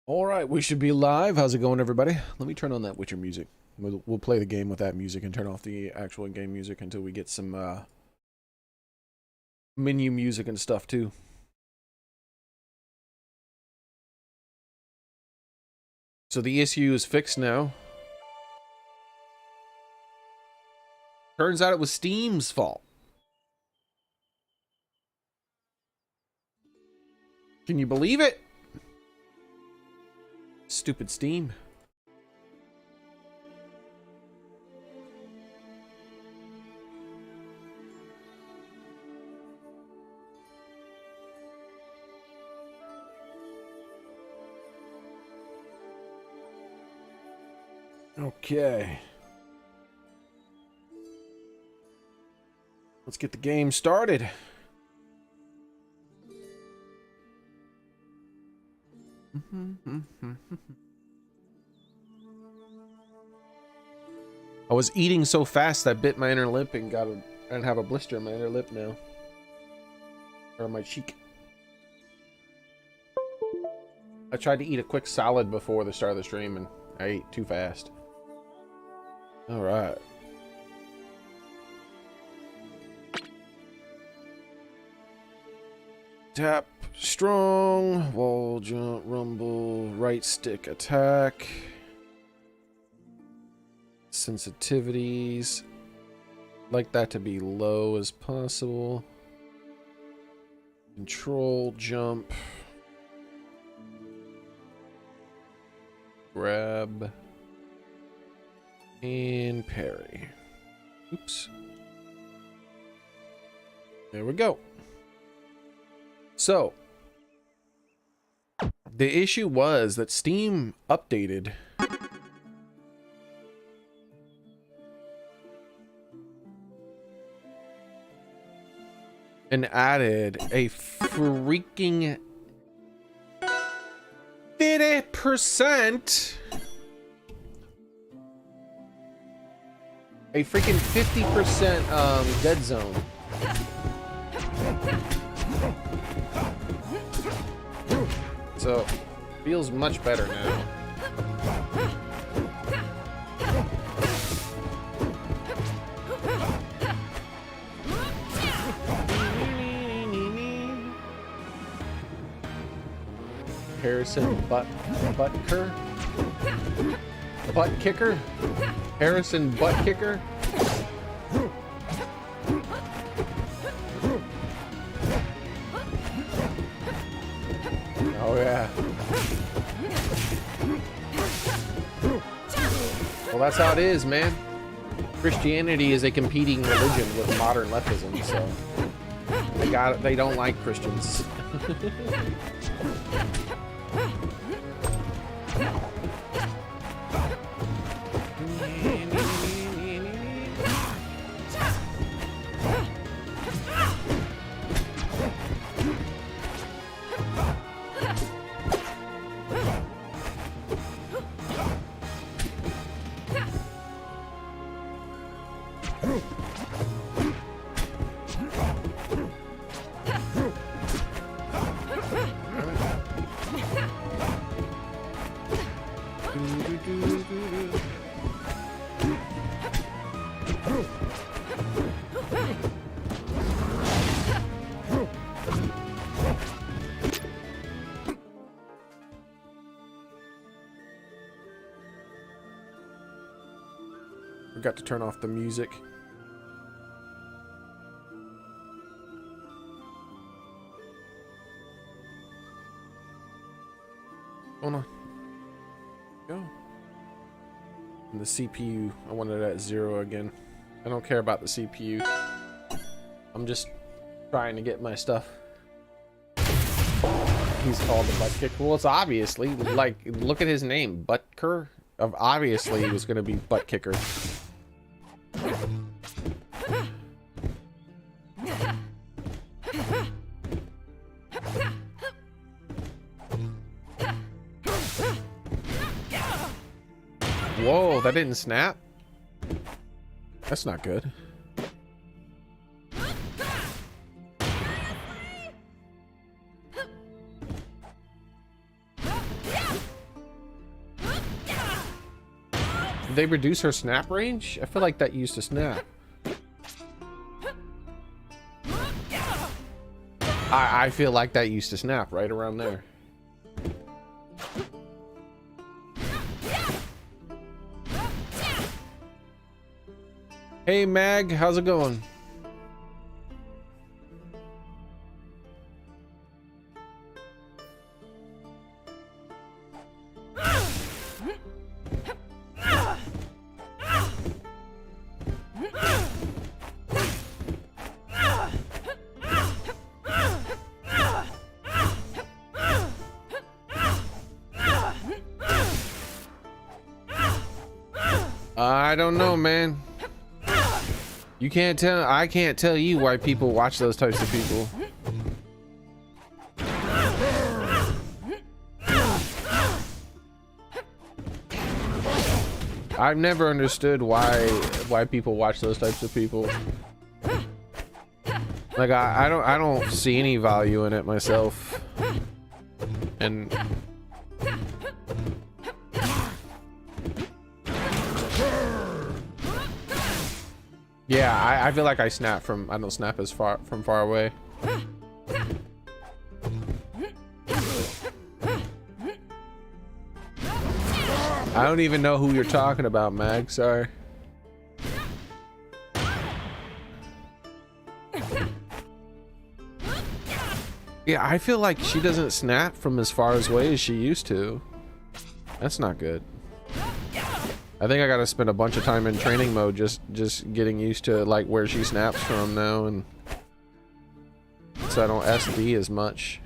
All right, we should be live. How's it going, everybody? Let me turn on that Witcher music. We'll play the game with that music and turn off the actual game music until we get some menu music and stuff too. So the issue is fixed now. Turns out it was Steam's fault. Can you believe it? Stupid Steam. Okay. Let's get the game started. I was eating so fast I bit my inner lip and have a blister in my inner lip now. Or on my cheek. I tried to eat a quick salad before the start of the stream and I ate too fast. Alright. Tap, strong, wall jump, rumble, right stick attack. Sensitivities. Like that to be low as possible. Control, jump. Grab. And parry. Oops. There we go. So, the issue was that Steam updated and added a freaking 50%, a freaking 50% dead zone. So, feels much better now. Harrison butt kicker. Harrison butt kicker. Oh yeah. Well, that's how it is, man. Christianity is a competing religion with modern leftism, so they don't like Christians. Forgot to turn off the music. Oh no. Go. And the CPU, I want it at 0 again. I don't care about the CPU. I'm just trying to get my stuff. He's called the butt kick. Well, it's obviously, like, look at his name, Butker. Obviously, he was going to be butt kicker. Whoa, that didn't snap? That's not good. they reduce her snap range? I feel like that used to snap. I feel like that used to snap right around there. Hey Mag, how's it going? I don't know, man. You can't tell. I can't tell you why people watch those types of people. I've never understood why people watch those types of people. Like I don't see any value in it myself. And yeah, I feel like I snap from, I don't snap as far from far away. I don't even know who you're talking about, Mag, sorry. Yeah, I feel like she doesn't snap from as far away as she used to. That's not good. I think I gotta spend a bunch of time in training mode just getting used to like where she snaps from now, and so I don't SD as much.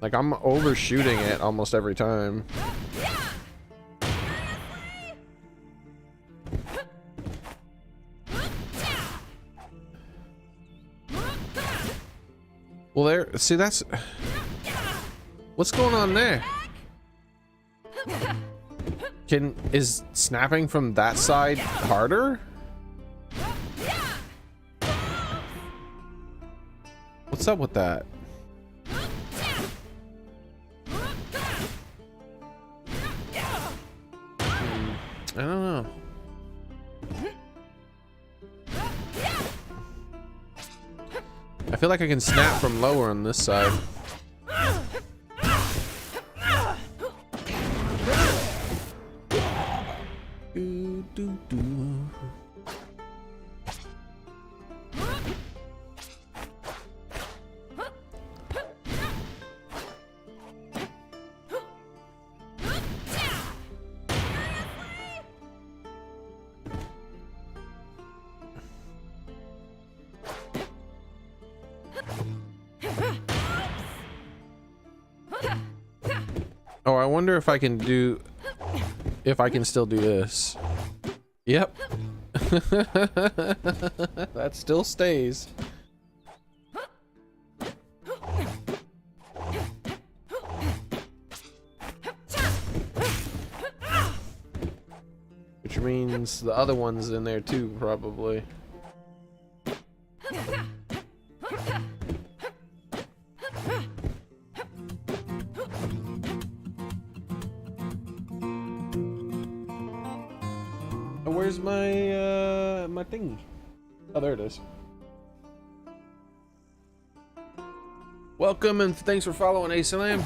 Like I'm overshooting it almost every time. Well, there, see, that's what's going on there. Is snapping from that side harder? What's up with that? I don't know. I feel like I can snap from lower on this side. Oh, I wonder if I can do, if I can still do this. Yep. That still stays. Which means the other one's in there too, probably. Where's my my thingy? Oh, there it is. Welcome and thanks for following Asalam.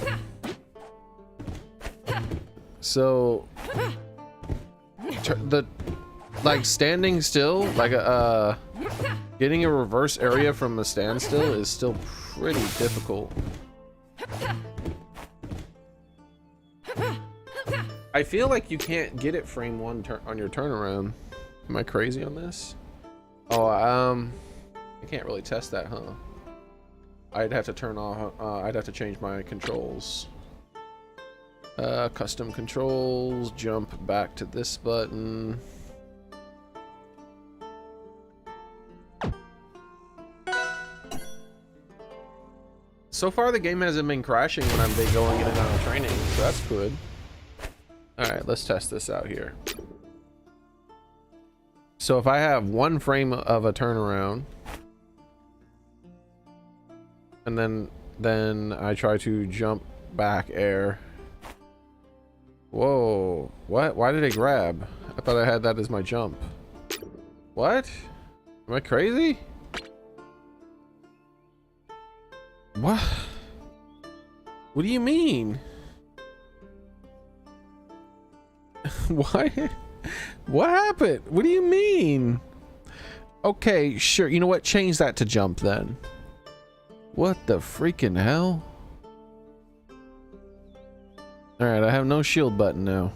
So the like standing still, like getting a reverse area from a standstill is still pretty difficult. I feel like you can't get it frame one on your turnaround. Am I crazy on this? Oh, I can't really test that, huh? I'd have to turn off, I'd have to change my controls. Custom controls, jump back to this button. So far the game hasn't been crashing when I've been going in and out of training, so that's good. Alright, let's test this out here. So if I have one frame of a turnaround, and then I try to jump back air, Whoa. What? Why did it grab? I thought I had that as my jump. What? Am I crazy? What? What do you mean? Why? What happened? What do you mean? Okay, sure. You know what? Change that to jump then. What the freaking hell? Alright, I have no shield button now.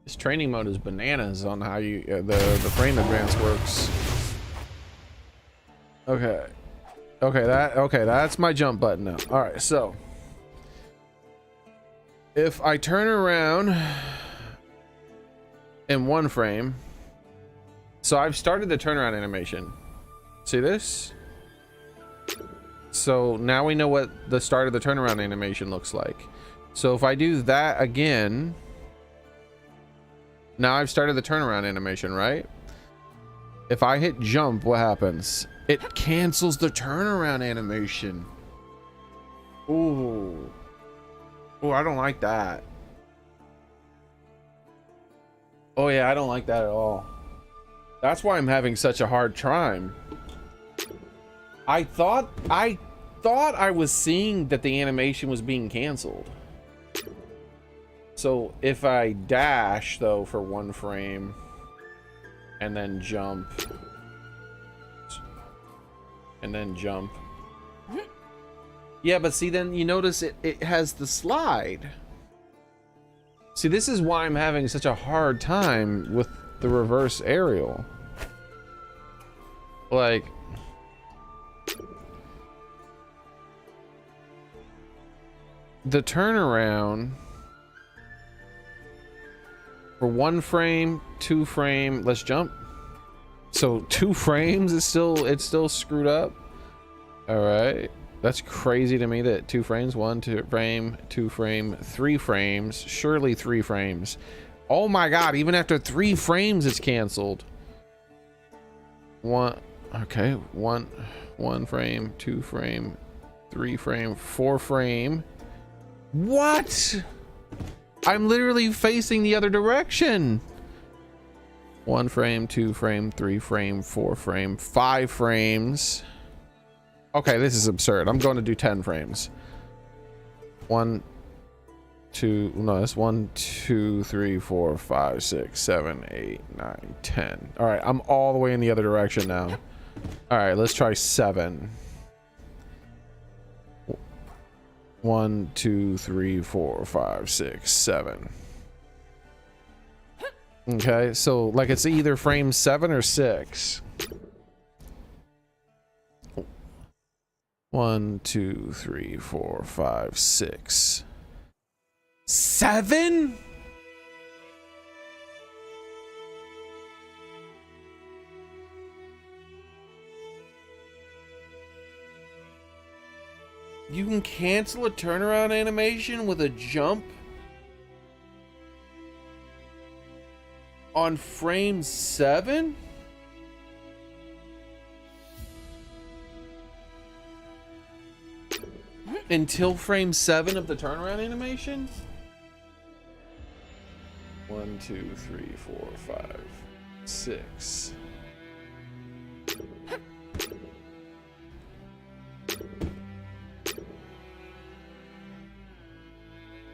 This training mode is bananas on how you the frame advance works. Okay. Okay, that's my jump button now. Alright, so if I turn around in one frame, so I've started the turnaround animation. See this? So now we know what the start of the turnaround animation looks like. So if I do that again, now I've started the turnaround animation, right? If I hit jump, what happens? It cancels the turnaround animation. Ooh. Oh, I don't like that. Oh yeah, I don't like that at all. That's why I'm having such a hard time. I thought I was seeing that the animation was being canceled. So if I dash though for one frame and then jump and then jump. Yeah, but see, then you notice it has the slide. See, this is why I'm having such a hard time with the reverse aerial. Like, the turnaround for one frame, two frame, let's jump. So 2 frames is it's still screwed up. All right, that's crazy to me that 2 frames, 1 2 frame, 2 frame, 3 frames, surely 3 frames. Oh my god, even after 3 frames it's canceled. Okay, one frame, 2 frame, 3 frame, 4 frame. What? I'm literally facing the other direction. 1 frame, 2 frame, 3 frame, 4 frame, 5 frames. Okay, this is absurd. I'm going to do 10 frames. 1 2 no, that's 1 2 3 4 5 6 7 8 9 10. All right, I'm all the way in the other direction now. All right, let's try 7. 1 2 3 4 5 6 7. Okay, so like it's either frame 7 or 6. 1 2 3 4 5 6 7. You can cancel a turnaround animation with a jump on frame 7? Until frame 7 of the turnaround animation? 1 2 3 4 5 6.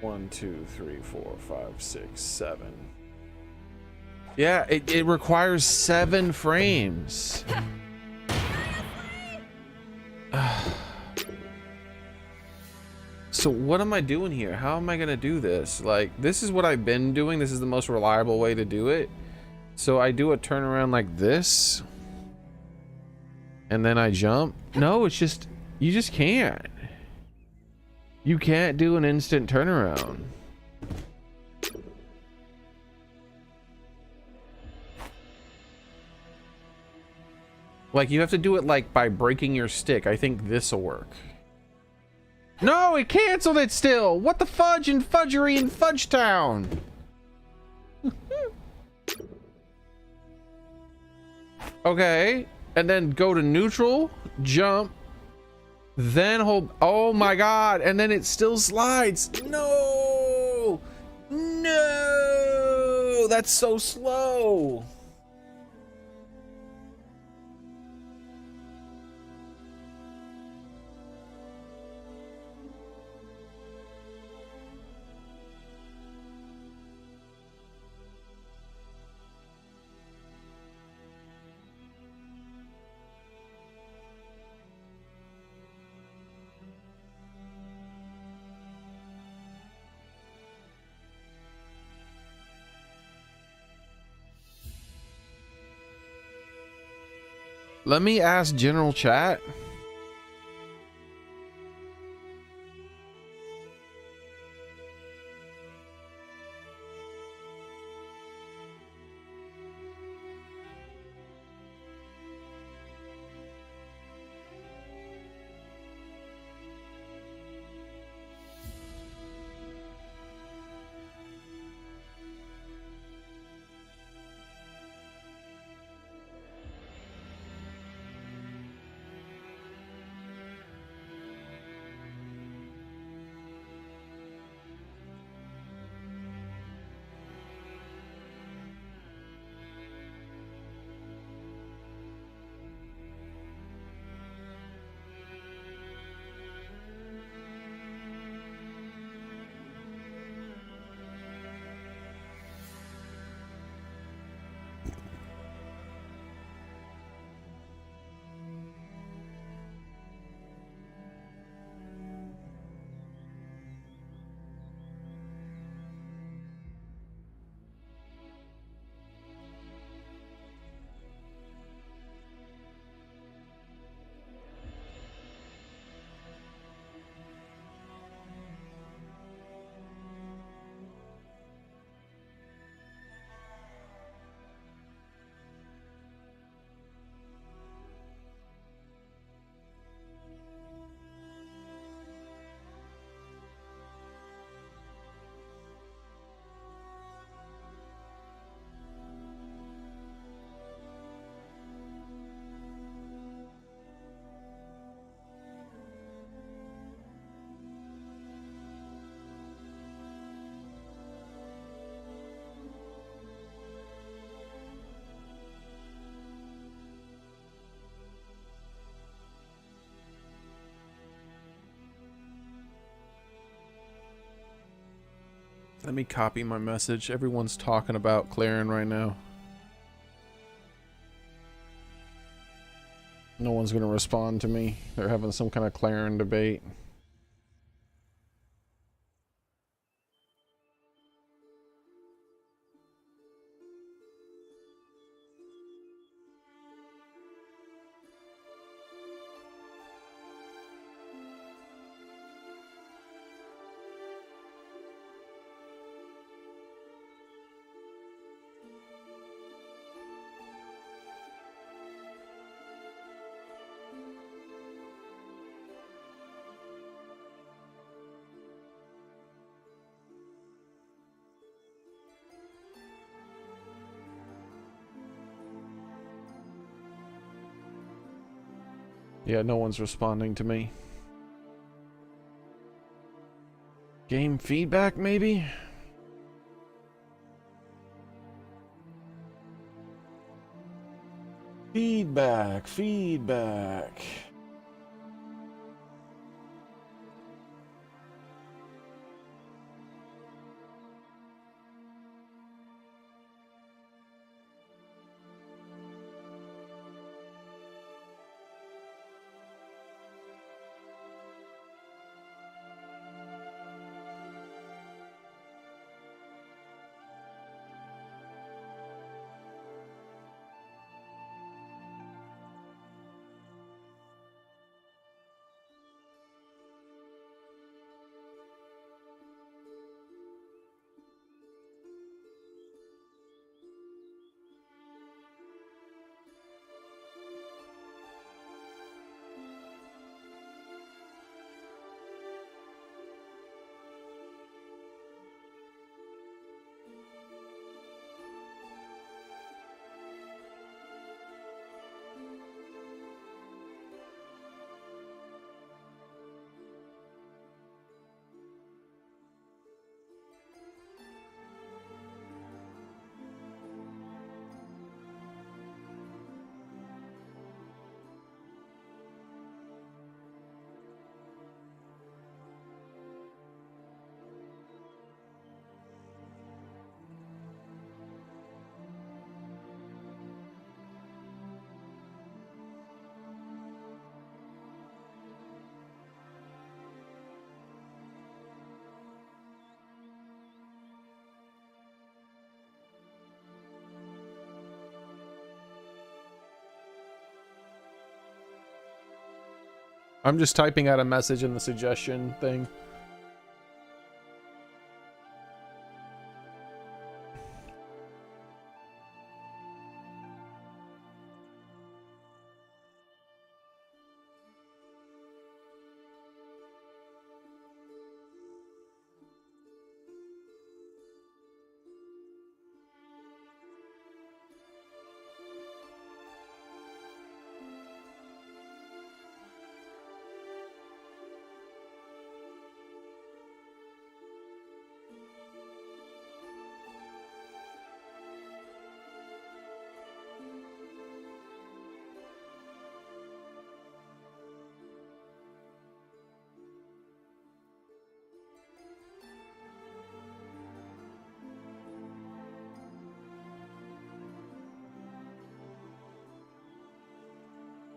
One, 2, 3, 4, 5, 6, 7. Yeah, it requires 7 frames. So what am I doing here? How am I gonna do this? Like, this is what I've been doing. This is the most reliable way to do it. So I do a turnaround like this, and then I jump. No, it's just, you just can't. You can't do an instant turnaround. Like, you have to do it like by breaking your stick. I think this will work. No, it canceled it still. What the fudge and fudgery in Fudge Town? Okay, and then go to neutral, jump, Then hold, oh my god, and then it still slides. No! No! That's so slow. Let me ask general chat. Let me copy my message. Everyone's talking about Clarin right now. No one's gonna respond to me. They're having some kind of Clarin debate. Yeah, no one's responding to me. Game feedback, maybe? Feedback. I'm just typing out a message in the suggestion thing.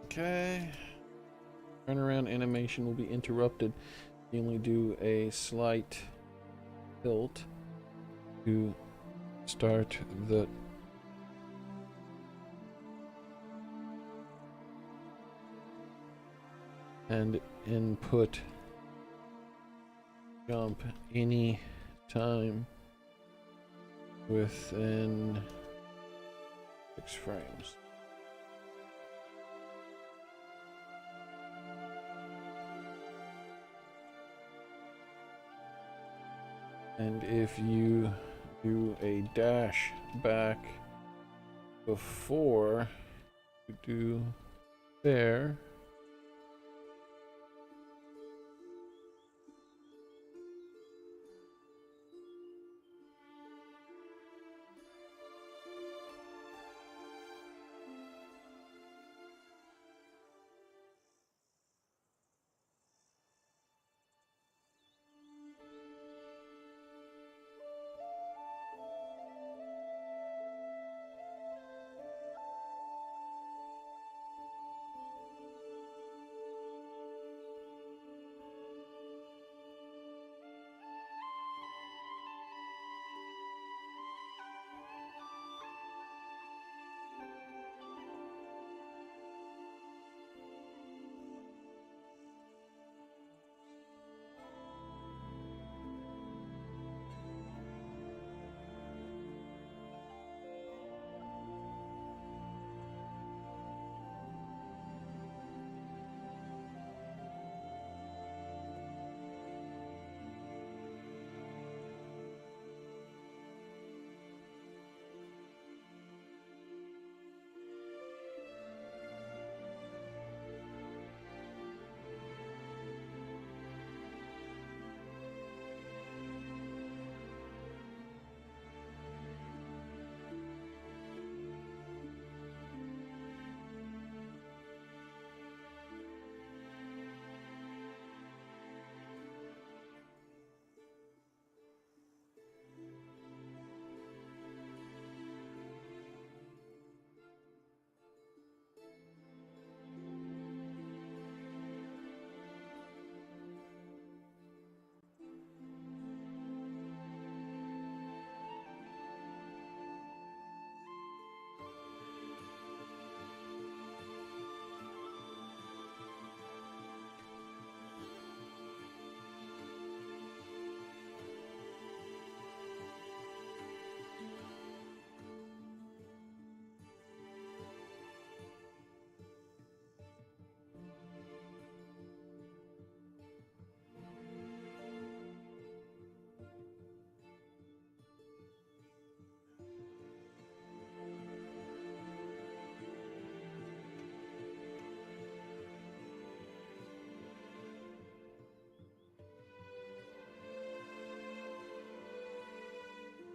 Okay. Turnaround animation will be interrupted. You only do a slight tilt to start the and input jump any time within 6 frames. And if you do a dash back before you do there,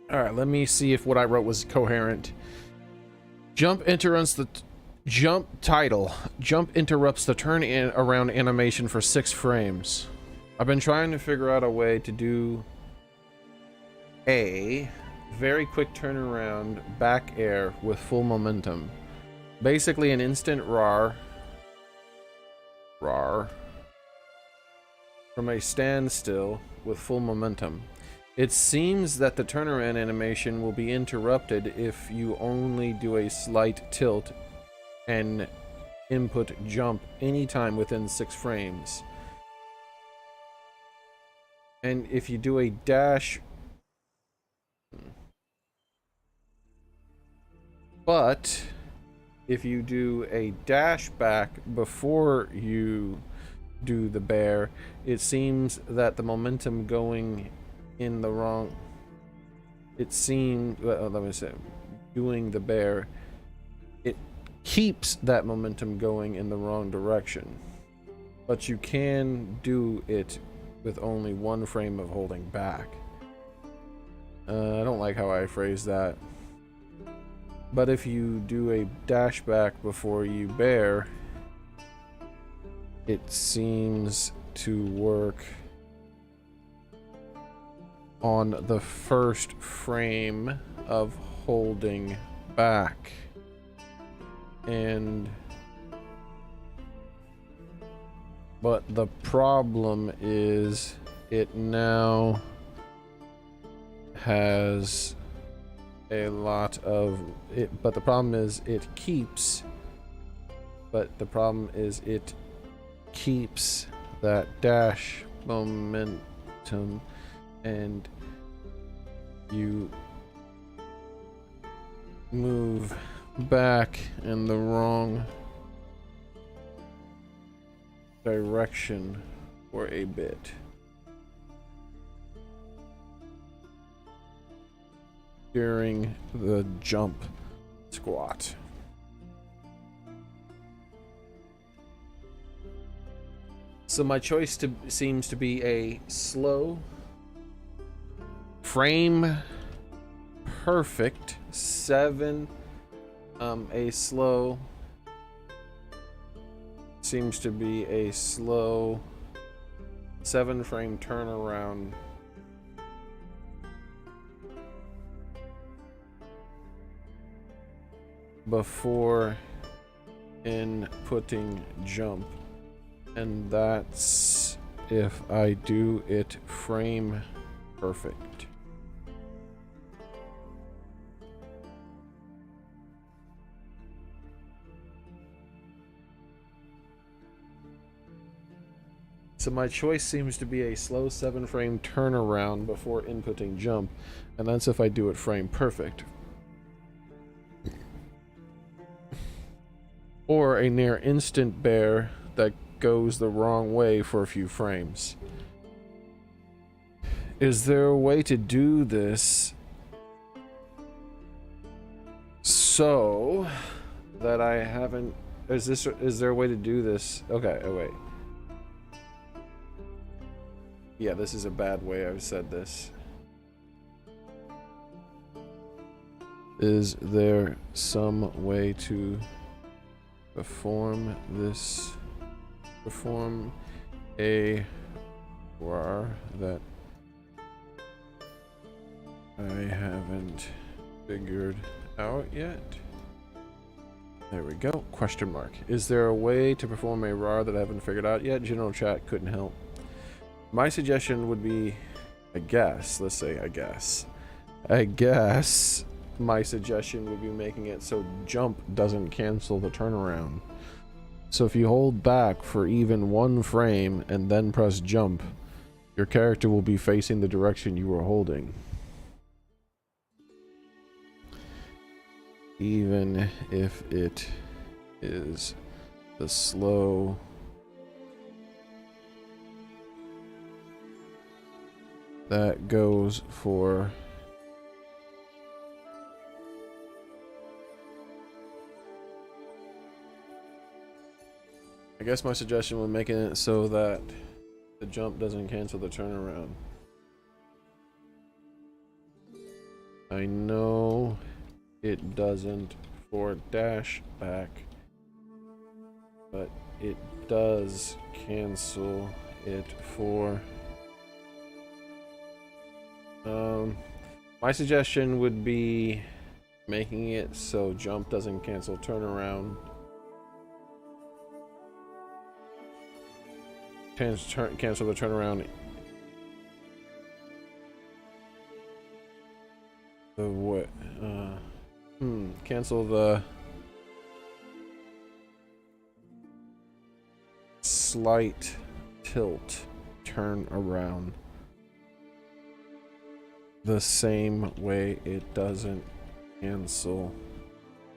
all right, let me see if what I wrote was coherent. Jump interrupts the Jump interrupts the turn in around animation for 6 frames. I've been trying to figure out a way to do a very quick turnaround back air with full momentum. Basically an instant rar from a standstill with full momentum. It seems that the turnaround animation will be interrupted if you only do a slight tilt and input jump anytime within 6 frames. And if you do a dash, but if you do a dash back before you do the bear, it seems that the momentum going in the wrong, it seems, let me say, doing the bear, it keeps that momentum going in the wrong direction. But you can do it with only 1 frame of holding back. I don't like how I phrased that. But if you do a dash back before you bear, it seems to work on the first frame of holding back. But the problem is it now has a lot of it, but the problem is it keeps that dash momentum, and you move back in the wrong direction for a bit. During the jump squat. So my choice seems to be a slow frame perfect 7. A slow seems to be a slow 7 frame turnaround before inputting jump, and that's if I do it frame perfect. So my choice seems to be a slow 7 frame turnaround before inputting jump, and that's if I do it frame perfect. Or a near instant bear that goes the wrong way for a few frames. Is there a way to do this so that I haven't... Is there a way to do this? Okay, oh wait. Yeah, this is a bad way I've said this. Is there some way to perform a RAR that I haven't figured out yet? There we go. Question mark. Is there a way to perform a RAR that I haven't figured out yet? General chat couldn't help. My suggestion would be, I guess my suggestion would be making it so jump doesn't cancel the turnaround. So if you hold back for even 1 frame and then press jump, your character will be facing the direction you were holding. Even if it is the slow that goes for I guess my suggestion was making it so that the jump doesn't cancel the turnaround. I know it doesn't for dash back, but it does cancel it for my suggestion would be making it so jump doesn't cancel turnaround. Cancel the turnaround. The what? Cancel the slight tilt turn around the same way it doesn't cancel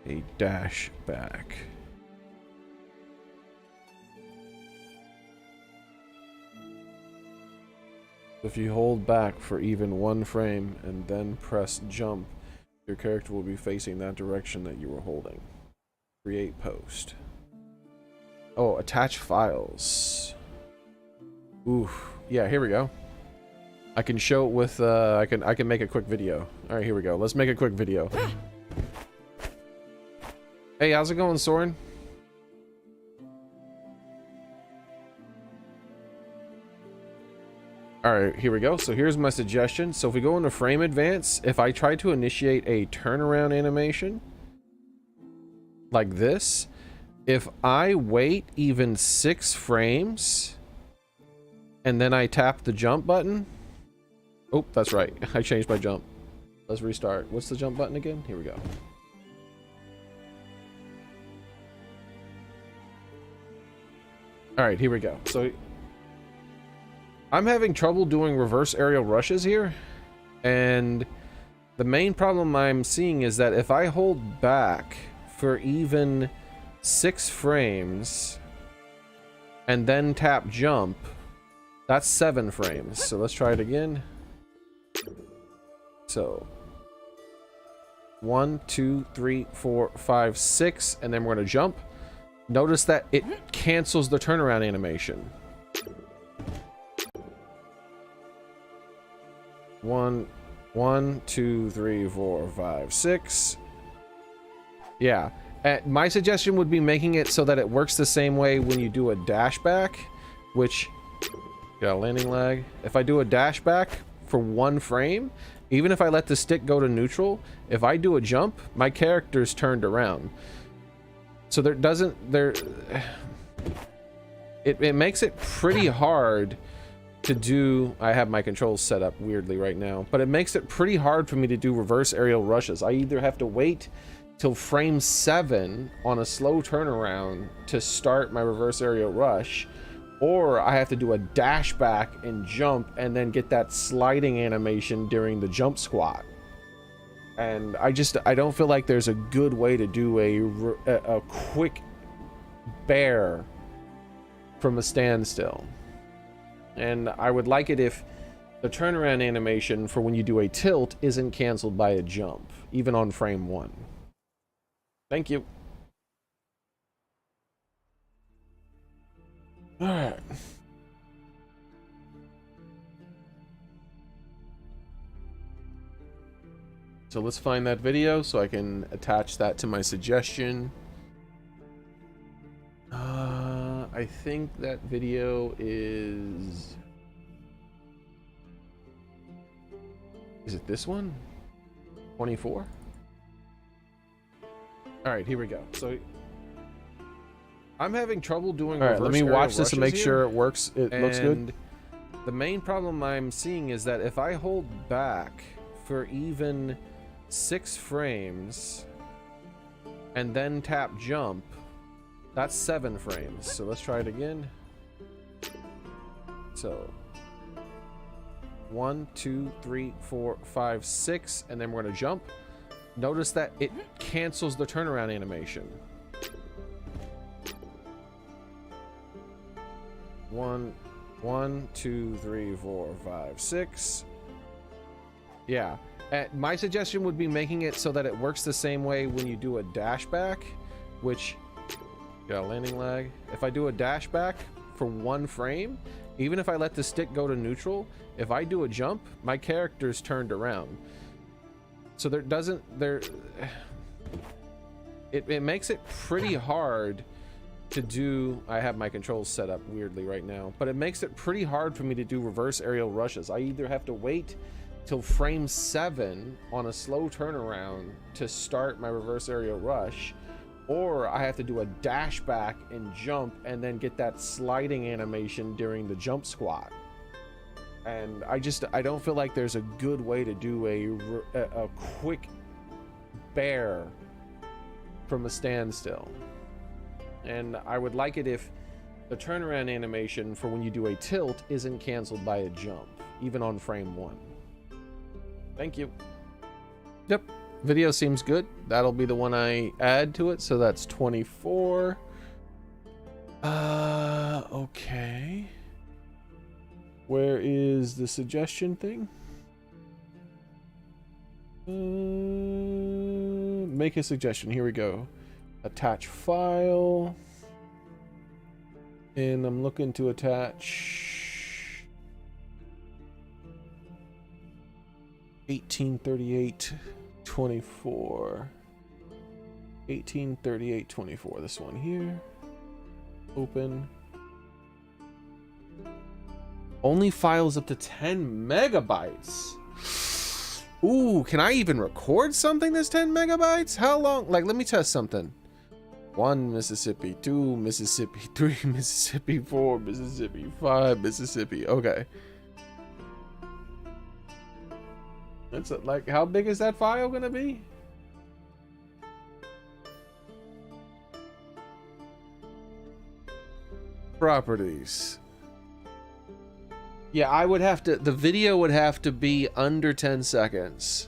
a dash back. If you hold back for even 1 frame and then press jump, your character will be facing that direction that you were holding. Create post. Oh, attach files. Ooh, yeah, here we go. I can show it with I can make a quick video. All right, here we go. Let's make a quick video. Hey, how's it going, Soren? Alright, here we go. So here's my suggestion. So if we go into frame advance, if I try to initiate a turnaround animation like this, if I wait even 6 frames and then I tap the jump button. Oh, that's right. I changed my jump. Let's restart. What's the jump button again? Here we go. Alright, here we go. So I'm having trouble doing reverse aerial rushes here, and the main problem I'm seeing is that if I hold back for even 6 frames and then tap jump, that's 7 frames. So let's try it again. So 1, 2, 3, 4, 5, 6, and then we're going to jump. Notice that it cancels the turnaround animation. 1, 2, 3, 4, 5, 6. Yeah. My suggestion would be making it so that it works the same way when you do a dash back, which, yeah, landing lag. If I do a dash back for 1 frame, even if I let the stick go to neutral, if I do a jump, my character's turned around. So it makes it pretty hard to do. I have my controls set up weirdly right now, but it makes it pretty hard for me to do reverse aerial rushes. I either have to wait till frame 7 on a slow turnaround to start my reverse aerial rush, or I have to do a dash back and jump and then get that sliding animation during the jump squat. And I don't feel like there's a good way to do a quick bear from a standstill. And I would like it if the turnaround animation for when you do a tilt isn't canceled by a jump, even on frame 1. Thank you. Alright. So let's find that video so I can attach that to my suggestion. I think that video is it this one? 24? Alright, here we go. So I'm having trouble doing reverse aerial rushes. Alright, let me watch this and make sure it works. It looks good. The main problem I'm seeing is that if I hold back for even 6 frames and then tap jump, that's 7 frames. So let's try it again. So 1, 2, 3, 4, 5, 6, and then we're going to jump. Notice that it cancels the turnaround animation. 1, 2, 3, 4, 5, 6. Yeah. My suggestion would be making it so that it works the same way when you do a dash back, which, yeah, landing lag. If I do a dash back for 1 frame, even if I let the stick go to neutral, if I do a jump, my character's turned around. So it makes it pretty hard to do. I have my controls set up weirdly right now, but it makes it pretty hard for me to do reverse aerial rushes. I either have to wait till frame 7 on a slow turnaround to start my reverse aerial rush, or I have to do a dash back and jump and then get that sliding animation during the jump squat. And I don't feel like there's a good way to do a quick bear from a standstill. And I would like it if the turnaround animation for when you do a tilt isn't canceled by a jump, even on frame 1. Thank you. Yep, video seems good. That'll be the one I add to it, so that's 24. Okay. Where is the suggestion thing? Make a suggestion. Here we go. Attach file. And I'm looking to attach 183824. 183824. This one here. Open. Only files up to 10 megabytes. Ooh, can I even record something that's 10 megabytes? How long? Like, let me test something. 1 Mississippi, 2 Mississippi, 3 Mississippi, 4 Mississippi, 5 Mississippi. Okay. That's like, how big is that file gonna be? Properties. Yeah, I would have to, the video would have to be under 10 seconds.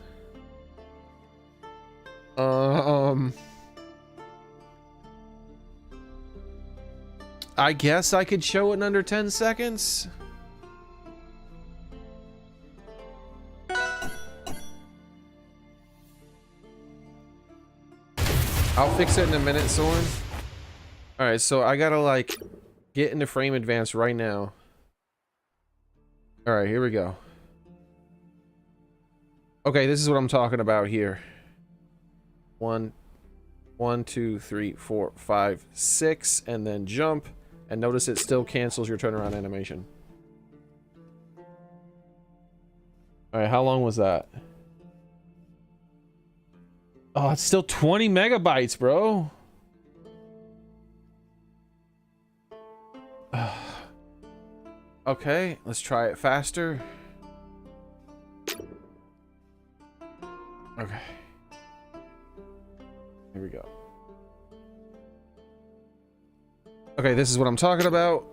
I guess I could show it in under 10 seconds. I'll fix it in a minute, Soren. Alright, so I gotta, like, get into frame advance right now. Alright, here we go. Okay, this is what I'm talking about here. 1, 2, 3, 4, 5, 6, and then jump. And notice it still cancels your turnaround animation. Alright, how long was that? Oh, it's still 20 megabytes, bro. Okay, let's try it faster. Okay. Here we go. Okay, this is what I'm talking about.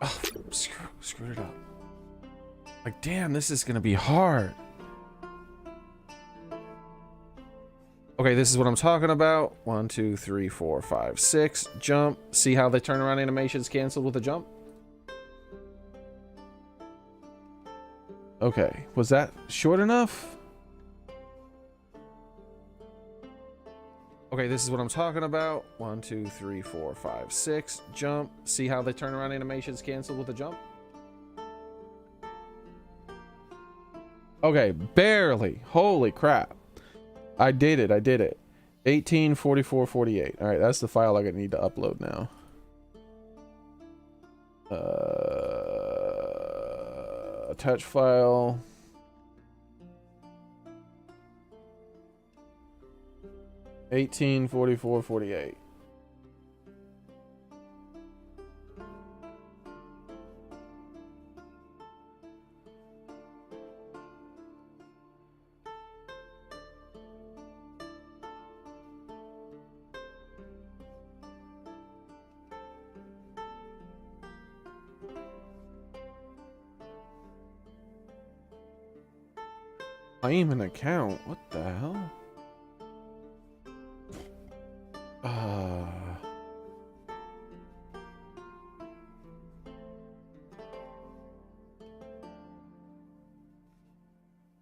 Oh, screwed it up. Like, damn, this is gonna be hard. Okay, this is what I'm talking about. 1, 2, 3, 4, 5, 6. Jump. See how the turnaround animation's canceled with a jump? Okay, was that short enough? Okay, this is what I'm talking about. 1, 2, 3, 4, 5, 6. Jump. See how the turnaround animation's canceled with a jump? Okay, barely. Holy crap. I did it. 184448. All right, that's the file I need to upload now. Attach file. $18.44.48. Claim an account. What the hell?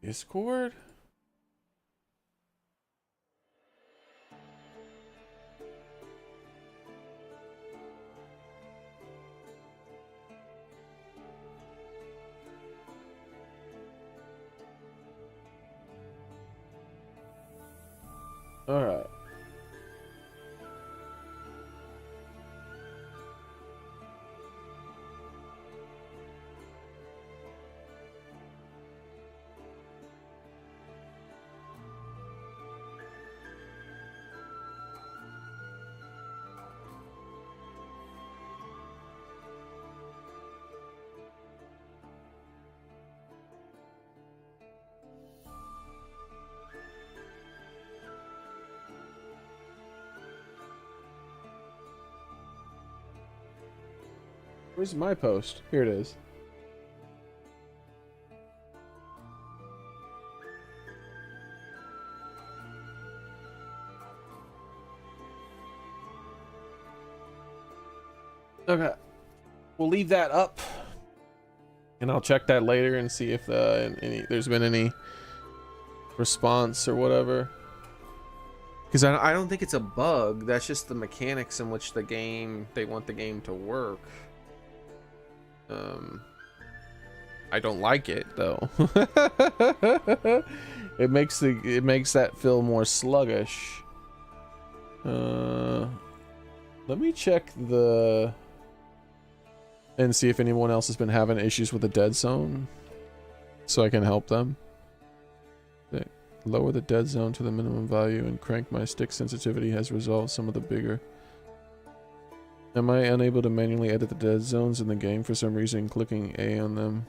Discord? All right. Where's my post? Here it is. Okay, we'll leave that up, and I'll check that later and see if there's been any response or whatever. Because I don't think it's a bug. That's just the mechanics in which they want the game to work. I don't like it though. It makes that feel more sluggish. Let me check and see if anyone else has been having issues with the dead zone, so I can help them. Lower the dead zone to the minimum value and crank my stick sensitivity has resolved some of the bigger. Am I unable to manually edit the dead zones in the game for some reason? Clicking A on them.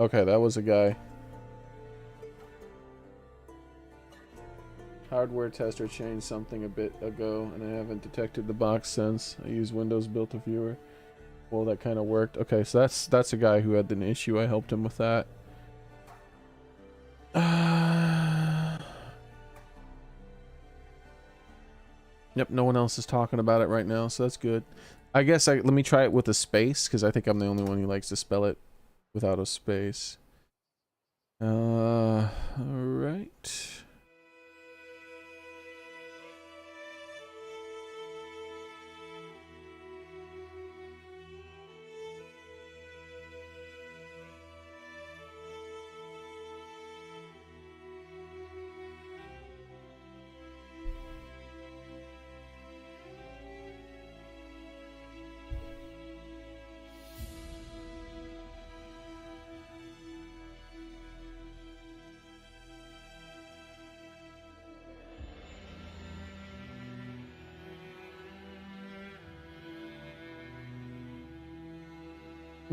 Okay, that was a guy. Hardware tester changed something a bit ago, and I haven't detected the box since. I use Windows built a viewer. Well, that kind of worked. Okay, so that's a guy who had an issue. I helped him with that. Yep, no one else is talking about it right now, so that's good. I guess let me try it with a space, because I think I'm the only one who likes to spell it without a space. All right.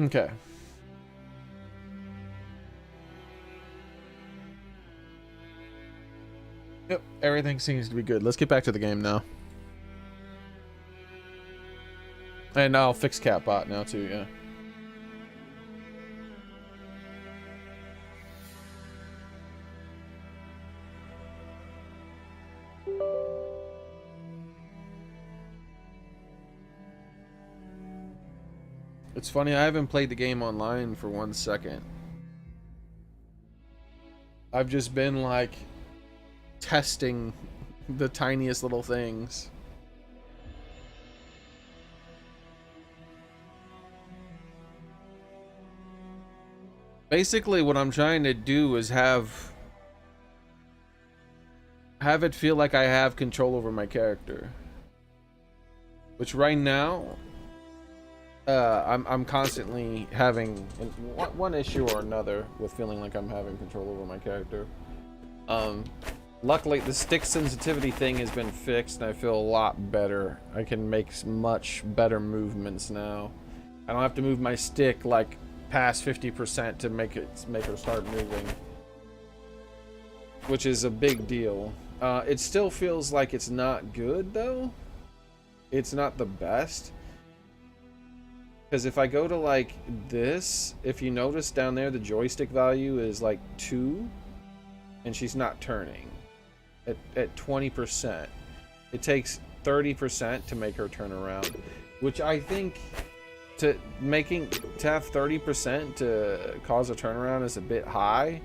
Okay. Yep, everything seems to be good. Let's get back to the game now. And I'll fix Catbot now too, yeah. It's funny, I haven't played the game online for 1 second. I've just been like testing the tiniest little things. Basically what I'm trying to do is have it feel like I have control over my character. Which right now I'm constantly having one issue or another with feeling like I'm having control over my character. Luckily, the stick sensitivity thing has been fixed, and I feel a lot better. I can make much better movements now. I don't have to move my stick like past 50% to make her start moving, which is a big deal. It still feels like it's not good though. It's not the best. Because if I go to like this, if you notice down there, the joystick value is like 2, and she's not turning at 20%. It takes 30% to make her turn around, which I think to have 30% to cause a turnaround is a bit high.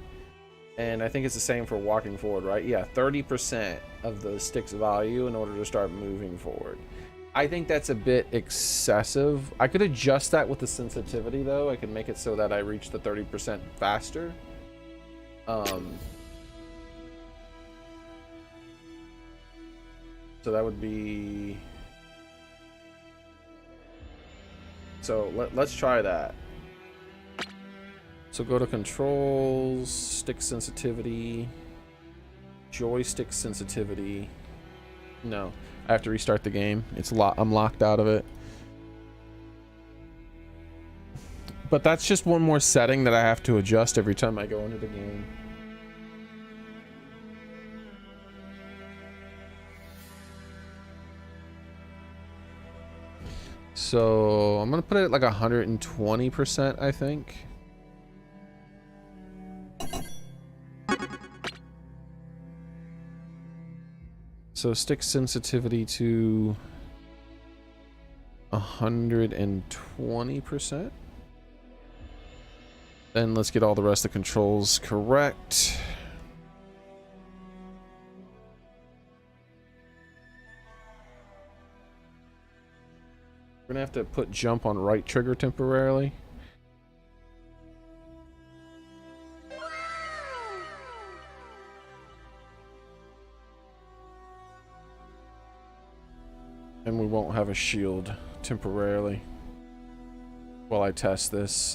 And I think it's the same for walking forward, right? Yeah, 30% of the stick's value in order to start moving forward. I think that's a bit excessive. I could adjust that with the sensitivity though. I could make it so that I reach the 30% faster. So that would be... So let's try that. So go to controls, stick sensitivity, joystick sensitivity. No, I have to restart the game. I'm locked out of it. But that's just one more setting that I have to adjust every time I go into the game. So I'm gonna put it at like 120%, I think. So stick sensitivity to 120%. Then let's get all the rest of the controls correct. We're gonna have to put jump on right trigger temporarily. And we won't have a shield temporarily while I test this.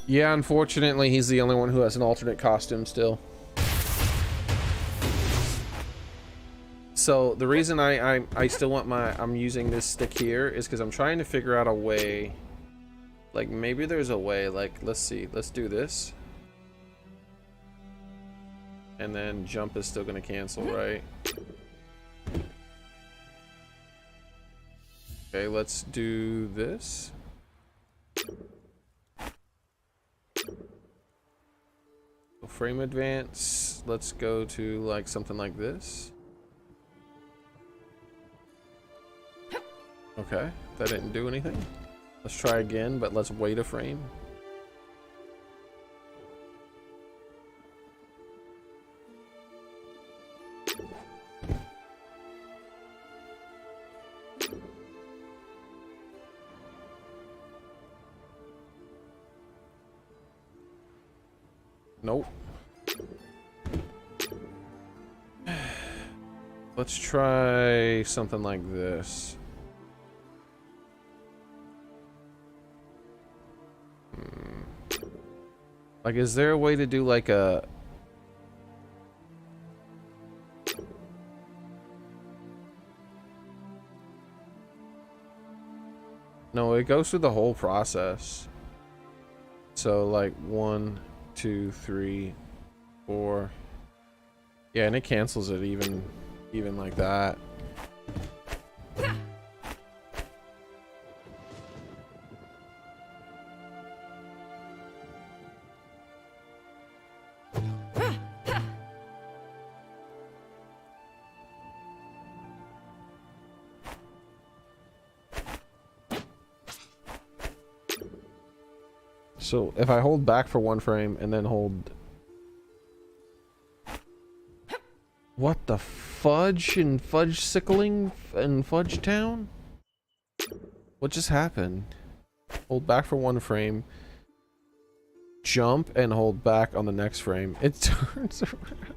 Yeah, unfortunately, he's the only one who has an alternate costume still. So the reason I still want I'm using this stick here is because I'm trying to figure out a way. Like, maybe there's a way, like, let's see, let's do this. And then jump is still gonna cancel, right? Okay, let's do this. So frame advance, let's go to like something like this. Okay, that didn't do anything. Let's try again, but let's wait a frame. Nope. Let's try something like this. Like, is there a way to do like a... No, it goes through the whole process. So like 1, 2, 3, 4. Yeah, and it cancels it even like that. So if I hold back for one frame and then hold... What the fudge in Fudge Sickling in Fudge Town? What just happened? Hold back for one frame. Jump and hold back on the next frame. It turns around.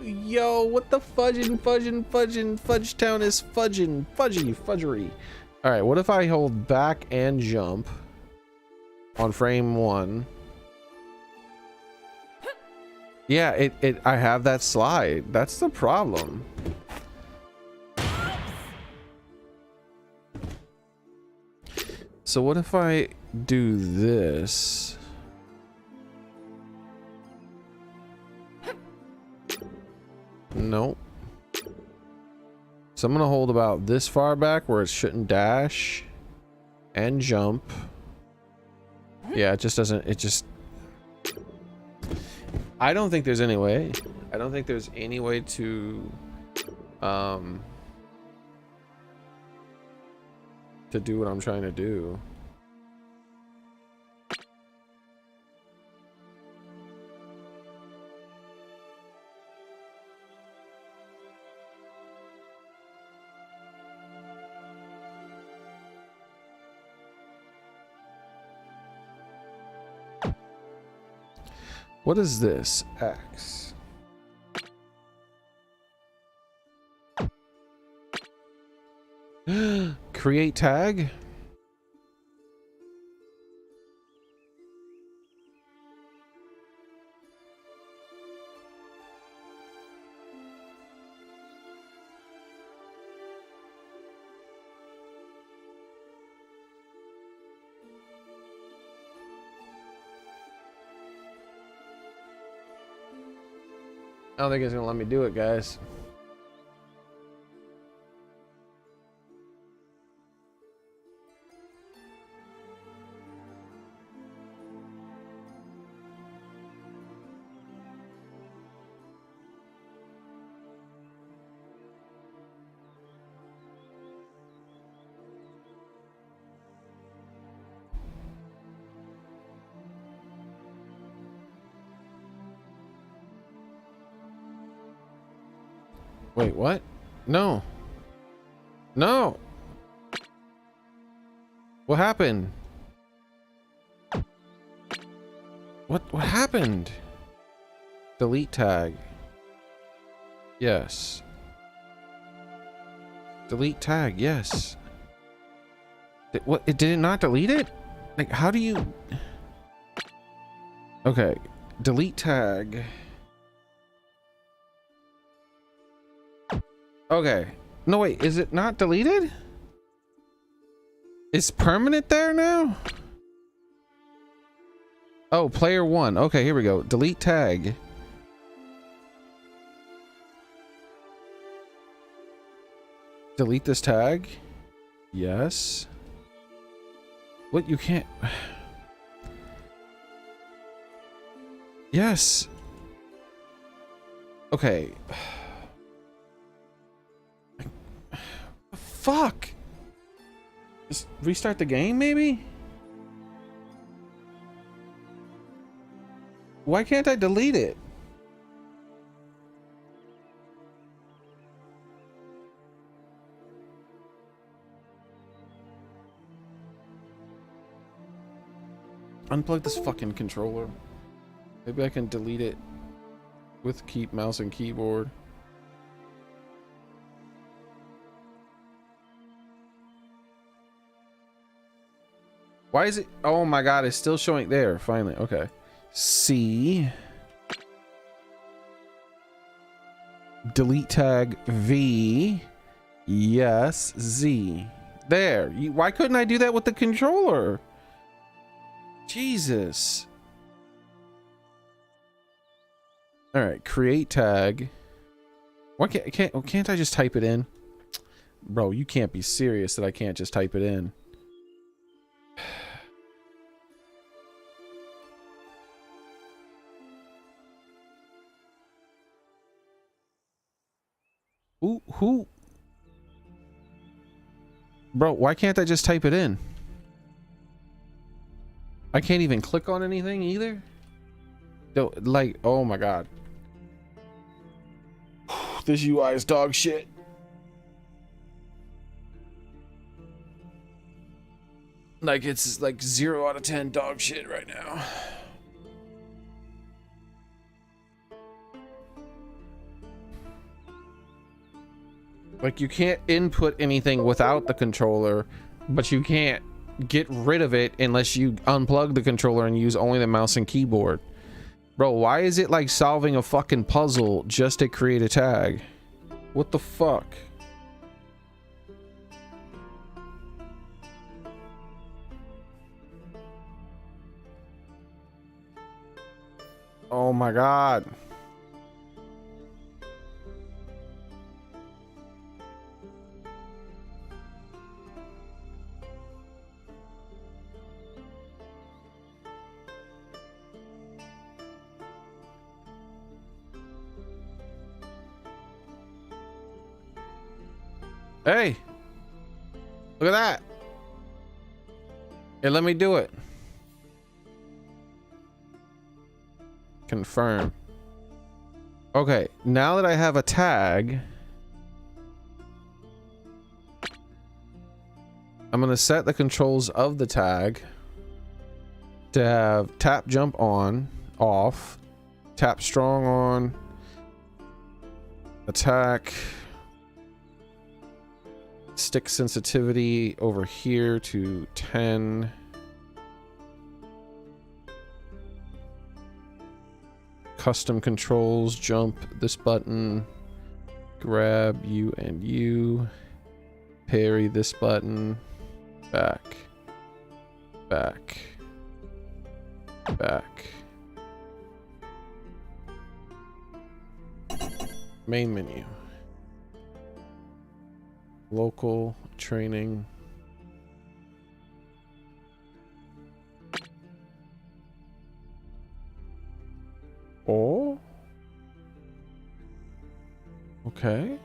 Yo, what the fudgin' Fudge Town is fudgery. Alright, what if I hold back and jump on frame 1? Yeah, I have that slide. That's the problem. So what if I do this? Nope. So I'm gonna hold about this far back where it shouldn't dash and jump. Yeah, it just doesn't, it just... I don't think there's any way. I don't think there's any way to do what I'm trying to do. What is this? X. Create tag? I don't think it's gonna let me do it, guys. Wait, what? No. No. What happened? What happened? Delete tag. Yes. Delete tag. Yes. What? Did it not delete it? Like, how do you? Okay. Delete tag. Okay. No, wait. Is it not deleted? It's permanent there now? Oh, player 1. Okay, here we go. Delete tag. Delete this tag. Yes. What? You can't. Yes. Okay. Fuck. Just restart the game, maybe? Why can't I delete it? Unplug this fucking controller. Maybe I can delete it with mouse and keyboard. Why is it? Oh my god, it's still showing there. Finally, okay. C. Delete tag V. Yes, Z. There. Why couldn't I do that with the controller? Jesus. All right, create tag. Why can't I just type it in? Bro, you can't be serious that I can't just type it in. Who? Bro, why can't I just type it in? I can't even click on anything either? Like, oh my god. This UI is dog shit. Like, it's like 0 out of 10 dog shit right now. Like, you can't input anything without the controller, but you can't get rid of it unless you unplug the controller and use only the mouse and keyboard. Bro, why is it like solving a fucking puzzle just to create a tag? What the fuck? Oh my god. Hey, look at that. Here, let me do it. Confirm. Okay, now that I have a tag, I'm gonna set the controls of the tag to have tap jump on, off, tap strong on, attack, stick sensitivity over here to 10. Custom controls, jump this button, grab you and you, parry this button, back, back, back. Main menu. Local training. Oh. Okay.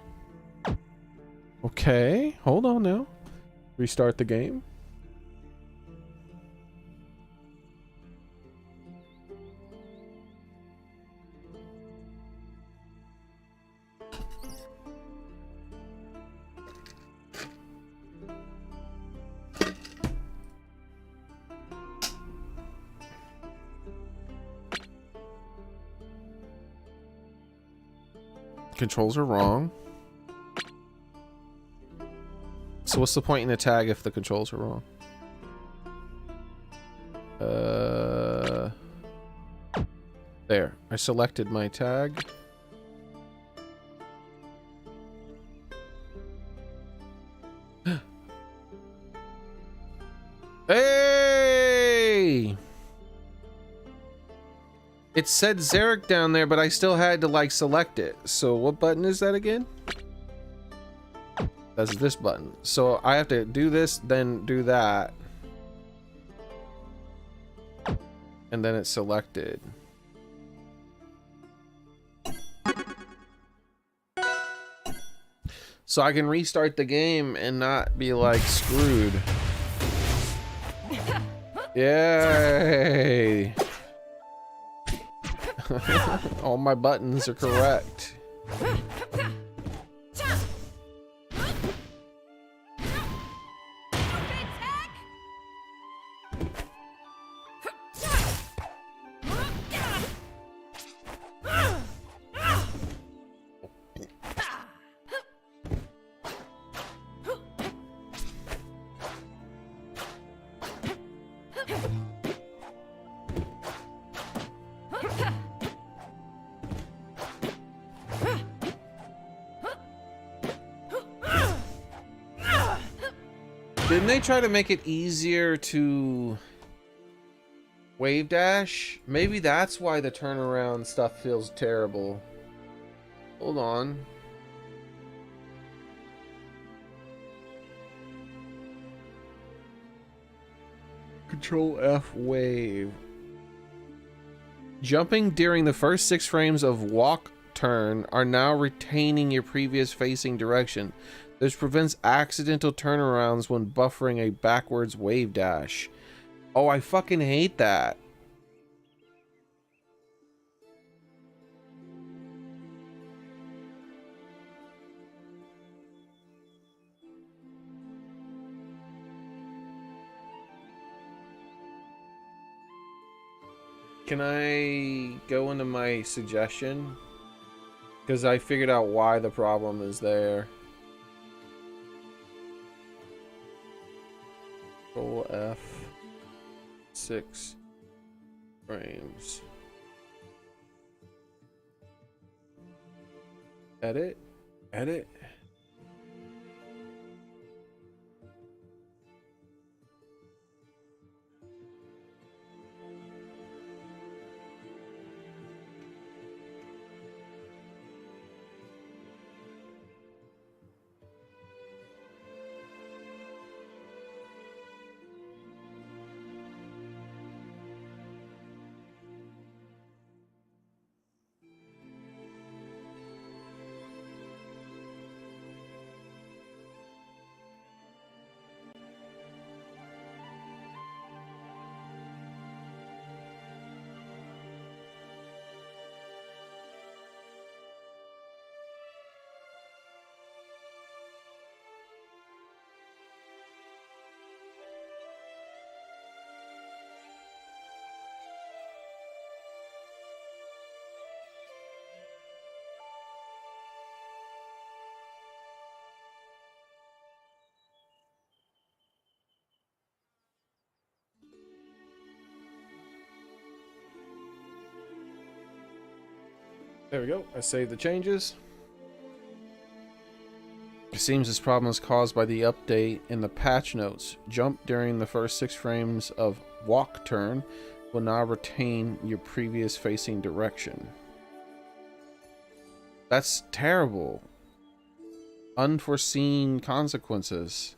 Okay. Hold on now. Restart the game. Controls are wrong. So what's the point in a tag if the controls are wrong? There. I selected my tag. Hey! It said Xeric down there, but I still had to like select it. So what button is that again? That's this button. So I have to do this, then do that. And then it's selected. So I can restart the game and not be like screwed. Yay! All my buttons are correct. Didn't they try to make it easier to wave dash? Maybe that's why the turnaround stuff feels terrible. Hold on. Control F wave. Jumping during the first 6 frames of walk turn are now retaining your previous facing direction. This prevents accidental turnarounds when buffering a backwards wave dash. Oh, I fucking hate that. Can I go into my suggestion? Because I figured out why the problem is there. Control F 6 frames. Edit. Edit. There we go. I saved the changes. It seems this problem is caused by the update in the patch notes. Jump during the first 6 frames of walk turn will now retain your previous facing direction. That's terrible. Unforeseen consequences.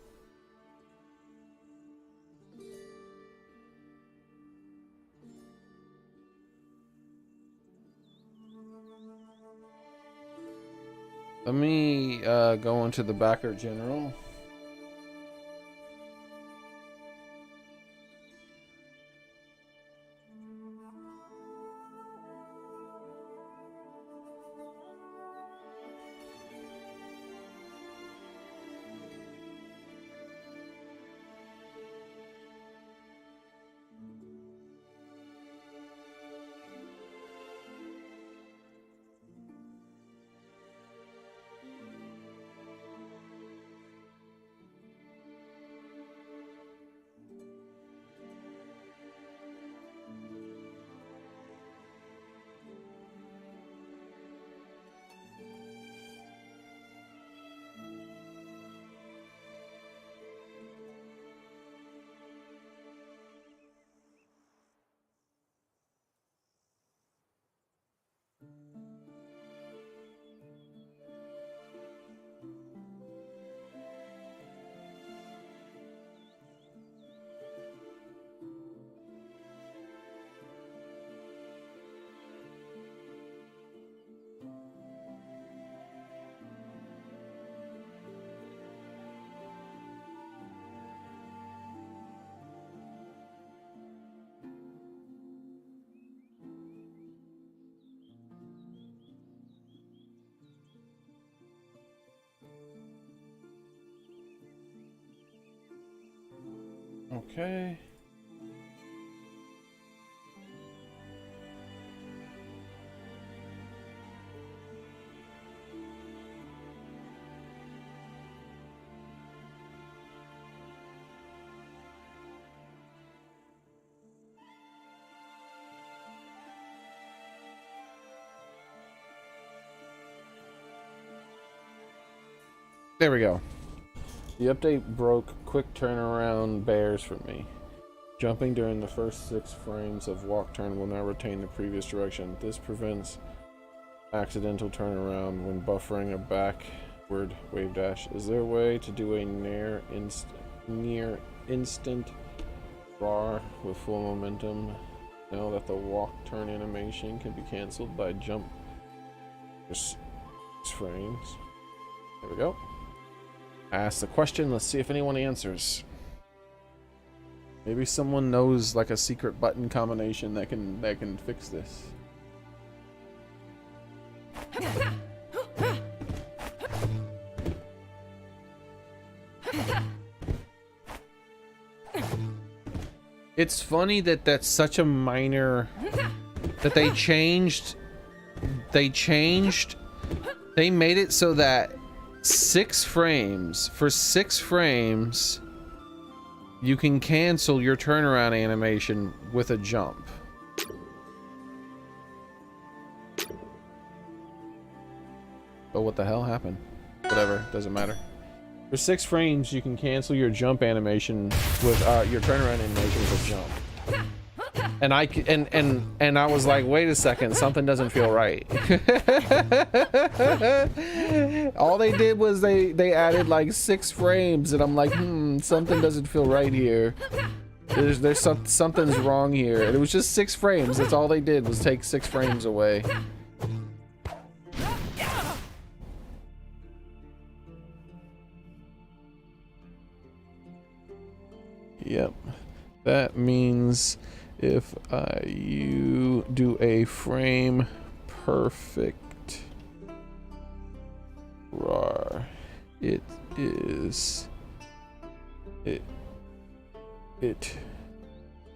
Let me go into the backer general. Okay. There we go. The update broke quick turnaround bears for me. Jumping during the first 6 frames of walk turn will now retain the previous direction. This prevents accidental turnaround when buffering a backward wave dash. Is there a way to do a near instant RAR with full momentum? Know that the walk turn animation can be cancelled by jump for 6 frames. There we go. Ask the question, let's see if anyone answers. Maybe someone knows like a secret button combination that can fix this. It's funny that that's such a minor that they made it so that 6 frames for 6 frames you can cancel your turnaround animation with a jump. But what the hell happened? Whatever, doesn't matter. For 6 frames you can cancel your jump animation with your turnaround animation with a jump. And I was like, wait a second, something doesn't feel right. All they did was they added like 6 frames, and I'm like, something doesn't feel right here. Something's wrong here. And it was just 6 frames. That's all they did was take 6 frames away. Yep. That means if you do a frame perfect RAR, it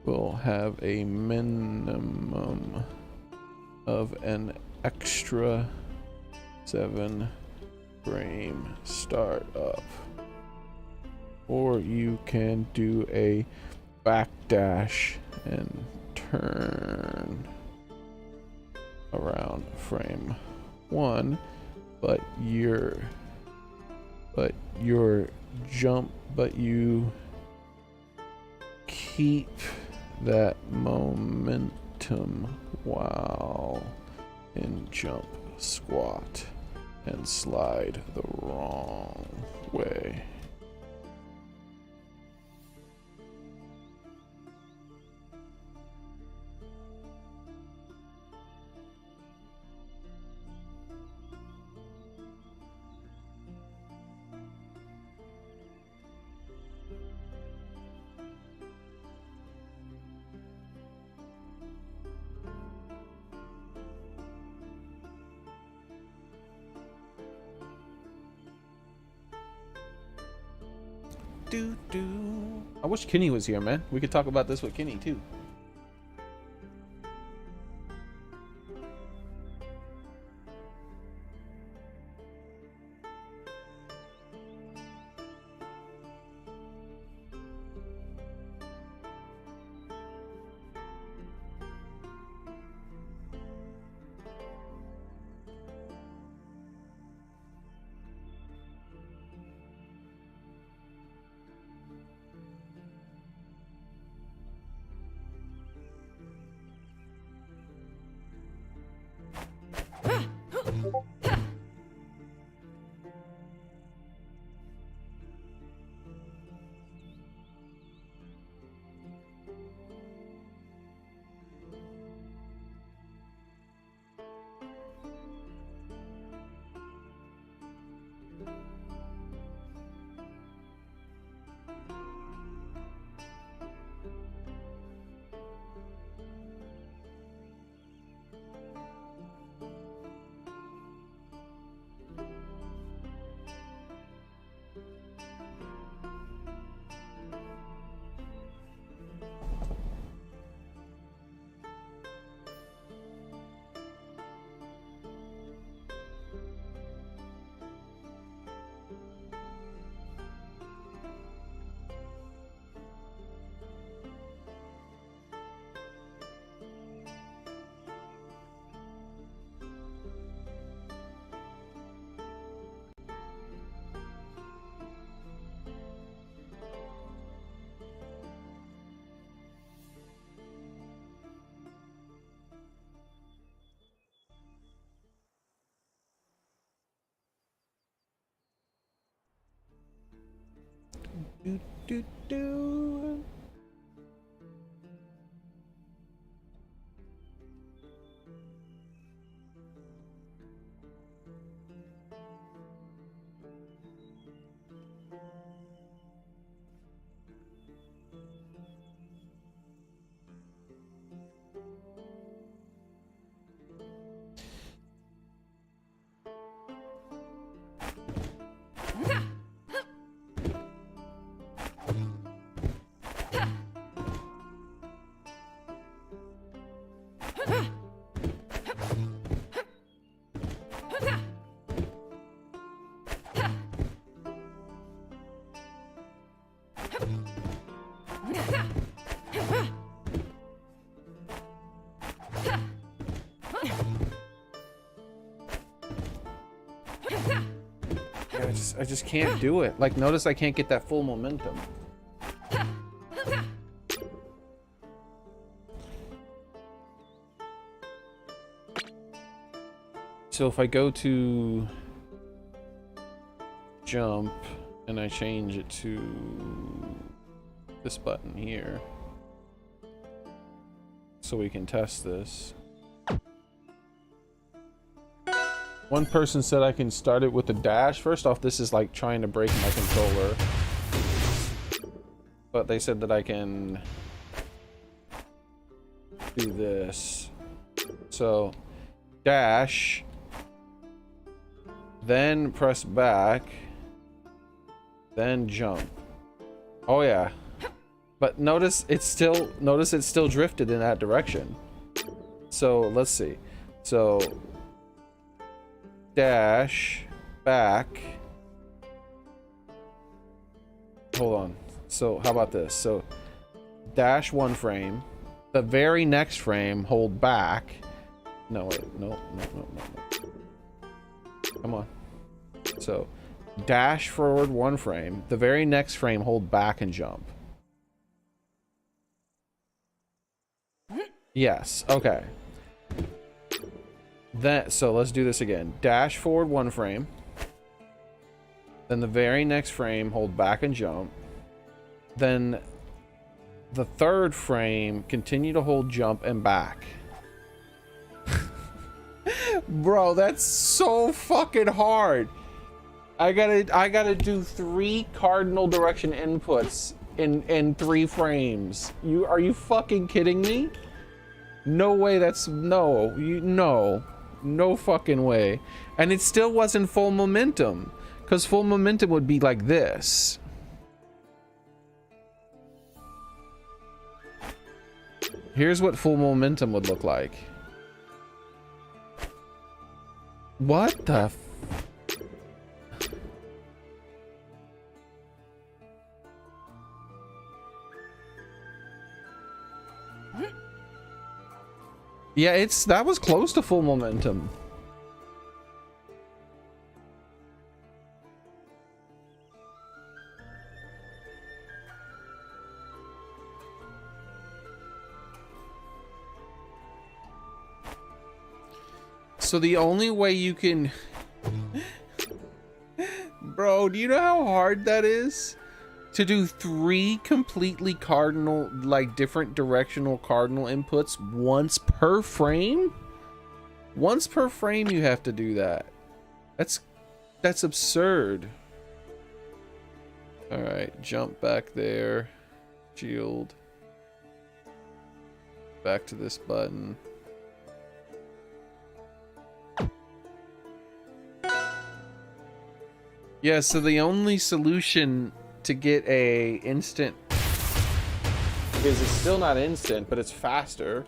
will have a minimum of an extra 7 frame startup. Or you can do a backdash and turn around frame 1, but you keep that momentum while in jump squat and slide the wrong way. I wish Kenny was here, man. We could talk about this with Kenny too. Do, do, do. I just can't do it. Like, notice I can't get that full momentum. So if I go to jump and I change it to this button here so we can test this. One person said I can start it with a dash. First off, this is like trying to break my controller. But they said that I can do this. So, dash, then press back, then jump. Oh yeah. But notice it's still drifted in that direction. So, let's see. So, dash, back. Hold on. So how about this? So dash one frame. The very next frame, hold back. No, wait. No. Come on. So dash forward one frame. The very next frame, hold back and jump. Yes. Okay. So let's do this again. Dash forward one frame. Then the very next frame, hold back and jump. Then the third frame, continue to hold jump and back. Bro, that's so fucking hard. I gotta do 3 cardinal direction inputs in 3 frames. Are you fucking kidding me? No way. That's no fucking way. And it still wasn't full momentum, because full momentum would be like this. Here's what full momentum would look like. What the Yeah, that was close to full momentum. So the only way you can Bro, do you know how hard that is? To do 3 completely cardinal, like different directional cardinal inputs once per frame? Once per frame you have to do that. That's absurd. Alright, jump back there. Shield. Back to this button. Yeah, so the only solution to get a instant is it's still not instant, but it's faster.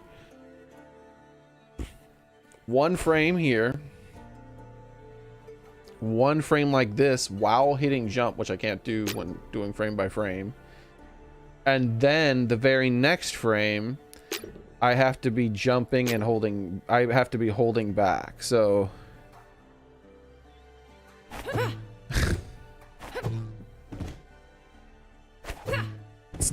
1 frame here, 1 frame like this while hitting jump, which I can't do when doing frame by frame, and then the very next frame I have to be jumping and holding. I have to be holding back. So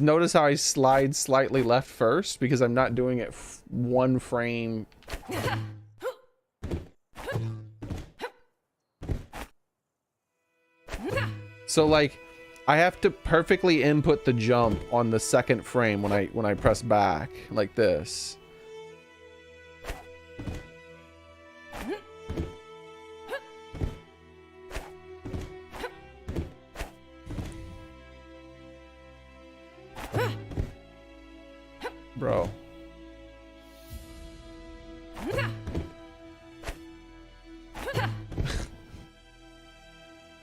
notice how I slide slightly left first, because I'm not doing it 1 frame. So like I have to perfectly input the jump on the second frame when I press back like this. Bro.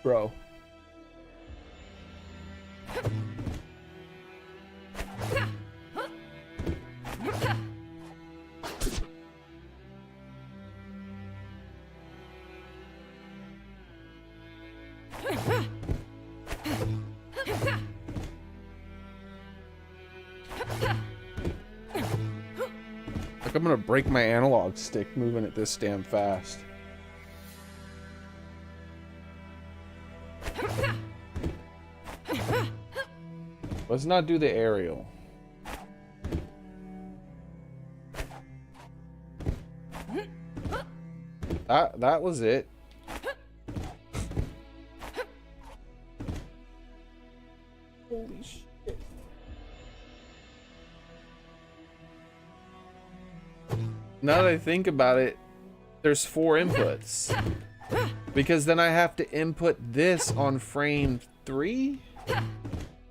Bro. Like I'm gonna break my analog stick moving it this damn fast. Let's not do the aerial. That was it. Holy shit. Now that I think about it, there's 4 inputs. Because then I have to input this on frame 3?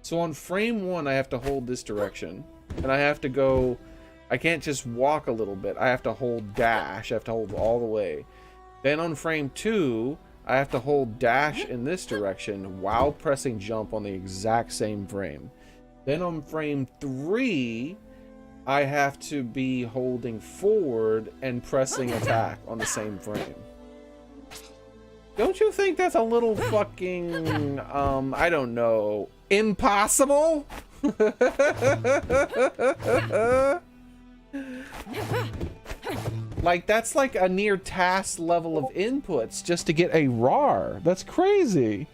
So on frame 1, I have to hold this direction. And I have to go... I can't just walk a little bit. I have to hold dash. I have to hold all the way. Then on frame 2, I have to hold dash in this direction while pressing jump on the exact same frame. Then on frame 3, I have to be holding forward and pressing attack on the same frame. Don't you think that's a little fucking, I don't know, impossible? Like, that's like a near task level of inputs just to get a RAR. That's crazy.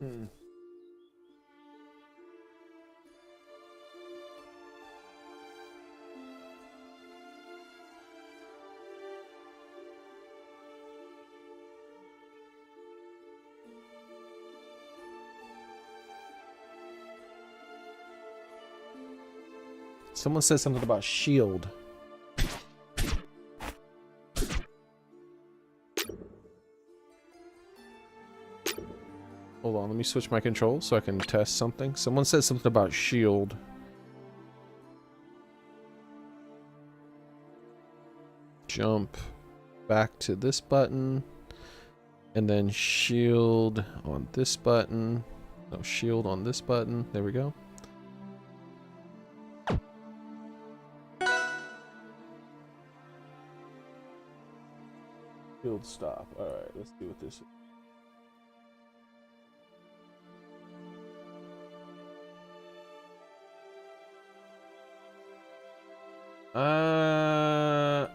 Hmm. Someone said something about shield. Hold on, let me switch my controls so I can test something. Someone said something about shield. Jump back to this button. And then shield on this button. No, shield on this button. There we go. Shield stop. Alright, let's see what this is.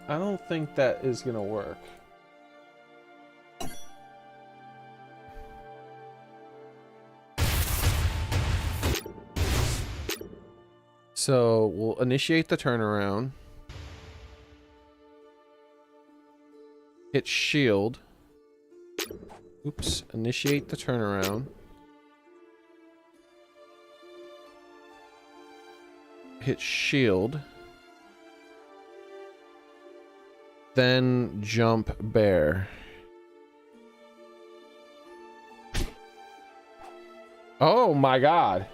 I don't think that is gonna work. So we'll initiate the turnaround. Hit shield. Oops, initiate the turnaround. Hit shield. Then jump bear. Oh my god.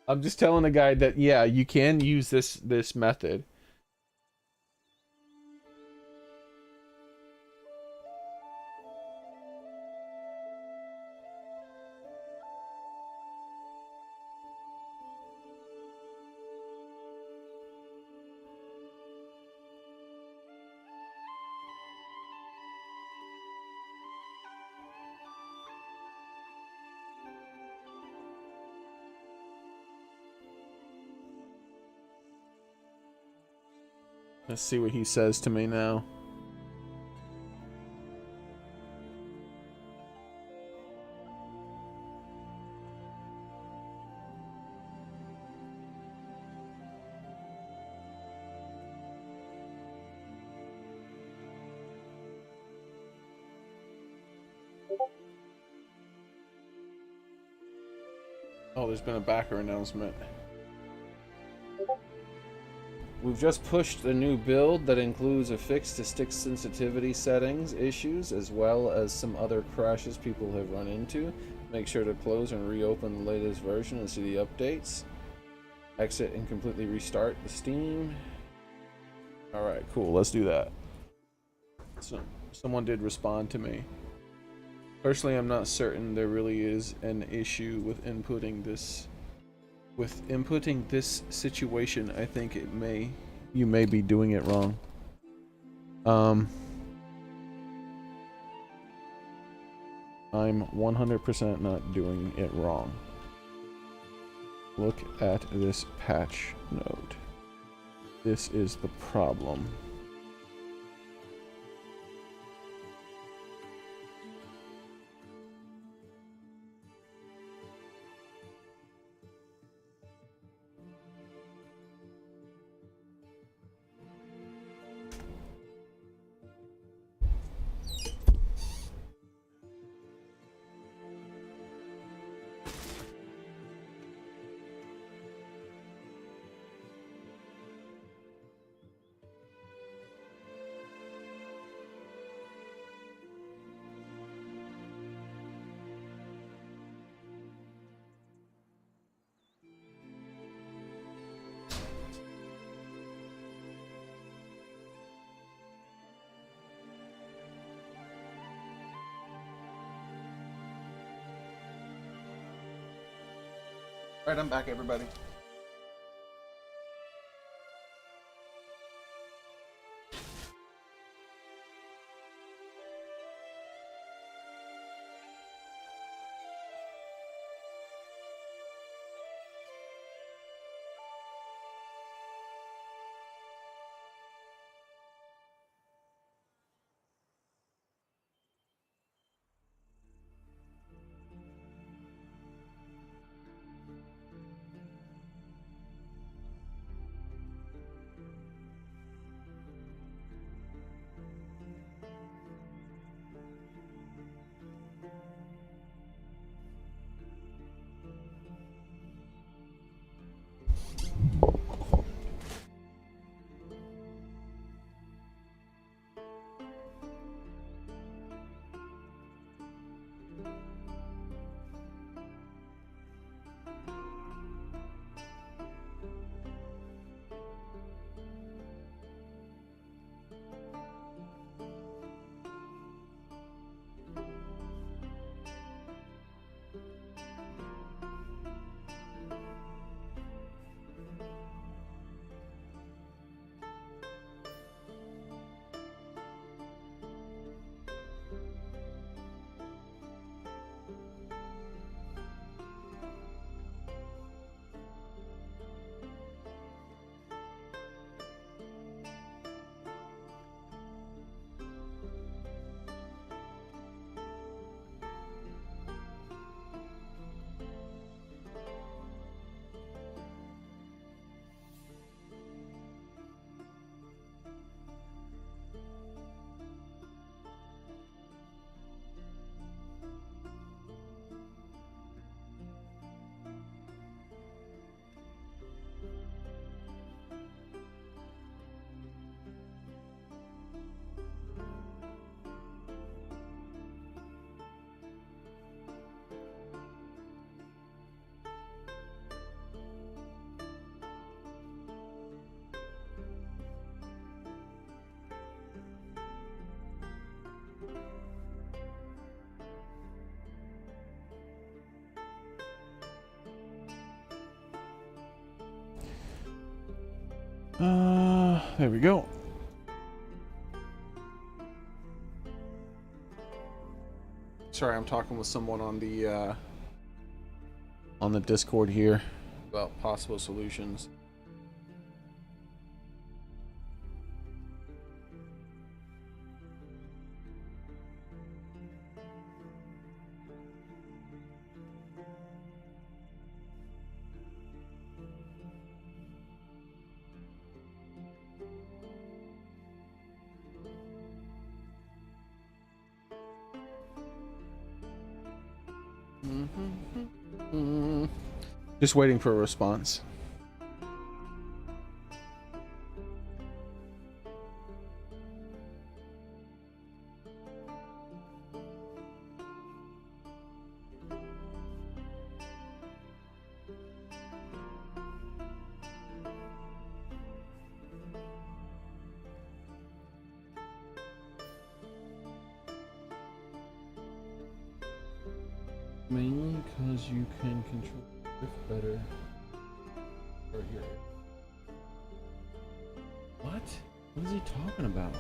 I'm just telling the guy that yeah, you can use this method. Let's see what he says to me now. Oh, there's been a backer announcement. We've just pushed a new build that includes a fix to stick sensitivity settings issues, as well as some other crashes people have run into. Make sure to close and reopen the latest version and see the updates. Exit and completely restart the Steam. Alright, cool, let's do that. So, someone did respond to me. Personally, I'm not certain there really is an issue with inputting this. With inputting this situation, I think you may be doing it wrong. I'm 100% not doing it wrong. Look at this patch note. This is the problem. Alright, I'm back, everybody. There we go. Sorry, I'm talking with someone on the Discord here about possible solutions. Just waiting for a response. Mainly because you can control the drift better. Or your... What? What is he talking about?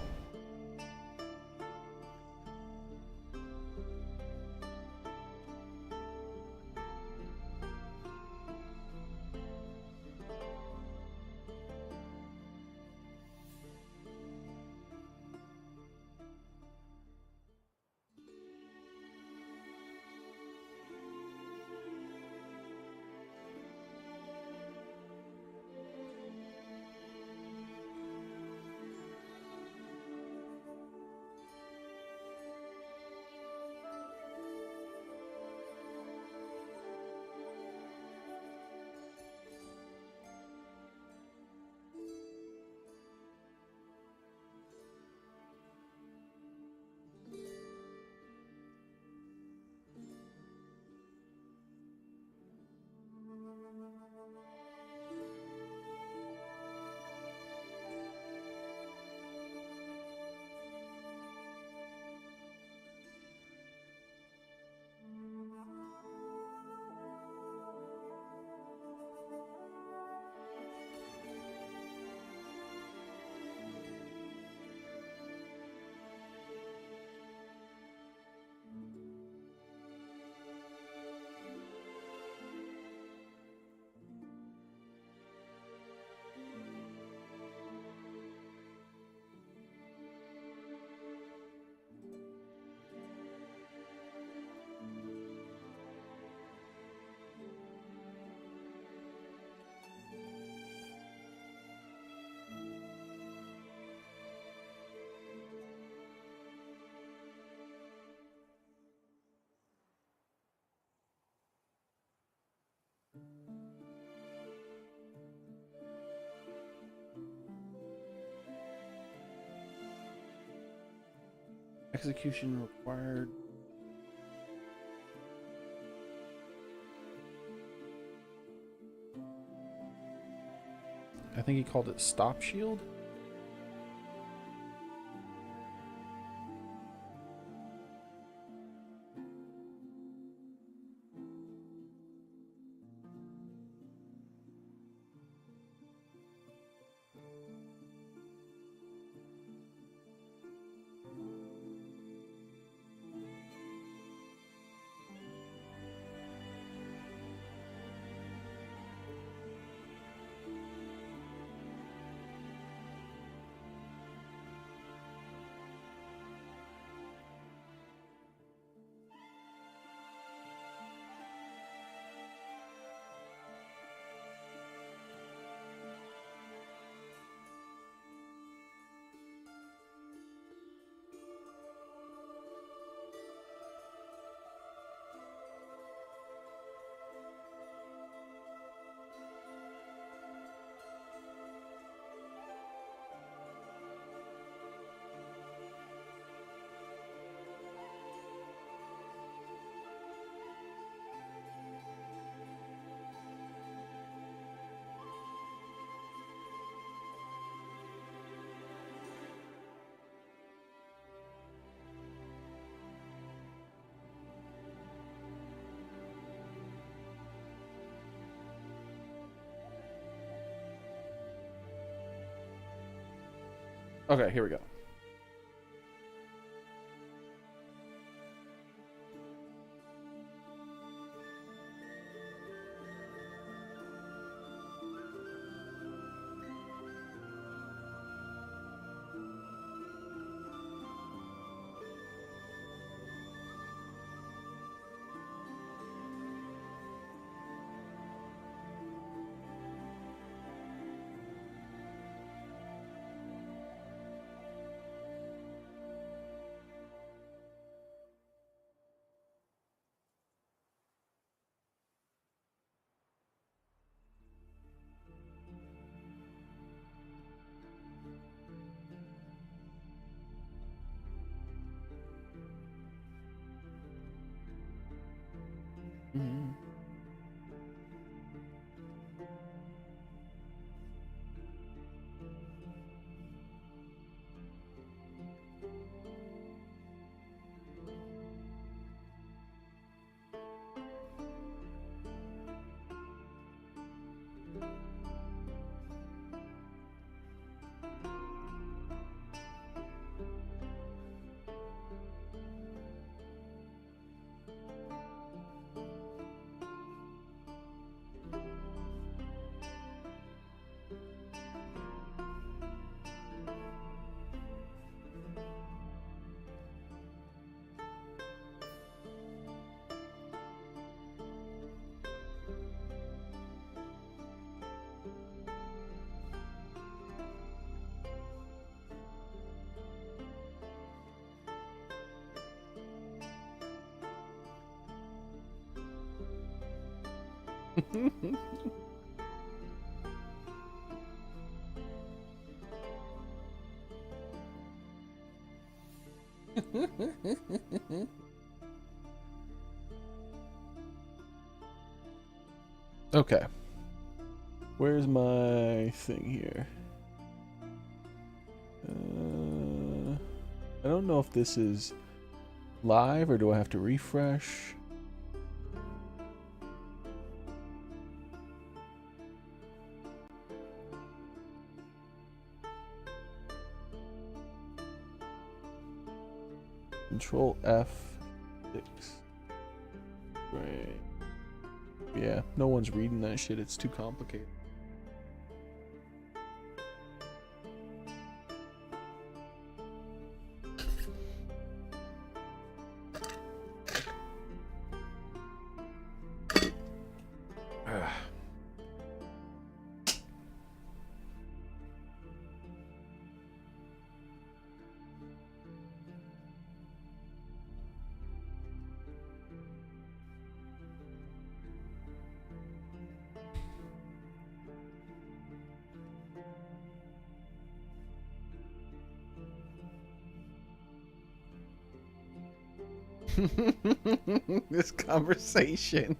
Execution required. I think he called it stop shield. Okay, here we go. Mm-hmm. Okay. Where's my thing here? I don't know if this is live or do I have to refresh? Control F6. Right. Yeah, no one's reading that shit. It's too complicated. This conversation.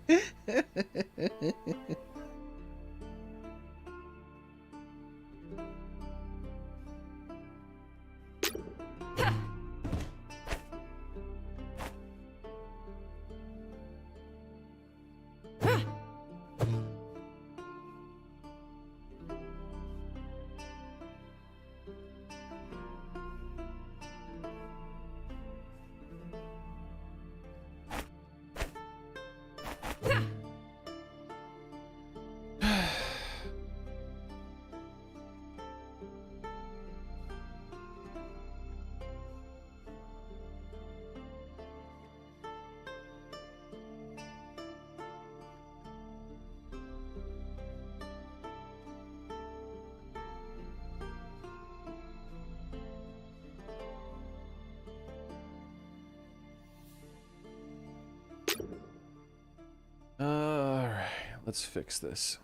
Alright, let's fix this.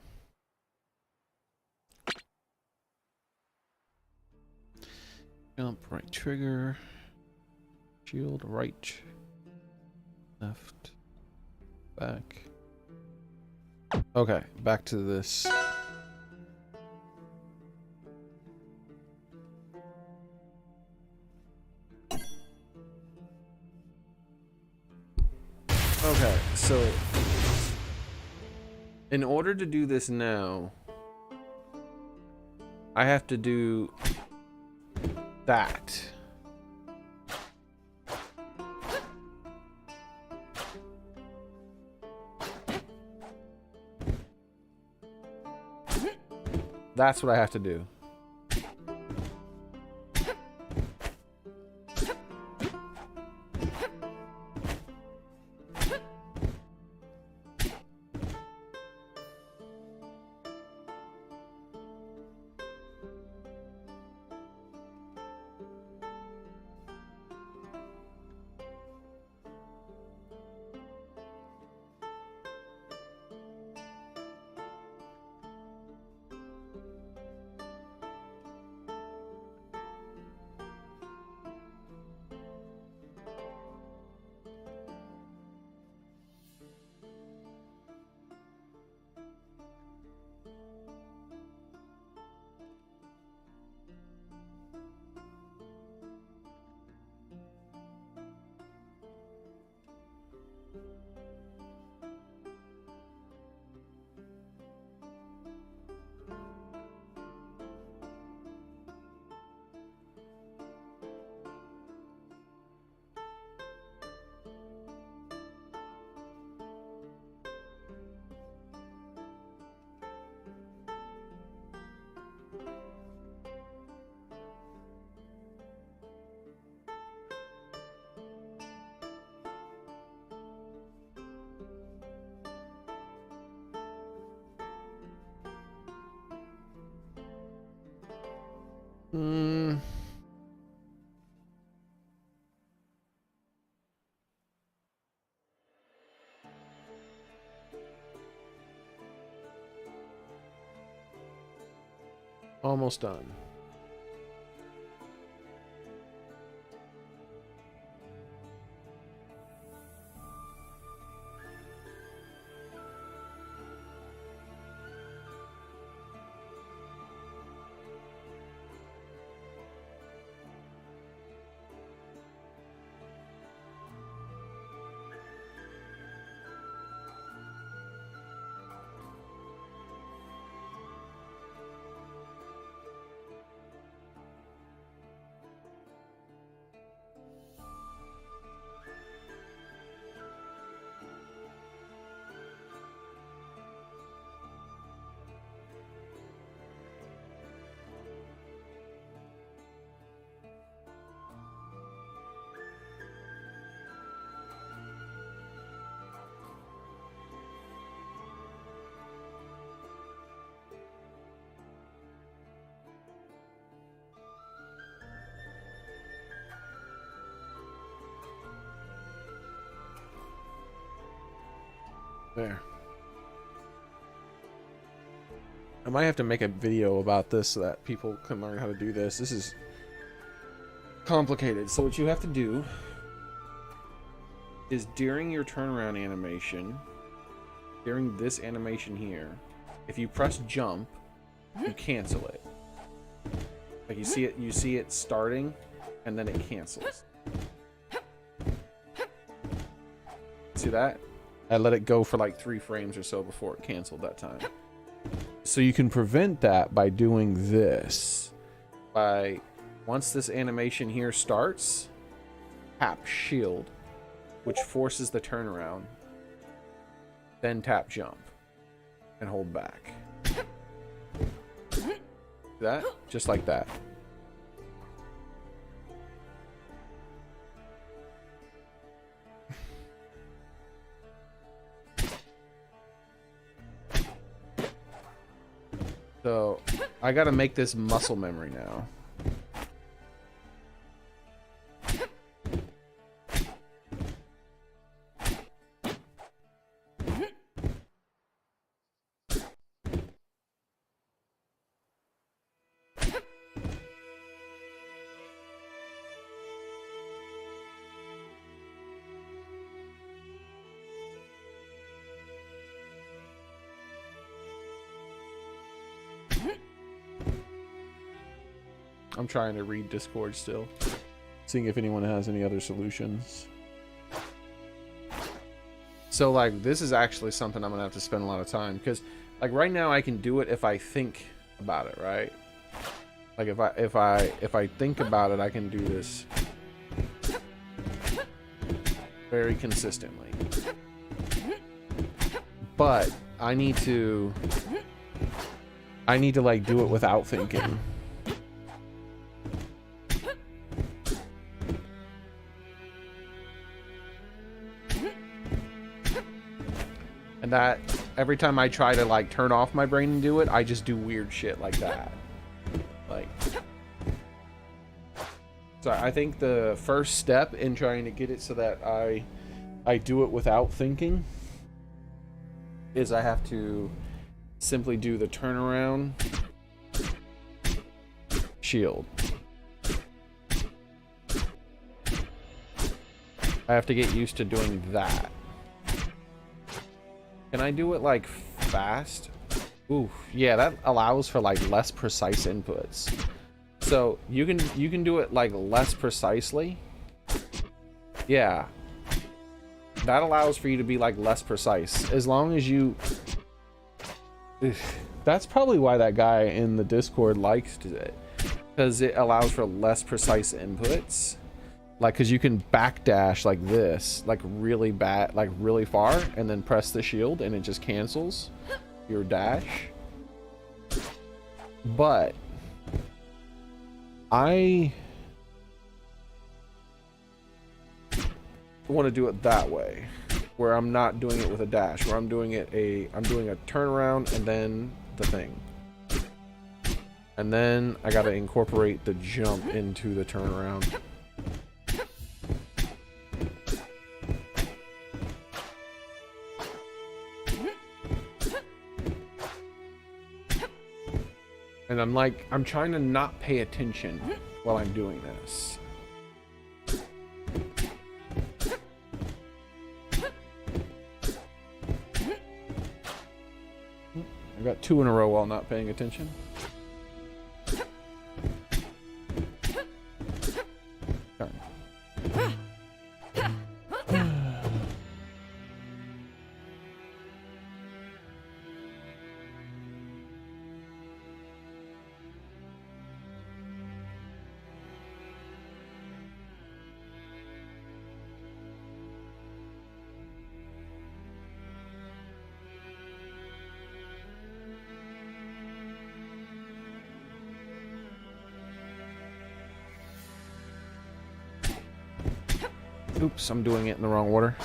Jump, right trigger. Shield, right. Left. Back. Okay, back to this. Okay, so in order to do this now, I have to do that. That's what I have to do. Almost done. There. I might have to make a video about this so that people can learn how to do this. This is complicated. So what you have to do is during your turnaround animation, during this animation here, if you press jump, you cancel it. Like you see it starting, and then it cancels. See that? I let it go for like 3 frames or so before it canceled that time. So you can prevent that by doing this. Once this animation here starts, tap shield, which forces the turnaround. Then tap jump and hold back. That? Just like that. So I gotta make this muscle memory now. I'm trying to read Discord still, seeing if anyone has any other solutions. So like this is actually something I'm gonna have to spend a lot of time, because like right now I can do it if I think about it, right? Like if I think about it, I can do this very consistently. But I need to like do it without thinking. And that every time I try to like turn off my brain and do it, I just do weird shit like that. Like, so I think the first step in trying to get it so that I do it without thinking is I have to simply do the turnaround shield. I have to get used to doing that. Can I do it like fast? Ooh, yeah, that allows for like less precise inputs. So you can do it like less precisely. Yeah. That allows for you to be like less precise. As long as you... That's probably why that guy in the Discord liked it. Because it allows for less precise inputs. Like, because you can backdash like this, like really bad, like really far, and then press the shield and it just cancels your dash. But I want to do it that way, where I'm not doing it with a dash, where I'm doing I'm doing a turnaround and then the thing. And then I got to incorporate the jump into the turnaround. And I'm trying to not pay attention while I'm doing this. I got 2 in a row while not paying attention. Oops, I'm doing it in the wrong order.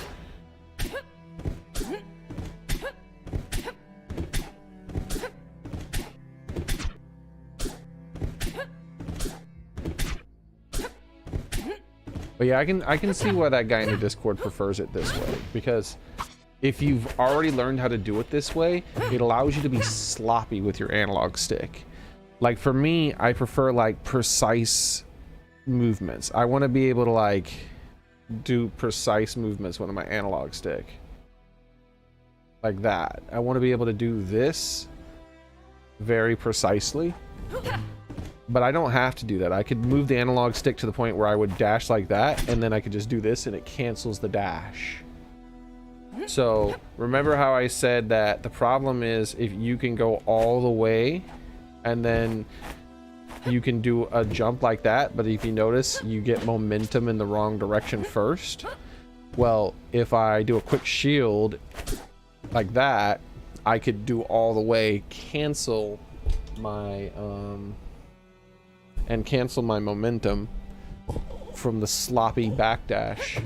But yeah, I can see why that guy in the Discord prefers it this way, because if you've already learned how to do it this way, it allows you to be sloppy with your analog stick. Like for me, I prefer like precise movements. I want to be able to like do precise movements with my analog stick. Like that. I want to be able to do this very precisely. But I don't have to do that. I could move the analog stick to the point where I would dash like that, and then I could just do this and it cancels the dash. So remember how I said that the problem is if you can go all the way and then you can do a jump like that, but if you notice you get momentum in the wrong direction first. Well, if I do a quick shield like that, I could do all the way, cancel my and cancel my momentum from the sloppy backdash.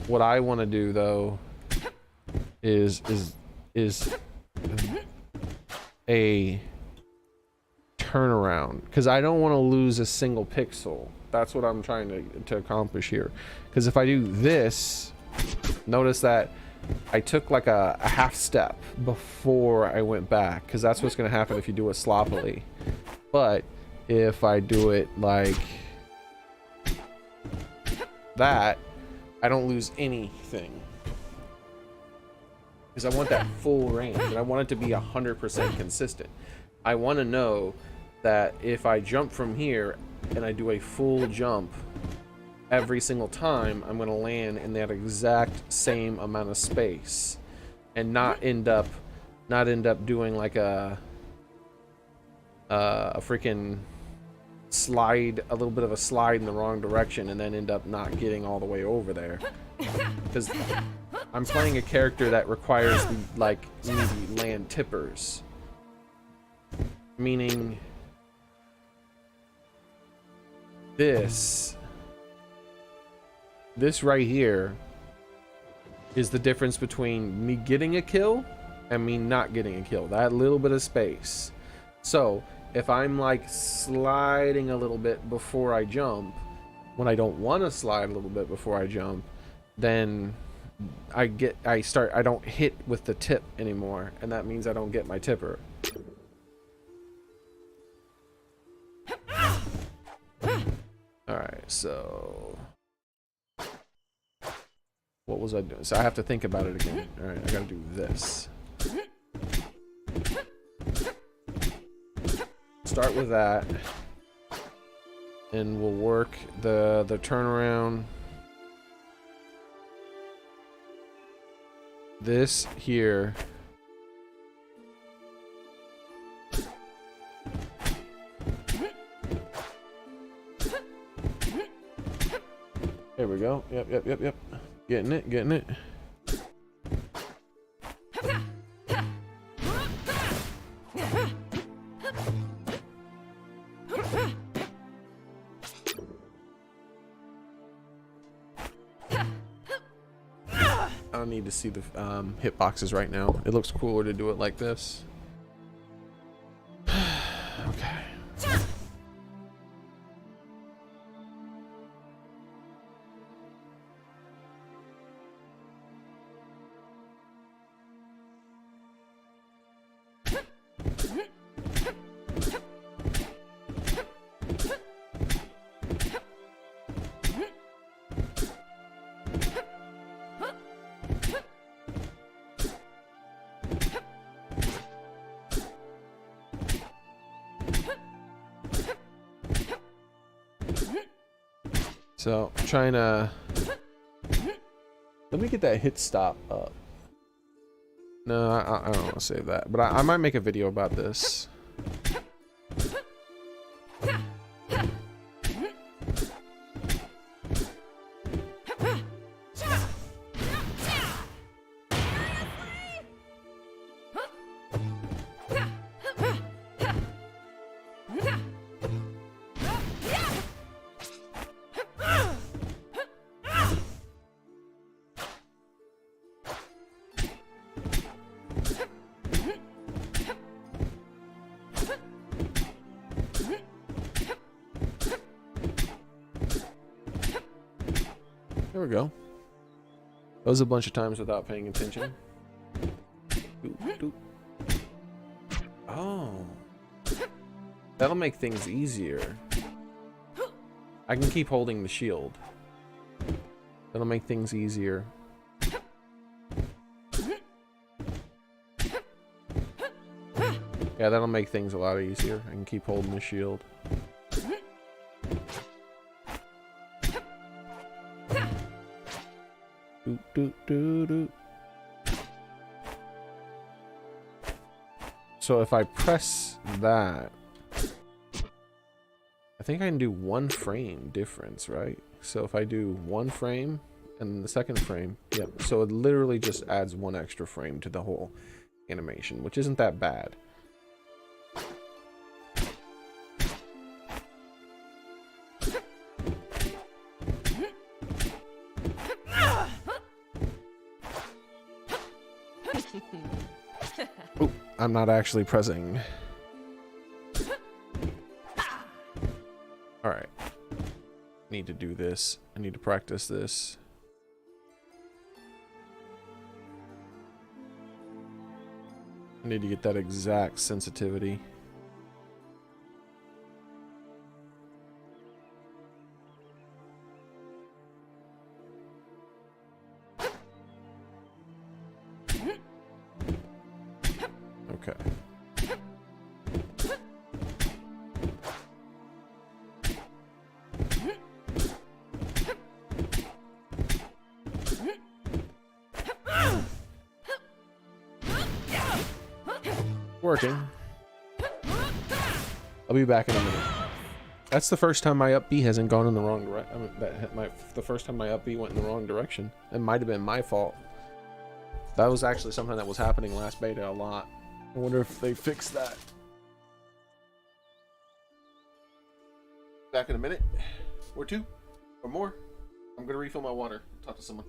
What I want to do though is a turnaround, because I don't want to lose a single pixel. That's what I'm trying to accomplish here. Because if I do this, notice that I took like a half step before I went back, because that's what's going to happen if you do it sloppily. But if I do it like that, I don't lose anything. Because I want that full range, and I want it to be 100% consistent. I want to know that if I jump from here and I do a full jump every single time, I'm going to land in that exact same amount of space and not end up doing like a freaking slide, a little bit of a slide in the wrong direction, and then end up not getting all the way over there. Because I'm playing a character that requires like easy land tippers, meaning this right here is the difference between me getting a kill and me not getting a kill. That little bit of space. So if I'm like sliding a little bit before I jump, when I don't want to slide a little bit before I jump, then I don't hit with the tip anymore, and that means I don't get my tipper. Alright, so what was I doing? So I have to think about it again. Alright, I gotta do this. Start with that, and we'll work the turnaround. This here. There we go. Yep. Getting it. I don't need to see the hitboxes right now. It looks cooler to do it like this. Okay. So I'm trying to, let me get that hit stop up. No, I don't want to save that, but I might make a video about this. There we go. That was a bunch of times without paying attention. Oh. That'll make things easier. I can keep holding the shield. That'll make things easier. Yeah, that'll make things a lot easier. I can keep holding the shield. Doot, doot, doot, doot. So if I press that, I think I can do 1 frame difference, right? So if I do 1 frame and the second frame, yep. So it literally just adds 1 extra frame to the whole animation, which isn't that bad. Oh, I'm not actually pressing. Alright. Need to do this. I need to practice this. I need to get that exact sensitivity. Okay. Working. I'll be back in a minute. That's the first time my up B hasn't gone in the wrong direction. I mean, the first time my up B went in the wrong direction. It might have been my fault. That was actually something that was happening last beta a lot. I wonder if they fixed that. Back in a minute, or 2, or more. I'm gonna refill my water. Talk to someone.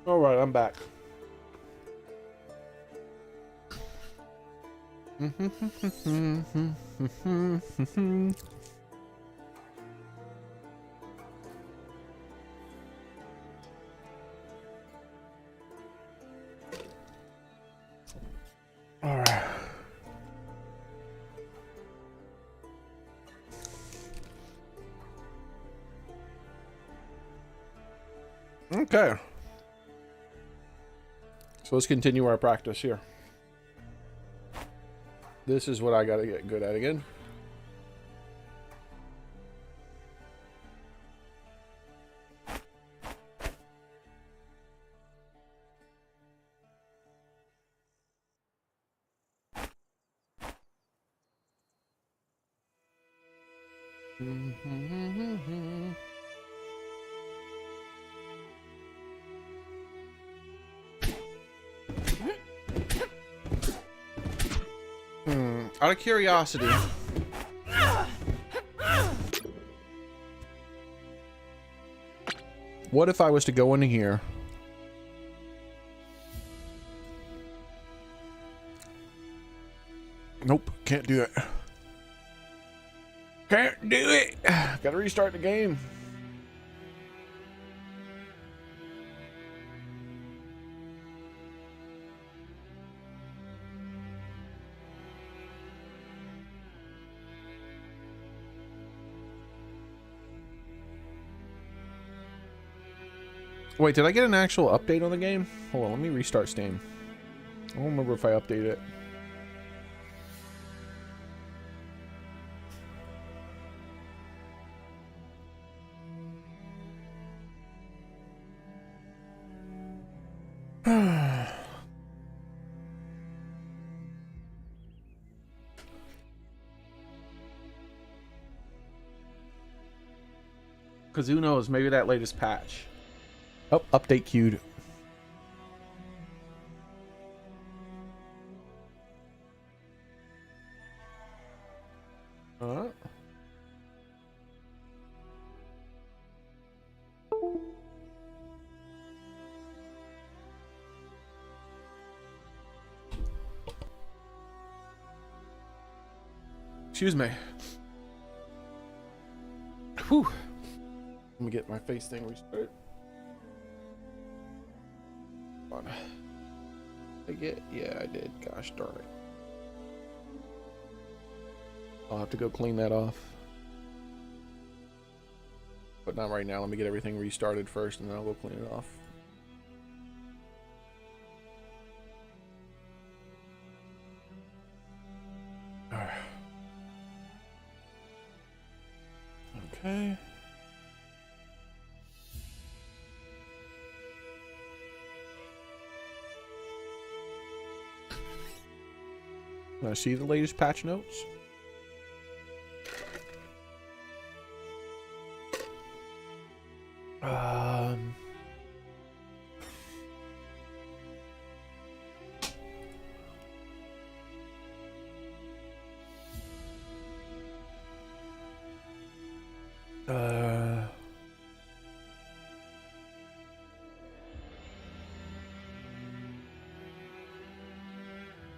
All right, I'm back. All right. Okay. So let's continue our practice here. This is what I gotta get good at again. Out of curiosity, what if I was to go into here? Nope, can't do it. Can't do it. Gotta restart the game. Wait, did I get an actual update on the game? Hold on, let me restart Steam. I don't remember if I updated it. Because who knows, maybe that latest patch. Oh, update queued. Excuse me. Whew. Let me get my face thing restarted. Hold on. Did I get? Yeah, I did. Gosh darn it. I'll have to go clean that off. But not right now. Let me get everything restarted first and then I'll go clean it off. Okay. Can I see the latest patch notes?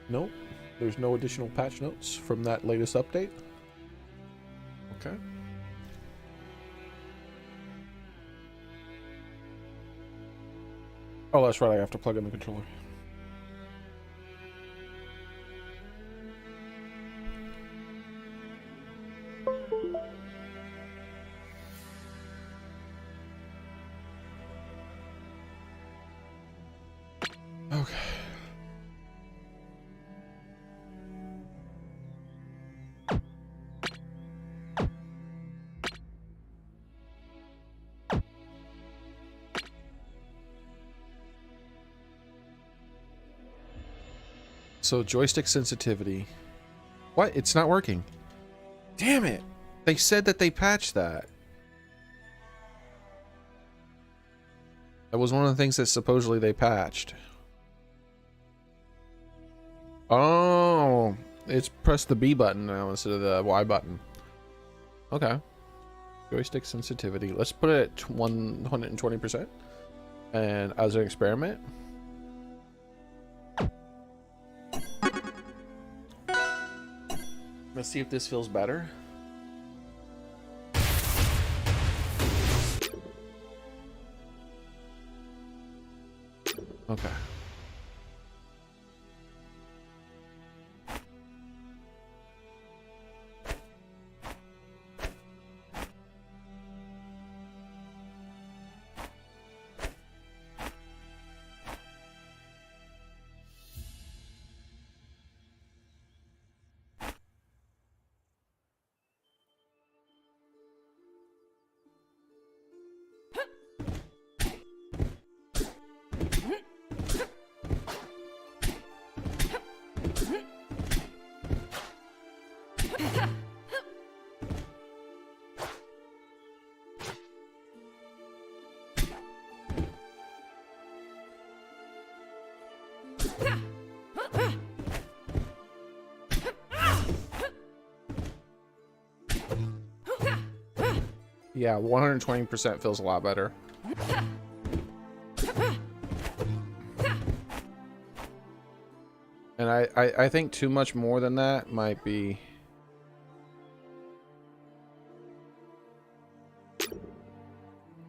Nope. There's no additional patch notes from that latest update. Okay. Oh, that's right. I have to plug in the controller. Okay. So joystick sensitivity. What? It's not working. Damn it. They said that they patched that. That was one of the things that supposedly they patched. Oh, it's press the B button now instead of the Y button. Okay. Joystick sensitivity. Let's put it at 120%. And as an experiment, let's see if this feels better. Okay. Yeah, 120% feels a lot better. And I think too much more than that might be...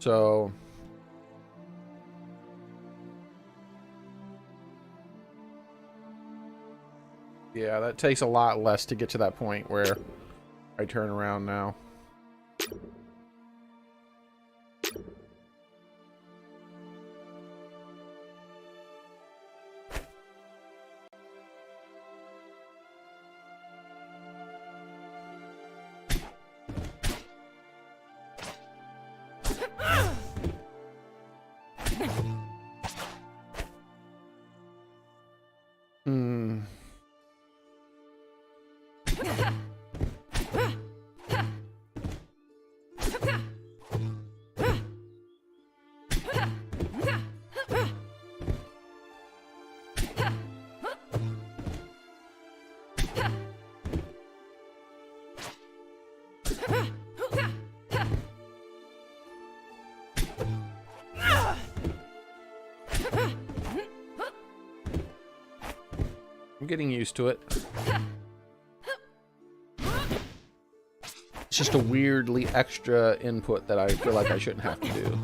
So... Yeah, that takes a lot less to get to that point where I turn around now. I'm getting used to it. It's just a weirdly extra input that I feel like I shouldn't have to do.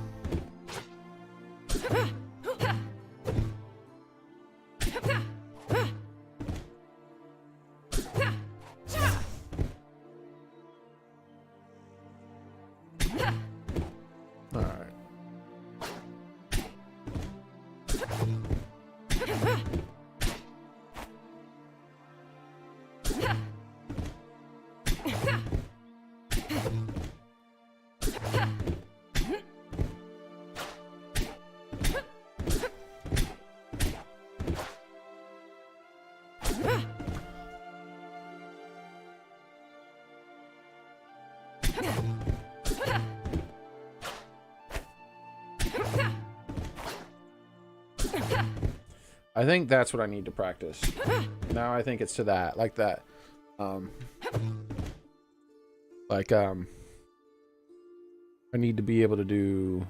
I think that's what I need to practice. Now I think it's to that, like that. I need to be able to do...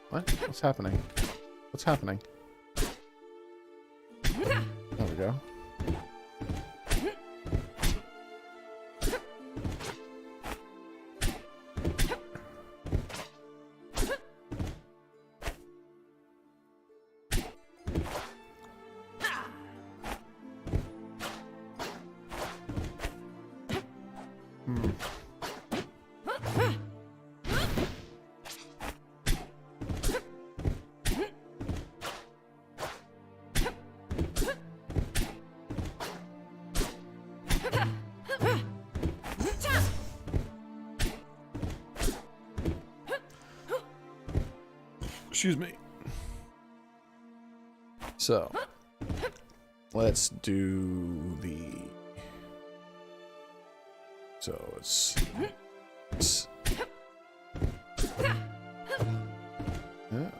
What? What's happening? What's happening? There we go. Excuse me. So, let's do the... So, it's yeah.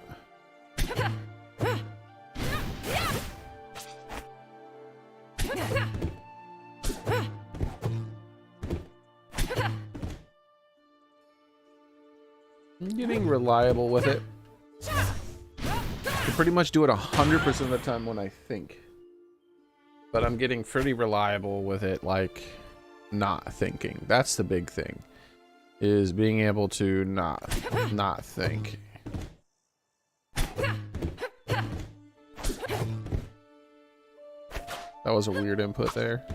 I'm getting reliable with it. I pretty much do it 100% of the time when I think. But I'm getting pretty reliable with it, like, not thinking. That's the big thing. Is being able to not think. That was a weird input there.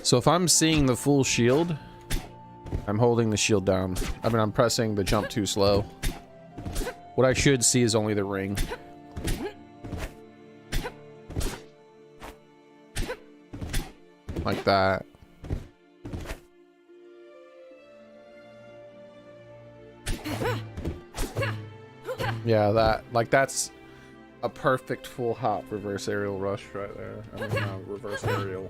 So if I'm seeing the full shield, I'm holding the shield down. I mean, I'm pressing the jump too slow. What I should see is only the ring. Like that. Yeah, that's a perfect full hop reverse aerial rush right there. I mean, reverse aerial.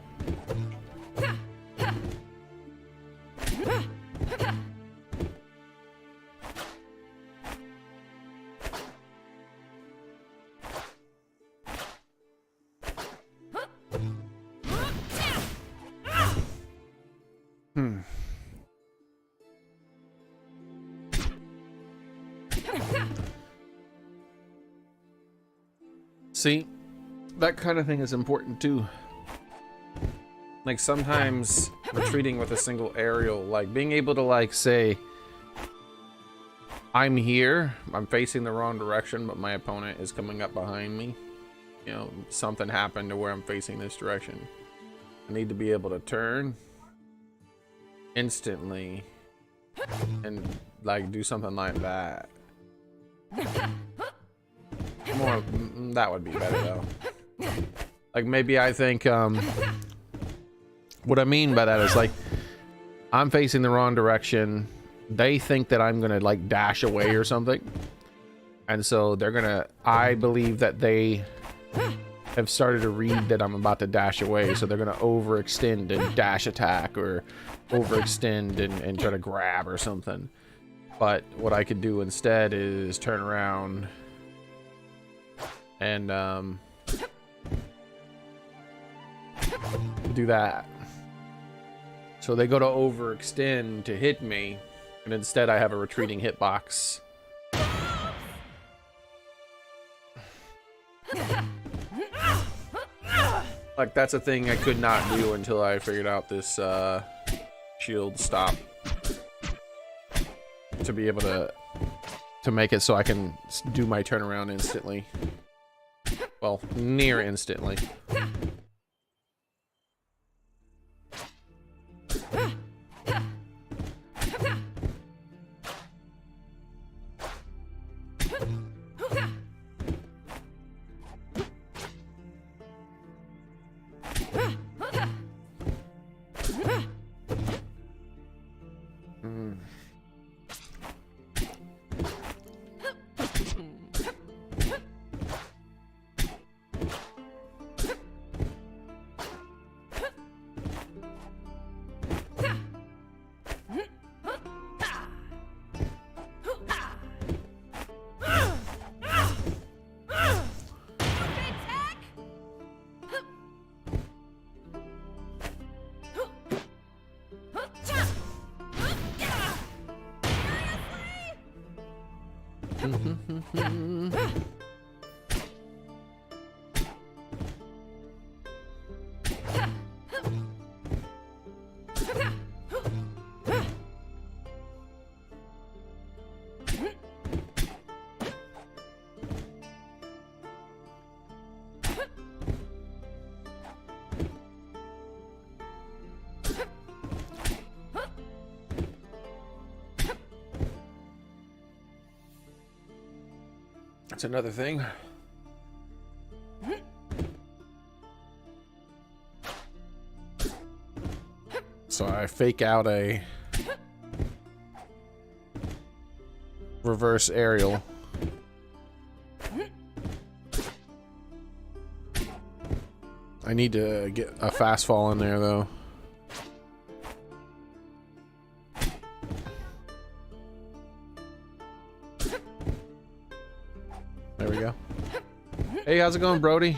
See, that kind of thing is important too. Like sometimes retreating with a single aerial, like being able to like say, I'm here, I'm facing the wrong direction, but my opponent is coming up behind me. You know, something happened to where I'm facing this direction. I need to be able to turn instantly and like do something like that. More, that would be better though. Like maybe I think what I mean by that is like I'm facing the wrong direction. They think that I'm gonna like dash away or something, and so they're gonna, I believe that they have started to read that I'm about to dash away, so they're gonna overextend and dash attack, or overextend and try to grab or something. But what I could do instead is turn around and do that. So they go to overextend to hit me, and instead I have a retreating hitbox. Like that's a thing I could not do until I figured out this shield stop, to be able to make it so I can do my turnaround instantly. Well, near instantly. That's another thing. So I fake out a reverse aerial. I need to get a fast fall in there though. There we go. Hey, how's it going, Brody?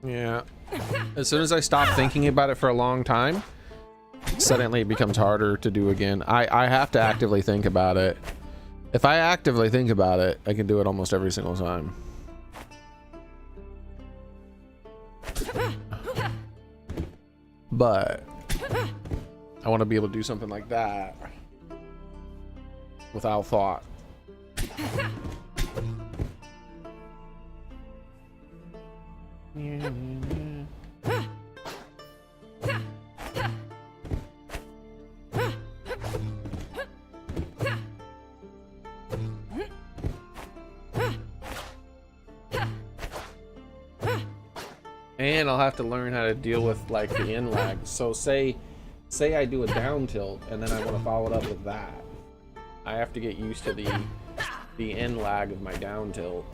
Yeah. As soon as I stop thinking about it for a long time, suddenly it becomes harder to do again. I have to actively think about it. If I actively think about it, I can do it almost every single time. But I want to be able to do something like that without thought. And I'll have to learn how to deal with like the in lag. So say I do a down tilt and then I want to follow it up with that. I have to get used to the in lag of my down tilt.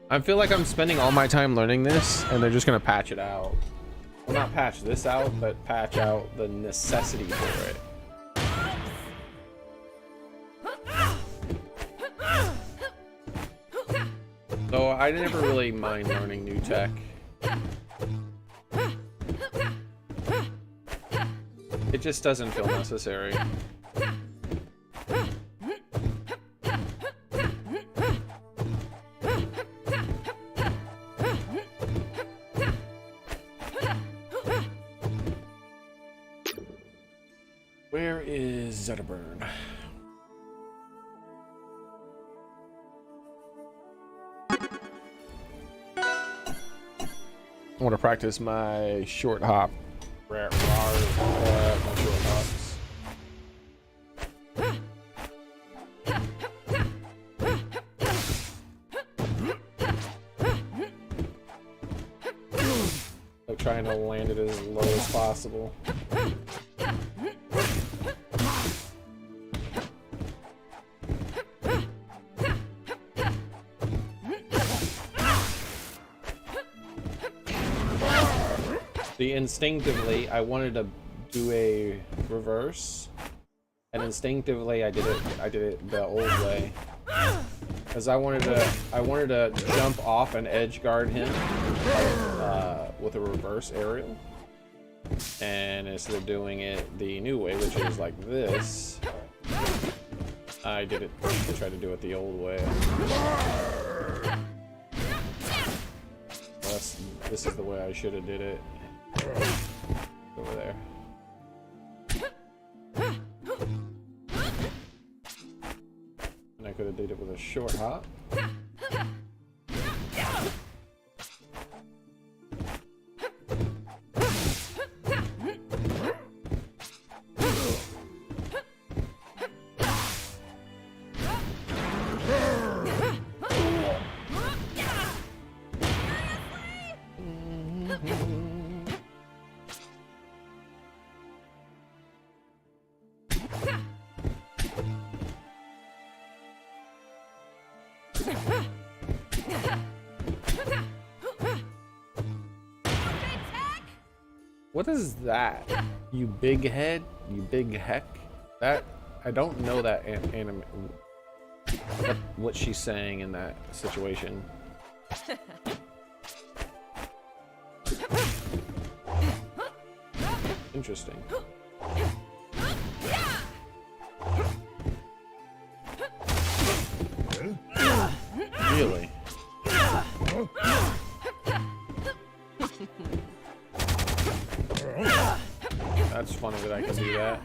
I feel like I'm spending all my time learning this and they're just gonna patch it out. Well, not patch this out, but patch out the necessity for it. So I never really mind learning new tech. It just doesn't feel necessary. Where is Zetterburn? I want to practice my short hop. My short hops. I'm trying to land it as low as possible. See, instinctively, I wanted to do a reverse, and instinctively, I did it the old way, because I wanted to jump off and edge guard him with a reverse aerial, and instead of doing it the new way, which is like this, I did it to try to do it the old way. This is the way I should have did it. Over there. And I could have did it with a short hop. What is that? You big head? You big heck? That I don't know that anime. What she's saying in that situation. Interesting. Really? That's funny that I can do that.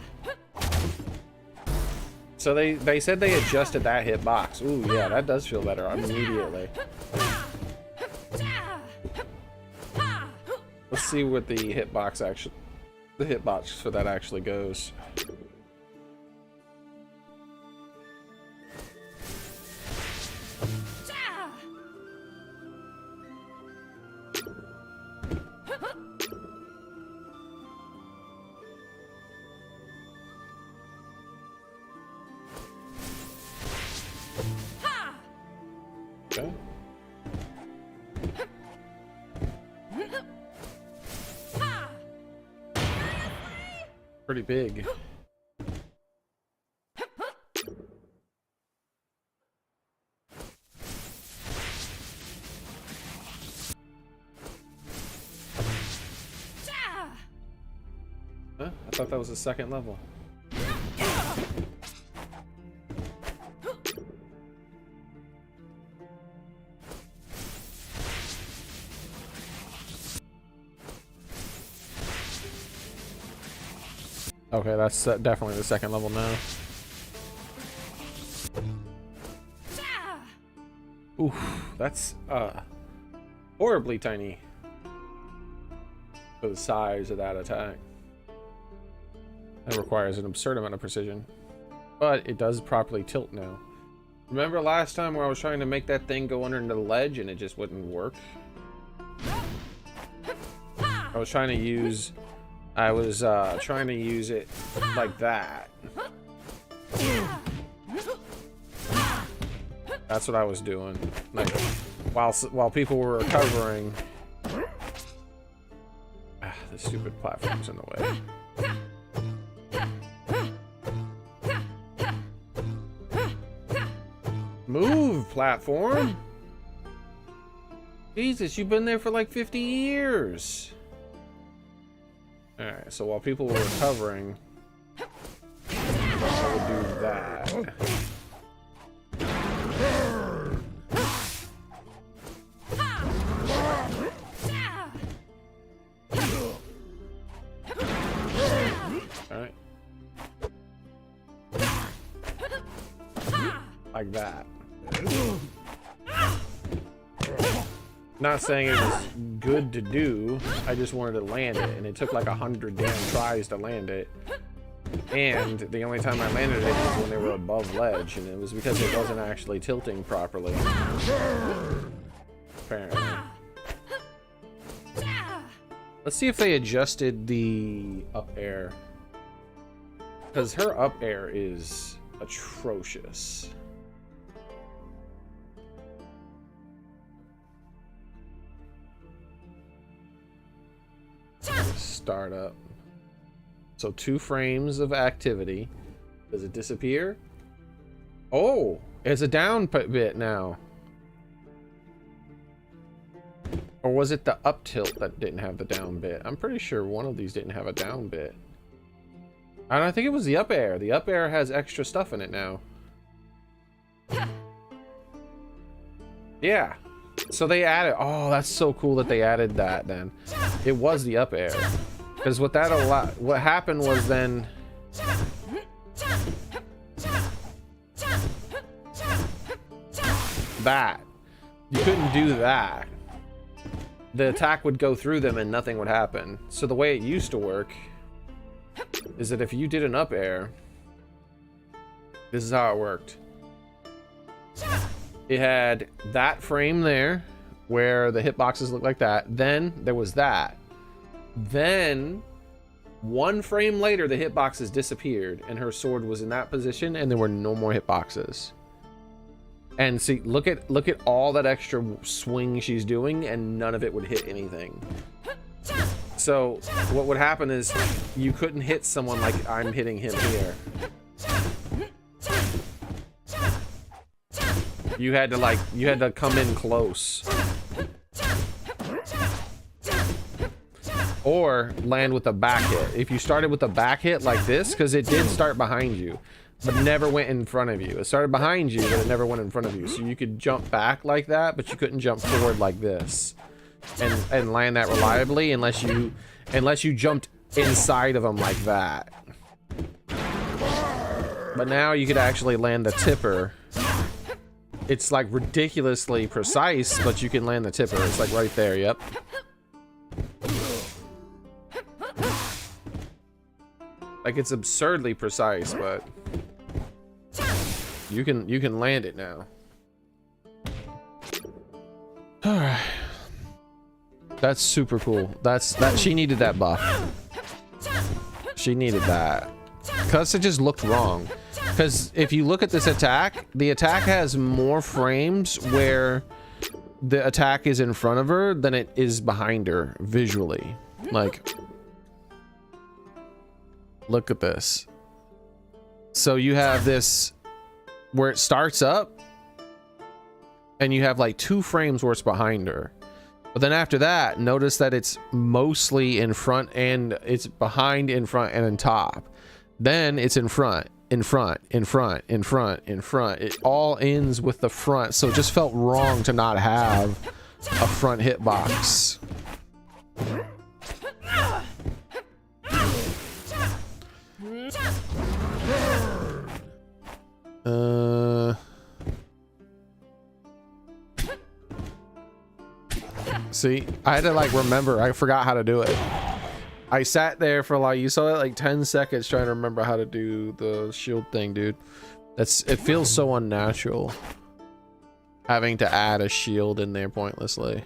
So they said they adjusted that hitbox. Ooh, yeah, that does feel better immediately. Let's see what the hitbox for that actually goes. Okay. Pretty big. Huh? I thought that was the second level. Okay, that's definitely the second level now. Oof, that's horribly tiny for the size of that attack. That requires an absurd amount of precision, but it does properly tilt now. Remember last time where I was trying to make that thing go under the ledge and it just wouldn't work? I was trying to use it like that. That's what I was doing. Like while people were recovering. The stupid platform's in the way. Move, platform. Jesus, you've been there for like 50 years. Alright, so while people were recovering, I would do that. Alright. Like that. Not saying it was good to do, I just wanted to land it, and it took like 100 damn tries to land it. And the only time I landed it was when they were above ledge, and it was because it wasn't actually tilting properly. Apparently. Let's see if they adjusted the up air. Because her up air is atrocious. Start up. So 2 frames of activity. Does it disappear? Oh, it's a down bit now. Or was it the up tilt that didn't have the down bit? I'm pretty sure one of these didn't have a down bit. And I think it was the up air. The up air has extra stuff in it now. Yeah. So they added, oh, that's so cool that they added that then. It was the up air. Because what happened was then that. You couldn't do that. The attack would go through them and nothing would happen. So the way it used to work is that if you did an up air, this is how it worked. It had that frame there where the hitboxes look like that. Then there was that. Then 1 frame later the hitboxes disappeared and her sword was in that position and there were no more hitboxes. And see, look at all that extra swing she's doing and none of it would hit anything. So what would happen is you couldn't hit someone like I'm hitting him here. You had to come in close or land with a back hit. If you started with a back hit like this, because it did start behind you, but never went in front of you. It started behind you, but it never went in front of you. So you could jump back like that, but you couldn't jump forward like this and land that reliably unless you jumped inside of them like that. But now you could actually land the tipper. It's like ridiculously precise, but you can land the tipper. It's like right there, yep. Like it's absurdly precise, but you can land it now. All right. That's super cool. That she needed that buff. She needed that. Cuz it just looked wrong. Because if you look at this attack, the attack has more frames where the attack is in front of her than it is behind her visually. Like, look at this. So you have this where it starts up and you have like 2 frames where it's behind her. But then after that, notice that it's mostly in front and it's behind, in front, and in top. Then it's in front. In front, in front, in front, in front. It all ends with the front, so it just felt wrong to not have a front hitbox. See, I had to like remember. I forgot how to do it. I sat there for like, you saw it like 10 seconds trying to remember how to do the shield thing, dude. It feels so unnatural having to add a shield in there pointlessly.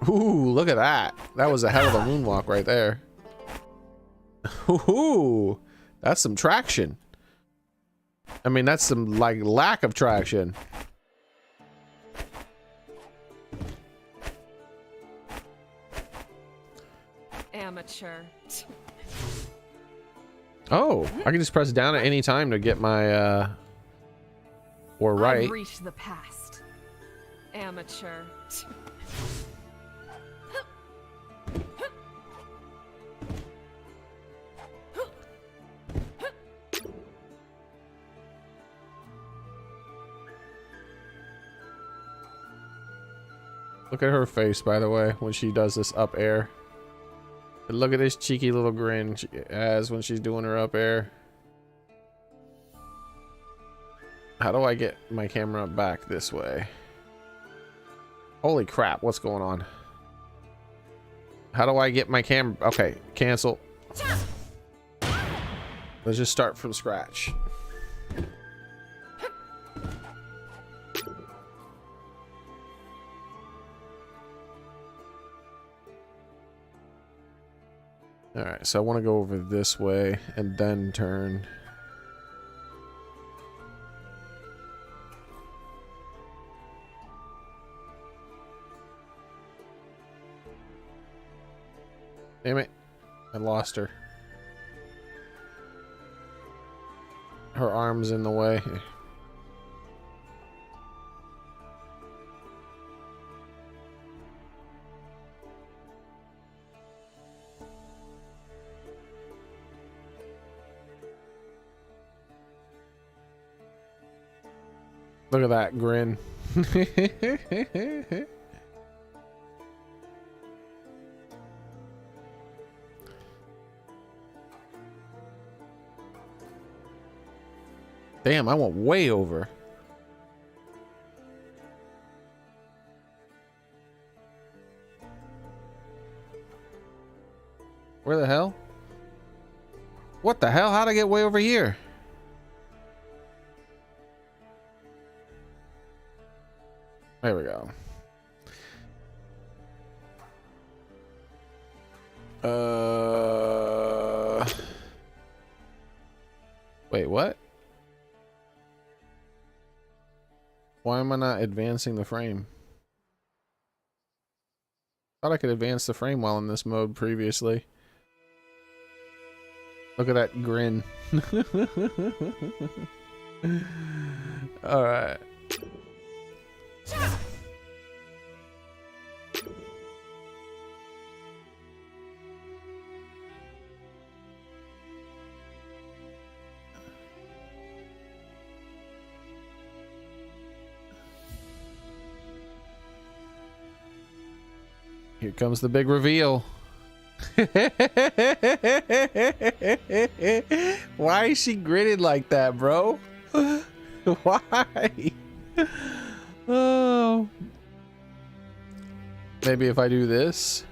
Ooh, look at that. That was a hell of a moonwalk right there. Ooh. That's some traction. I mean, that's some like lack of traction. Amateur. Oh, I can just press down at any time to get my or right. I've reached the past. Amateur. Look at her face, by the way, when she does this up air. And look at this cheeky little grin she has when she's doing her up air. How do I get my camera back this way? Holy crap, what's going on? How do I get my camera? Okay, cancel. Let's just start from scratch. All right, so I want to go over this way and then turn. Damn it, I lost her. Her arm's in the way. Look at that grin. Damn, I went way over. Where the hell? What the hell? How'd I get way over here? There we go. Wait, what? Why am I not advancing the frame? Thought I could advance the frame while in this mode previously. Look at that grin. All right. Here comes the big reveal. Why is she gritted like that, bro? Why? Oh. Maybe if I do this.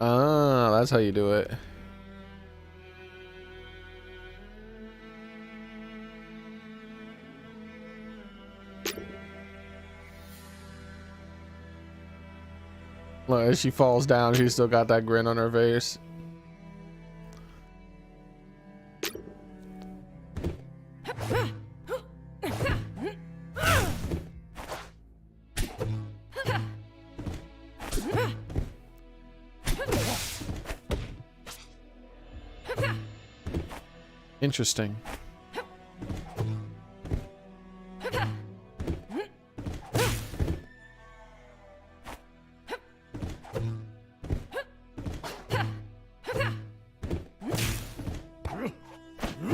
Ah, that's how you do it. Look, as she falls down, she's still got that grin on her face. Interesting.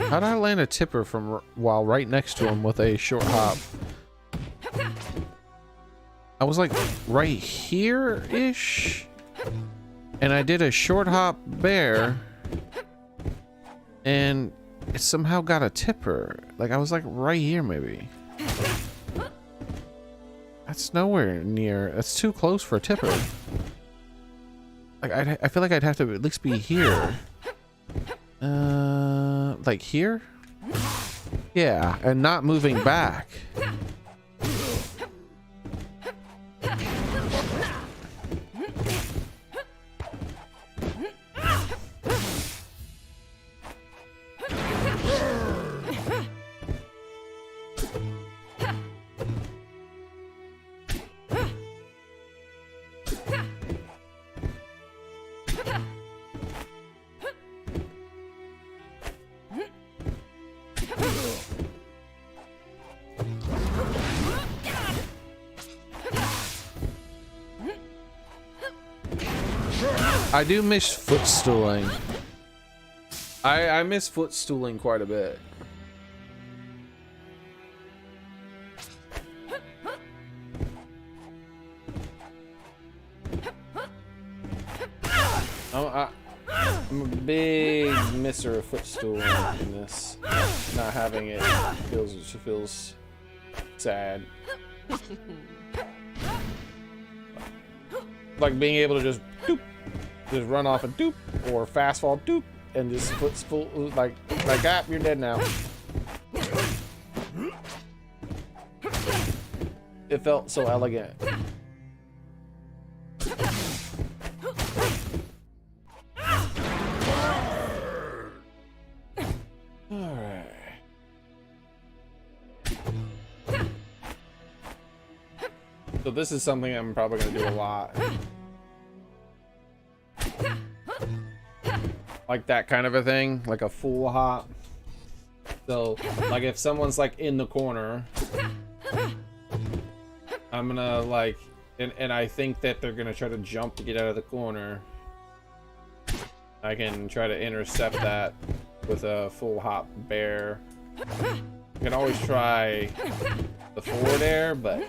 How did I land a tipper from while right next to him with a short hop? I was like right here-ish, and I did a short hop bear, and it somehow got a tipper. Like I was like right here maybe. That's nowhere near. That's too close for a tipper. Like I feel like I'd have to at least be here. Like here? Yeah, and not moving back. I do miss footstooling. I miss footstooling quite a bit. I'm a big misser of footstooling in this. Not having it feels sad. Like being able to just doop, just run off and doop, or fast fall doop, and just footstool like that. You're dead now. It felt so elegant. Alright. So this is something I'm probably going to do a lot. Like that kind of a thing, like a full hop. So, like if someone's like in the corner, I'm gonna like, and I think that they're gonna try to jump to get out of the corner. I can try to intercept that with a full hop bear. I can always try the forward air, but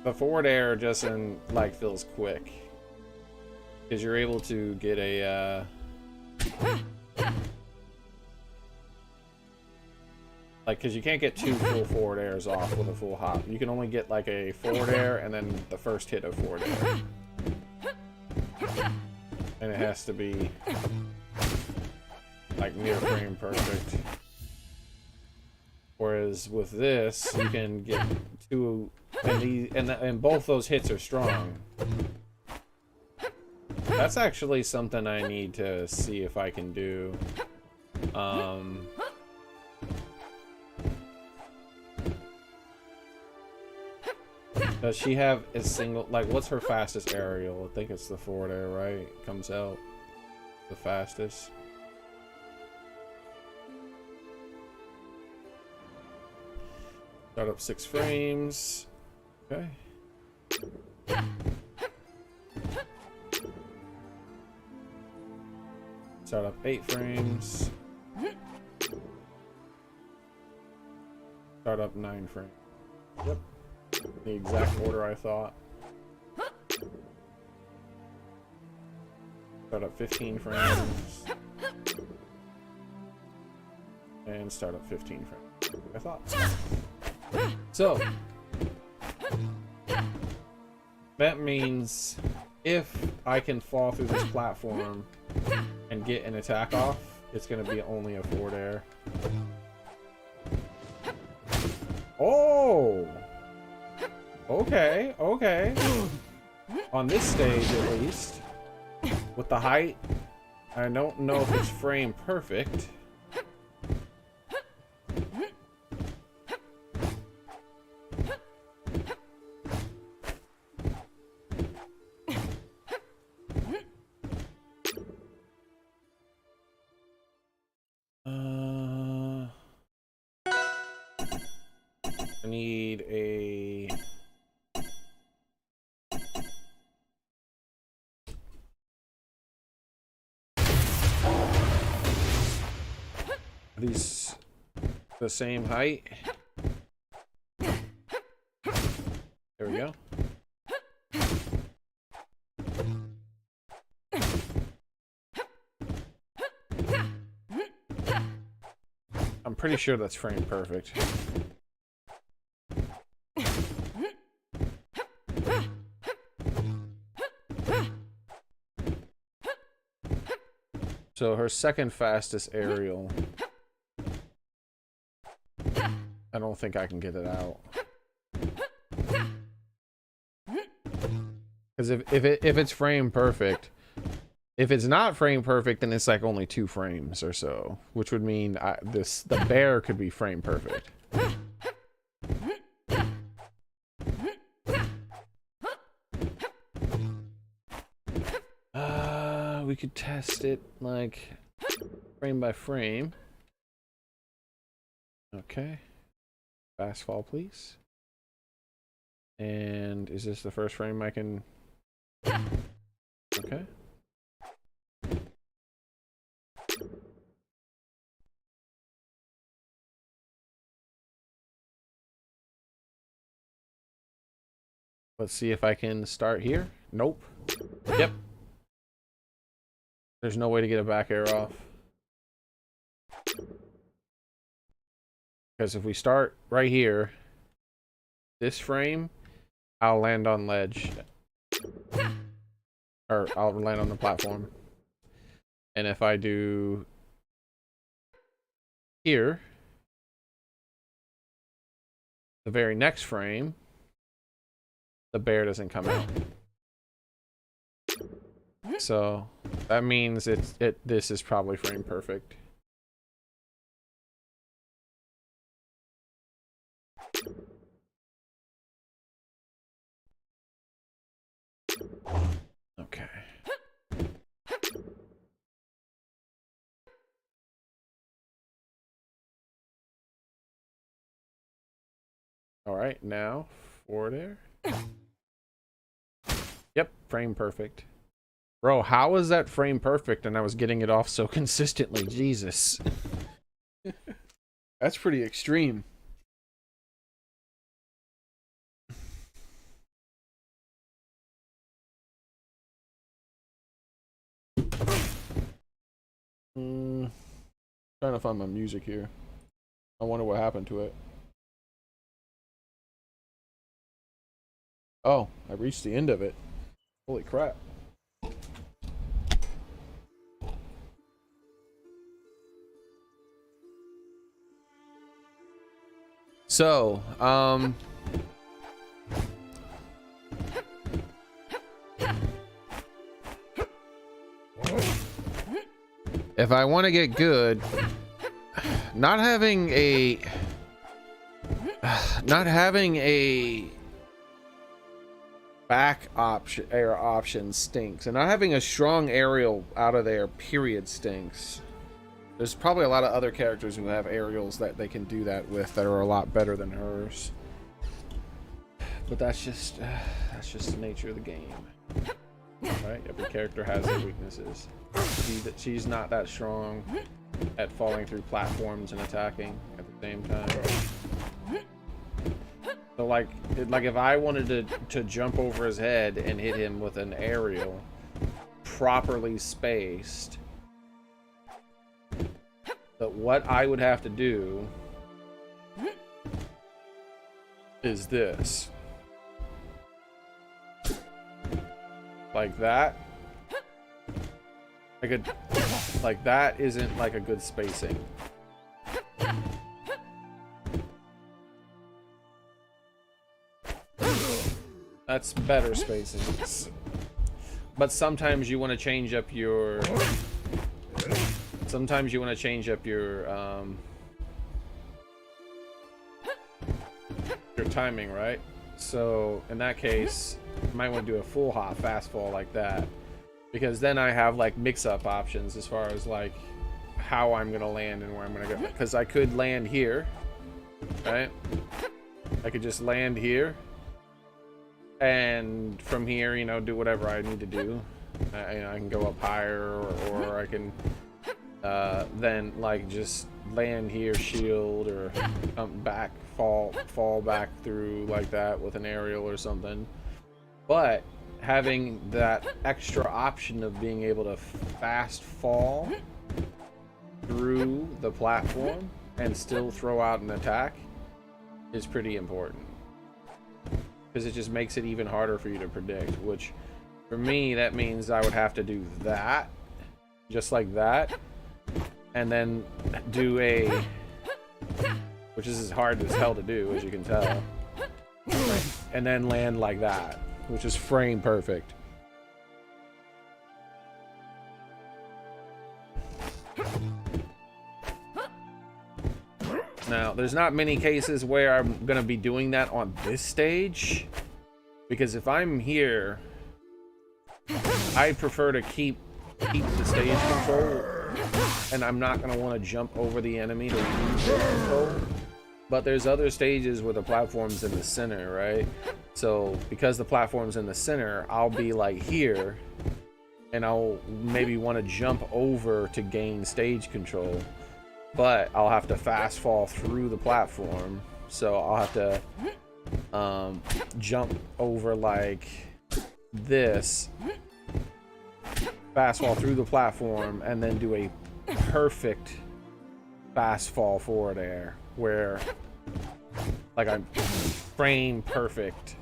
the forward air just like feels quick because you're able to get a like, because you can't get two full forward airs off with a full hop. You can only get like a forward air and then the first hit of forward air. And it has to be like near frame perfect. Whereas with this, you can get two, and both those hits are strong. That's actually something I need to see if I can do. Does she have a single, like, what's her fastest aerial? I think it's the forward air, right? Comes out the fastest. Start up 6 frames. Okay. Start up 8 frames. Start up 9 frames. Yep. The exact order I thought. Start up 15 frames. And start up 15 frames. I thought. So that means if I can fall through this platform and get an attack off, it's gonna be only a forward air. Oh! Okay, okay. On this stage, at least. With the height, I don't know if it's frame perfect. I need a... Are these the same height? There we go. I'm pretty sure that's frame perfect. So her second fastest aerial, I don't think I can get it out. Because if it's frame perfect, if it's not frame perfect, then it's like only 2 frames or so, which would mean the bear could be frame perfect. We could test it like frame by frame. Okay. Fast fall, please. And is this the first frame I can... Okay. Let's see if I can start here. Nope. Yep. There's no way to get a back air off. Because if we start right here, this frame, I'll land on ledge. Or I'll land on the platform. And if I do here, the very next frame, the bear doesn't come out. So that means this is probably frame perfect. Okay. All right, now forward air. Yep, frame perfect. Bro, how was that frame perfect and I was getting it off so consistently? Jesus. That's pretty extreme. Trying to find my music here. I wonder what happened to it. Oh, I reached the end of it. Holy crap. So, if I want to get good, not having a back option air option stinks, and not having a strong aerial out of there period stinks. There's probably a lot of other characters who have aerials that they can do that with that are a lot better than hers. But that's just the nature of the game, right? Every character has their weaknesses. She's not that strong at falling through platforms and attacking at the same time. So like if I wanted to jump over his head and hit him with an aerial, properly spaced, but what I would have to do is this. Like that. Like that isn't like a good spacing. That's better spacing. But sometimes you want to change up your your timing, right? So in that case, you might want to do a full hop fast fall like that, because then I have like mix-up options as far as like how I'm gonna land and where I'm gonna go. Because I could land here, right? I could just land here, and from here, you know, do whatever I need to do. I can go up higher, or I can then like just land here, shield, or come back, fall back through like that with an aerial or something. But having that extra option of being able to fast fall through the platform and still throw out an attack is pretty important, because it just makes it even harder for you to predict, which for me that means I would have to do that just like that, and then do a, which is as hard as hell to do, as you can tell, and then land like that, which is frame perfect. Now, there's not many cases where I'm gonna be doing that on this stage, because if I'm here, I prefer to keep the stage control, and I'm not gonna want to jump over the enemy to lose stage control. But there's other stages where the platform's in the center, right? So because the platform's in the center, I'll be like here, and I'll maybe want to jump over to gain stage control, but I'll have to fast fall through the platform. So I'll have to jump over like this, fast fall through the platform, and then do a perfect fast fall forward air where like I'm frame perfect.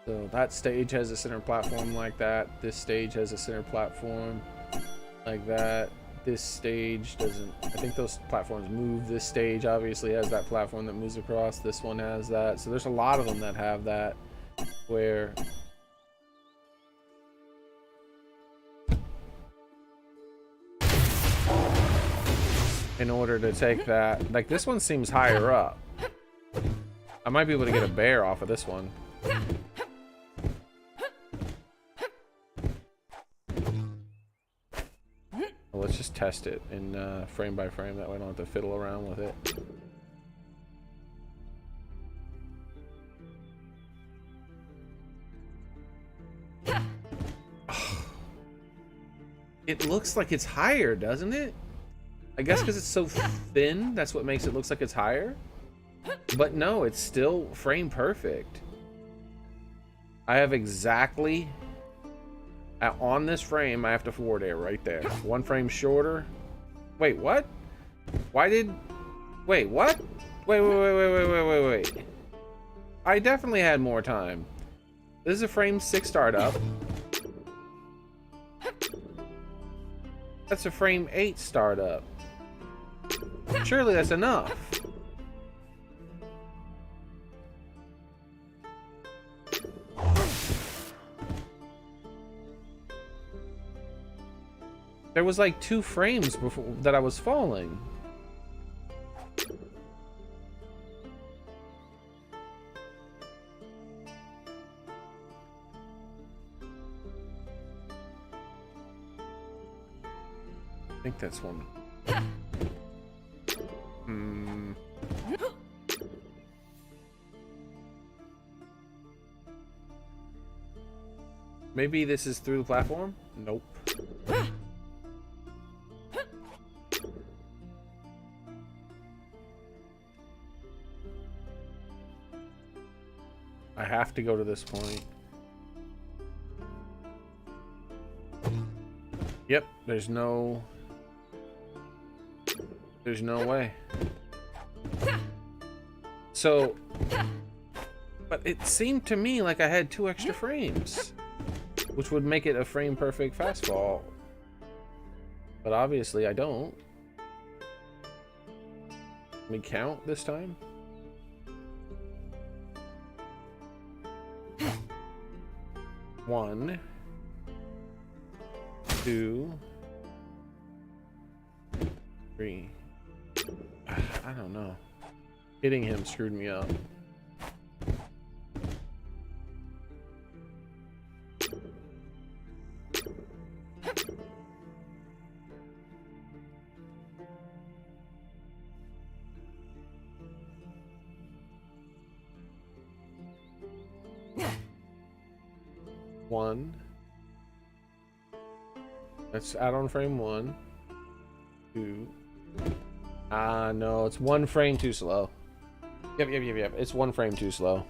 So that stage has a center platform like that. This stage has a center platform like that. This stage doesn't. I think those platforms move. This stage obviously has that platform that moves across. This one has that. So there's a lot of them that have that, where in order to take that, like this one seems higher up. I might be able to get a bear off of this one. Well, let's just test it in frame by frame, that way I don't have to fiddle around with it. It looks like it's higher, doesn't it? I guess because it's so thin, that's what makes it look like it's higher. But no, it's still frame perfect. I have exactly... on this frame, I have to forward air right there. One frame shorter. Wait, what? Why did... Wait, what? Wait. I definitely had more time. This is a frame 6 startup. That's a frame 8 startup. Surely that's enough. There was like 2 frames before that I was falling. I think that's one. Maybe this is through the platform? Nope. I have to go to this point. Yep, there's no way. So, but it seemed to me like I had 2 extra frames, which would make it a frame perfect fast fall. But obviously I don't. Let me count this time. One, 2, 3. I don't know. Hitting him screwed me up. One. Let's add on frame 1, 2. No, it's 1 frame too slow. Yep. It's 1 frame too slow.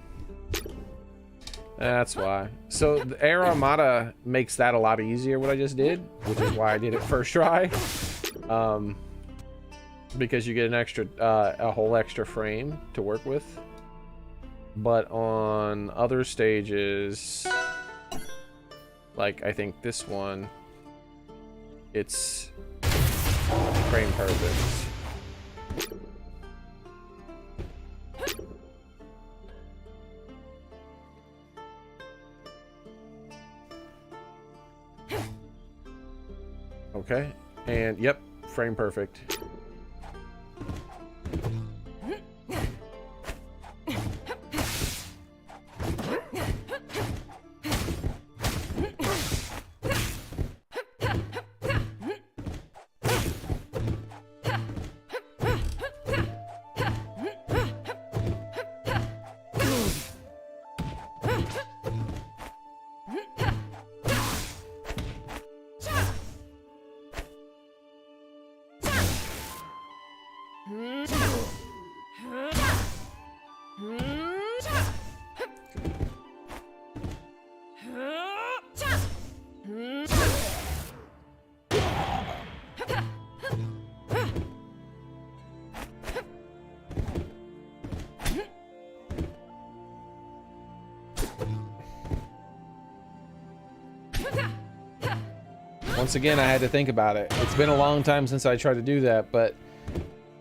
That's why. So the Air Armada makes that a lot easier, what I just did, which is why I did it first try. Because you get an extra, a whole extra frame to work with. But on other stages, like I think this one, it's frame perfect. Okay, and yep, frame perfect. Once again, I had to think about it. It's been a long time since I tried to do that, but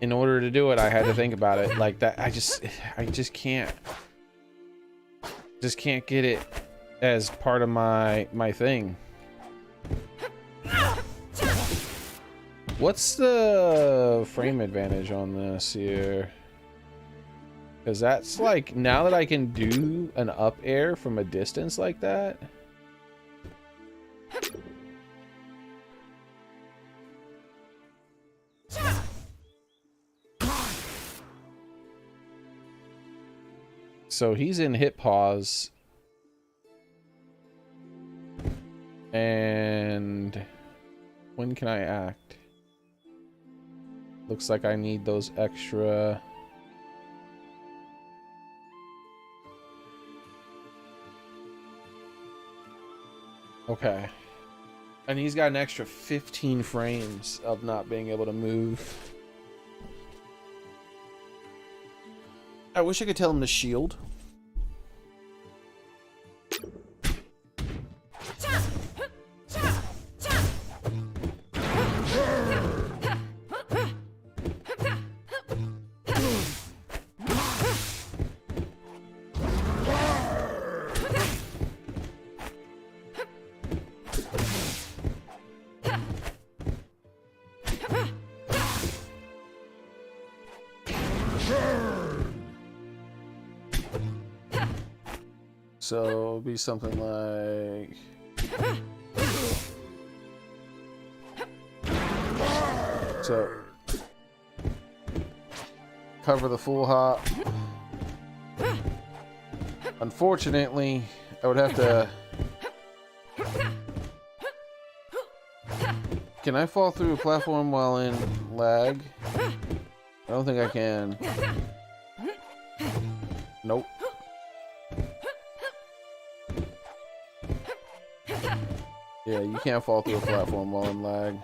in order to do it, I had to think about it. Like that, I just can't get it as part of my thing. What's the frame advantage on this here? Because that's like, now that I can do an up air from a distance like that. So he's in hit pause. And when can I act? Looks like I need those extra. Okay. And he's got an extra 15 frames of not being able to move. I wish I could tell him to shield. So it'll be something like... So, cover the full hop. Unfortunately, I would have to... Can I fall through a platform while in lag? I don't think I can. Nope. Yeah, you can't fall through a platform while in lag.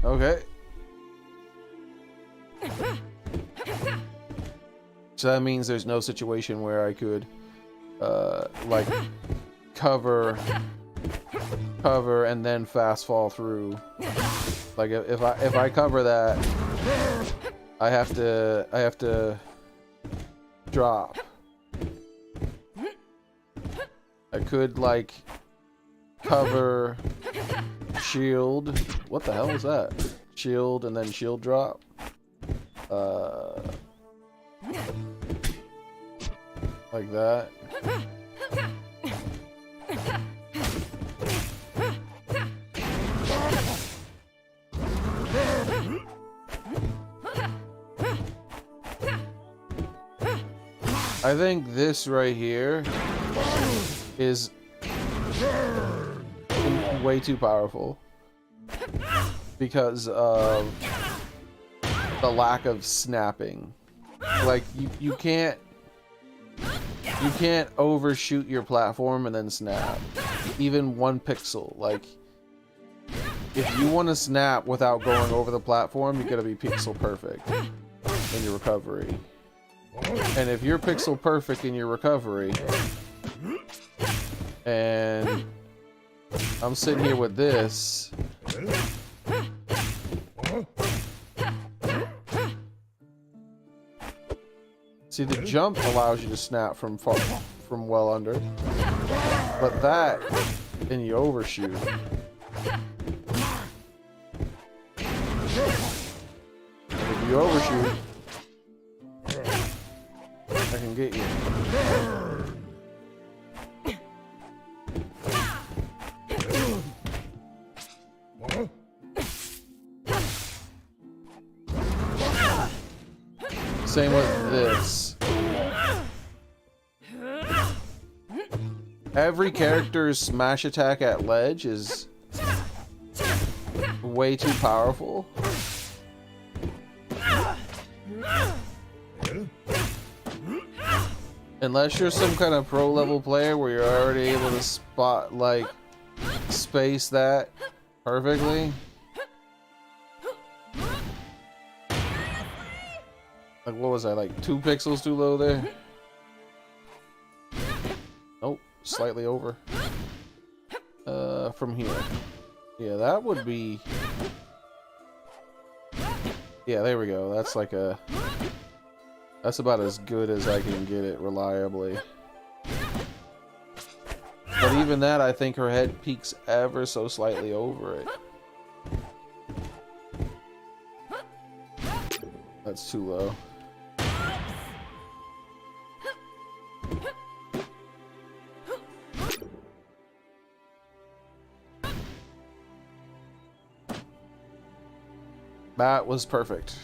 Okay. So that means there's no situation where I could, like, cover, and then fast fall through. Like, if I cover that, I have to drop. I could, like, cover, shield. What the hell is that? Shield and then shield drop. Like that. I think this right here is way too powerful because of the lack of snapping. Like you can't overshoot your platform and then snap even 1 pixel. Like, if you want to snap without going over the platform, you gotta be pixel perfect in your recovery. And if you're pixel perfect in your recovery, and I'm sitting here with this, see, the jump allows you to snap from far, from well under, but that, then you overshoot. If you overshoot, I can get you. Same with this. Every character's smash attack at ledge is way too powerful. Unless you're some kind of pro level player where you're already able to spot, like, space that perfectly. Like, what was I, like 2 pixels too low there? Nope, slightly over. From here. Yeah, that would be... Yeah, there we go. That's like a... That's about as good as I can get it reliably. But even that, I think her head peaks ever so slightly over it. That's too low. That was perfect.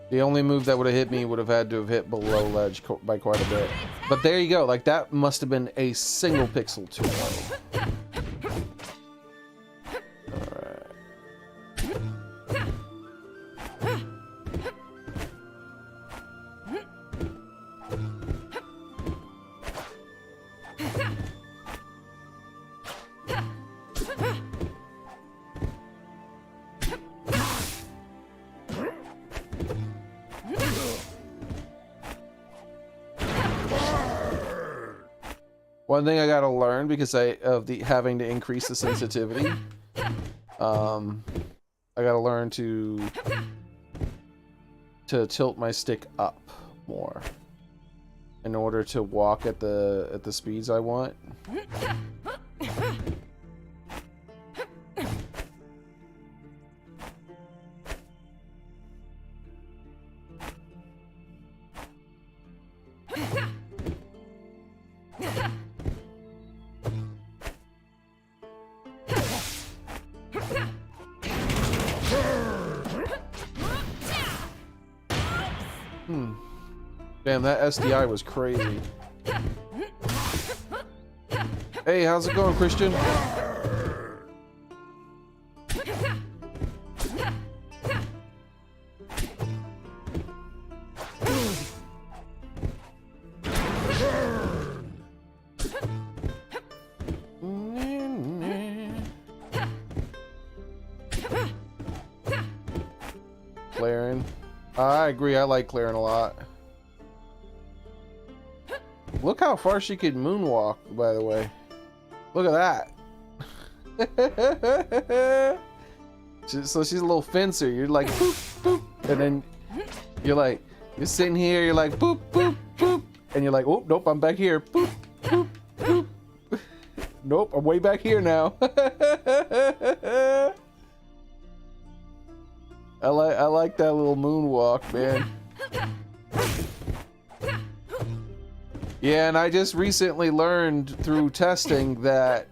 The only move that would have hit me would have had to have hit below ledge by quite a bit. But there you go. Like, that must have been a single pixel too low. One thing I gotta learn because of having to increase the sensitivity. I gotta learn to tilt my stick up more in order to walk at the speeds I want. Damn, that SDI was crazy. Hey, how's it going, Christian? Clarin. I agree, I like Clarin a lot. Look how far she could moonwalk, by the way. Look at that. So she's a little fencer. You're like, boop, boop. And then you're sitting here, you're like, boop, boop, boop. And you're like, oh, nope, I'm back here. Boop, boop, boop. Nope, I'm way back here now. I like that little moonwalk, man. Yeah, and I just recently learned through testing that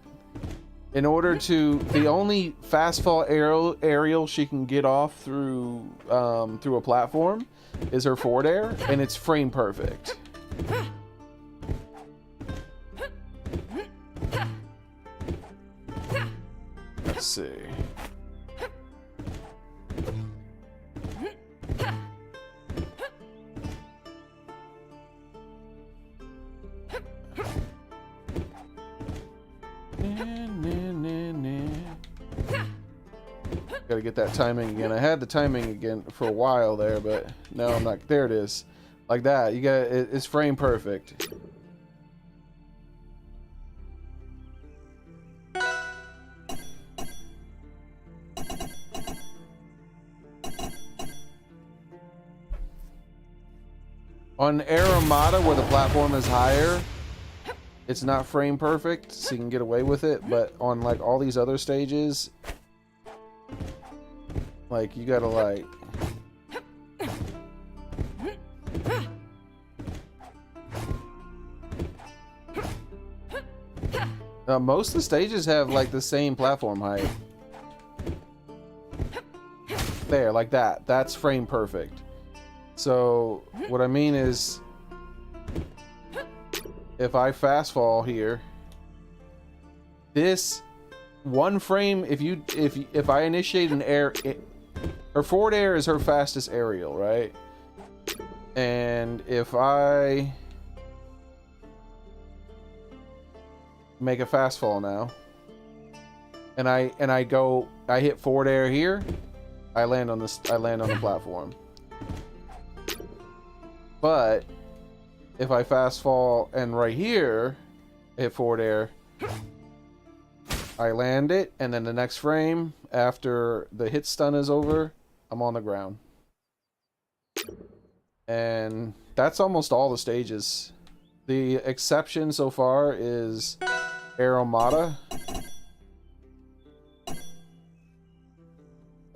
in order to, the only fast fall aerial she can get off through through a platform is her forward air, and it's frame perfect. Let's see. Gotta get that timing again. I had the timing again for a while there, but now I'm not. There it is. Like that. You got it, it's frame perfect. On Air Armada, where the platform is higher, it's not frame perfect, so you can get away with it. But on like all these other stages, like you gotta like. Most of the stages have like the same platform height. There, like that. That's frame perfect. So what I mean is, if I fast fall here, this one frame, if I initiate an air, her forward air is her fastest aerial, right? And if I make a fast fall now, and I hit forward air here, I land on the platform. But if I fast fall and right here hit forward air, I land it, and then the next frame after the hit stun is over, I'm on the ground. And that's almost all the stages. The exception so far is Air Armada.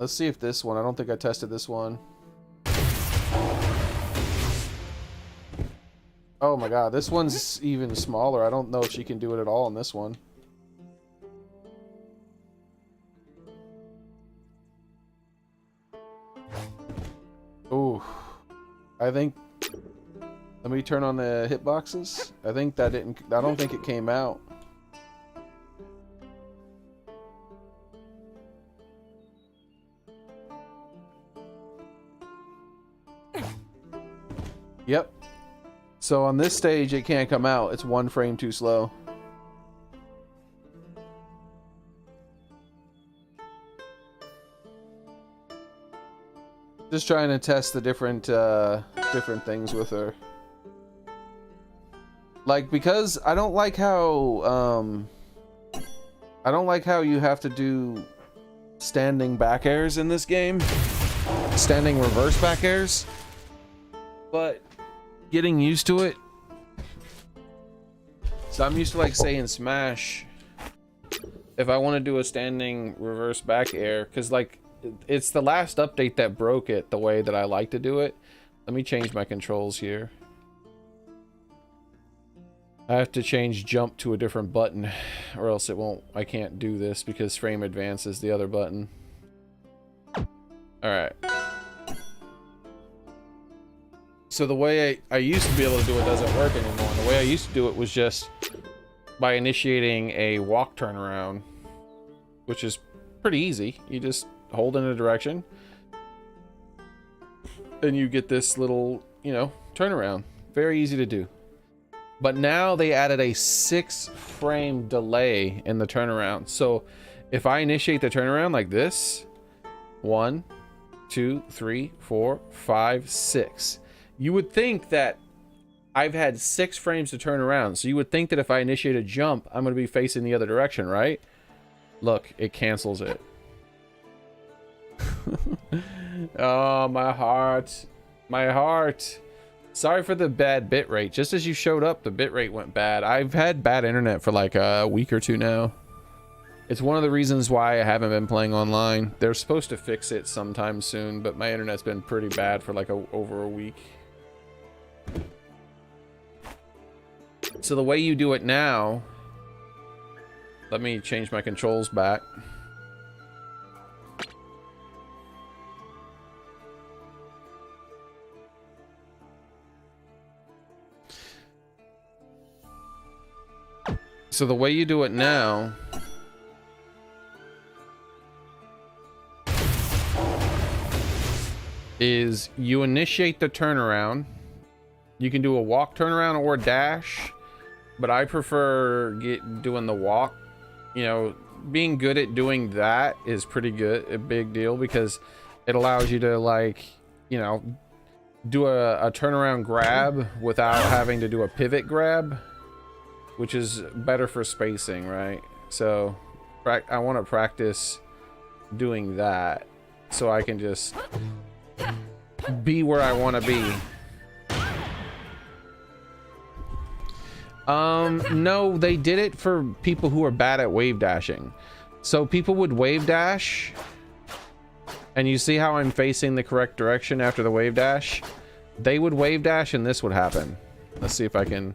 Let's see if this one, I don't think I tested this one. Oh my god, this one's even smaller. I don't know if she can do it at all in this one. Ooh. I think... Let me turn on the hitboxes. I think that didn't... I don't think it came out. Yep. So on this stage, it can't come out. It's one frame too slow. Just trying to test the different things with her. Like, because I don't like how you have to do standing back airs in this game. Standing reverse back airs. But getting used to it. So I'm used to, like, say in Smash, if I want to do a standing reverse back air, because like it's the last update that broke it the way that I like to do it. Let me change my controls here. I have to change jump to a different button, or else it won't. I can't do this because frame advance is the other button. All right. So the way I used to be able to do it doesn't work anymore. And the way I used to do it was just by initiating a walk turnaround, which is pretty easy. You just hold in a direction and you get this little, you know, turnaround. Very easy to do. But now they added a 6-frame delay in the turnaround. So if I initiate the turnaround like this, 1, 2, 3, 4, 5, 6. You would think that I've had 6 frames to turn around. So you would think that if I initiate a jump, I'm going to be facing the other direction, right? Look, it cancels it. Oh, my heart. My heart. Sorry for the bad bitrate. Just as you showed up, the bitrate went bad. I've had bad internet for like a week or two now. It's one of the reasons why I haven't been playing online. They're supposed to fix it sometime soon, but my internet's been pretty bad for like over a week. So the way you do it now, let me change my controls back. So the way you do it now is you initiate the turnaround. You can do a walk turnaround or a dash, but I prefer doing the walk. You know, being good at doing that is pretty good, a big deal, because it allows you to, like, you know, do a turnaround grab without having to do a pivot grab, which is better for spacing, right? So I want to practice doing that so I can just be where I want to be. No, they did it for people who are bad at wave dashing. So people would wave dash, and you see how I'm facing the correct direction after the wave dash? They would wave dash and this would happen. Let's see if I can...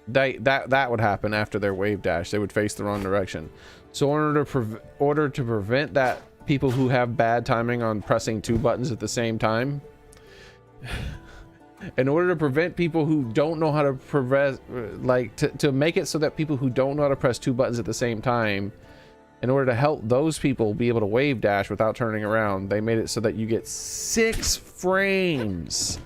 That would happen after their wave dash. They would face the wrong direction. So in order to prevent that, people who have bad timing on pressing 2 buttons at the same time, in order to prevent people who don't know how to press, like to make it so that people who don't know how to press 2 buttons at the same time, in order to help those people be able to wave dash without turning around, they made it so that you get 6 frames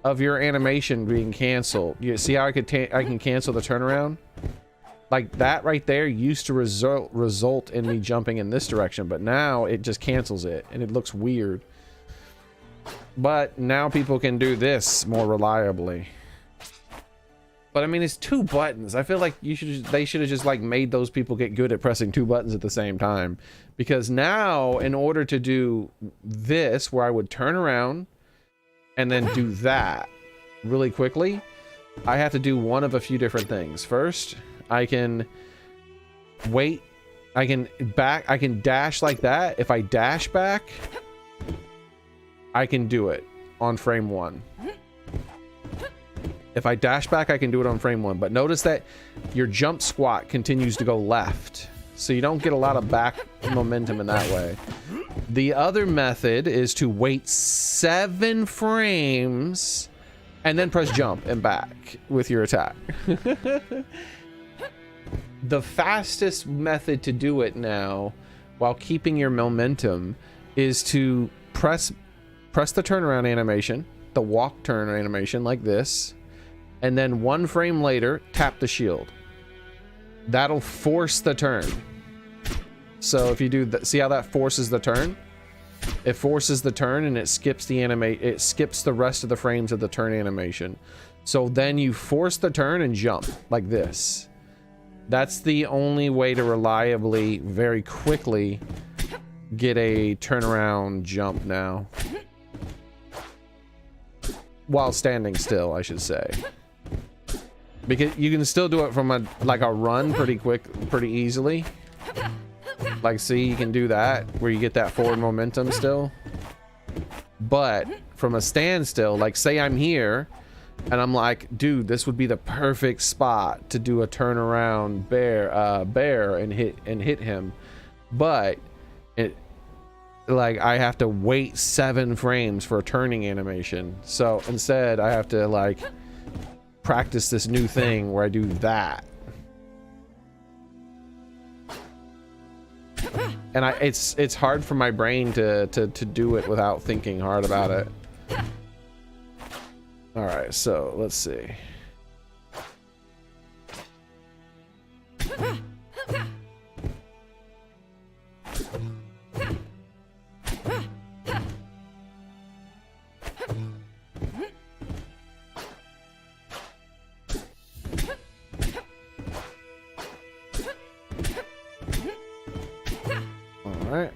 of your animation being canceled. You see how I can cancel the turnaround? Like that right there used to result in me jumping in this direction, but now it just cancels it and it looks weird. But now people can do this more reliably. But I mean, it's 2 buttons. I feel like they should have just like made those people get good at pressing 2 buttons at the same time, because now in order to do this, where I would turn around and then do that really quickly, I have to do one of a few different things. First, I can wait, I can dash like that. If I dash back, I can do it on frame 1. If I dash back, I can do it on frame 1. But notice that your jump squat continues to go left, so you don't get a lot of back momentum in that way. The other method is to wait 7 frames and then press jump and back with your attack. The fastest method to do it now, while keeping your momentum, is to press the turnaround animation, the walk turn animation like this, and then 1 frame later, tap the shield. That'll force the turn. So if you do that, see how that forces the turn? It forces the turn and it skips it skips the rest of the frames of the turn animation. So then you force the turn and jump like this. That's the only way to reliably, very quickly get a turnaround jump now. While standing still, I should say. Because you can still do it from a run pretty easily. Like, see, you can do that where you get that forward momentum still. But from a standstill, like say I'm here and I'm like, dude, this would be the perfect spot to do a turnaround bear and hit him. But like I have to wait 7 frames for a turning animation. So instead I have to like practice this new thing where I do that. And it's hard for my brain to do it without thinking hard about it. All right, so let's see. All right.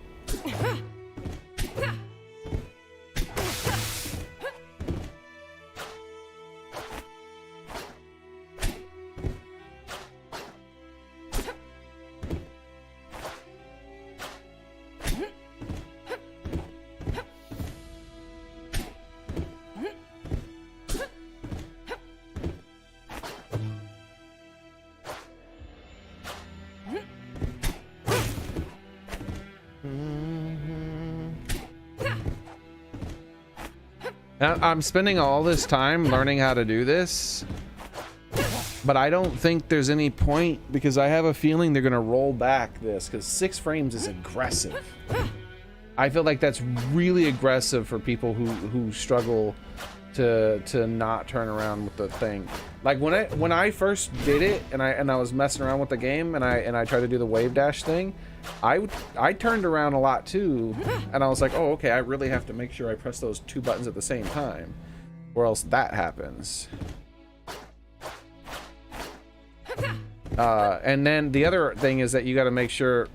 I'm spending all this time learning how to do this, but I don't think there's any point because I have a feeling they're gonna roll back this because 6 frames is aggressive. I feel like that's really aggressive for people who struggle to not turn around with the thing. Like when I first did it and I was messing around with the game and I tried to do the wave dash thing, I turned around a lot too, and I was like, oh, okay, I really have to make sure I press those 2 buttons at the same time, or else that happens. And then the other thing is that you got to make sure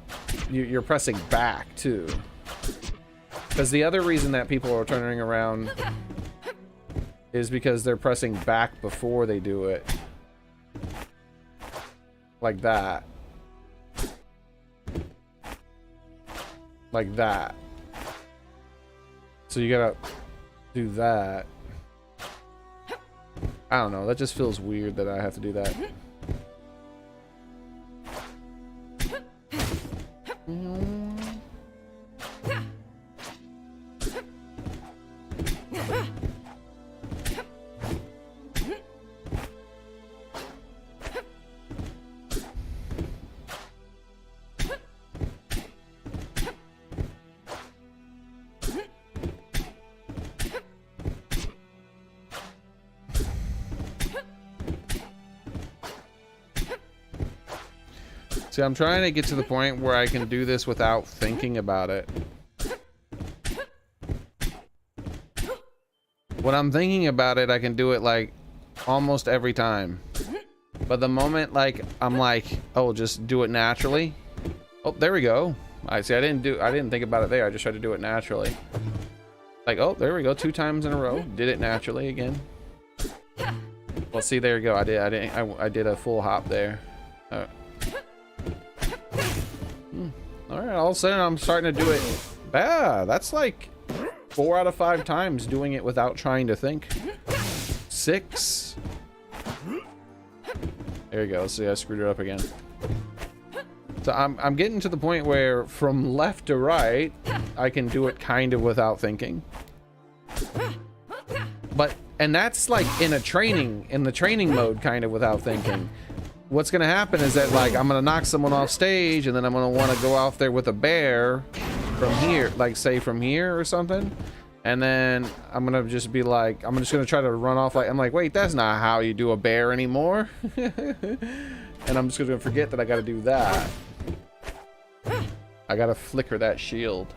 you're pressing back too, because the other reason that people are turning around is because they're pressing back before they do it, like that. Like that. So you gotta do that. I don't know, that just feels weird that I have to do that. See, I'm trying to get to the point where I can do this without thinking about it. When I'm thinking about it, I can do it like almost every time. But the moment like I'm like, oh, just do it naturally. Oh, there we go. I see. I didn't think about it there. I just tried to do it naturally. Like, oh, there we go. 2 times in a row. Did it naturally again. Well, see, there you go. I did a full hop there. All right, all of a sudden I'm starting to do it. Yeah, that's like 4 out of 5 times doing it without trying to think. 6. There you go. See, I screwed it up again. So I'm getting to the point where from left to right, I can do it kind of without thinking. And that's like in the training mode, kind of without thinking. What's gonna happen is that like I'm gonna knock someone off stage and then I'm gonna want to go out there with a bear from here, like say from here or something, and then I'm gonna just be like, I'm just gonna try to run off like, I'm like, wait, that's not how you do a bear anymore. And I'm just gonna forget that I gotta do that. I gotta flicker that shield.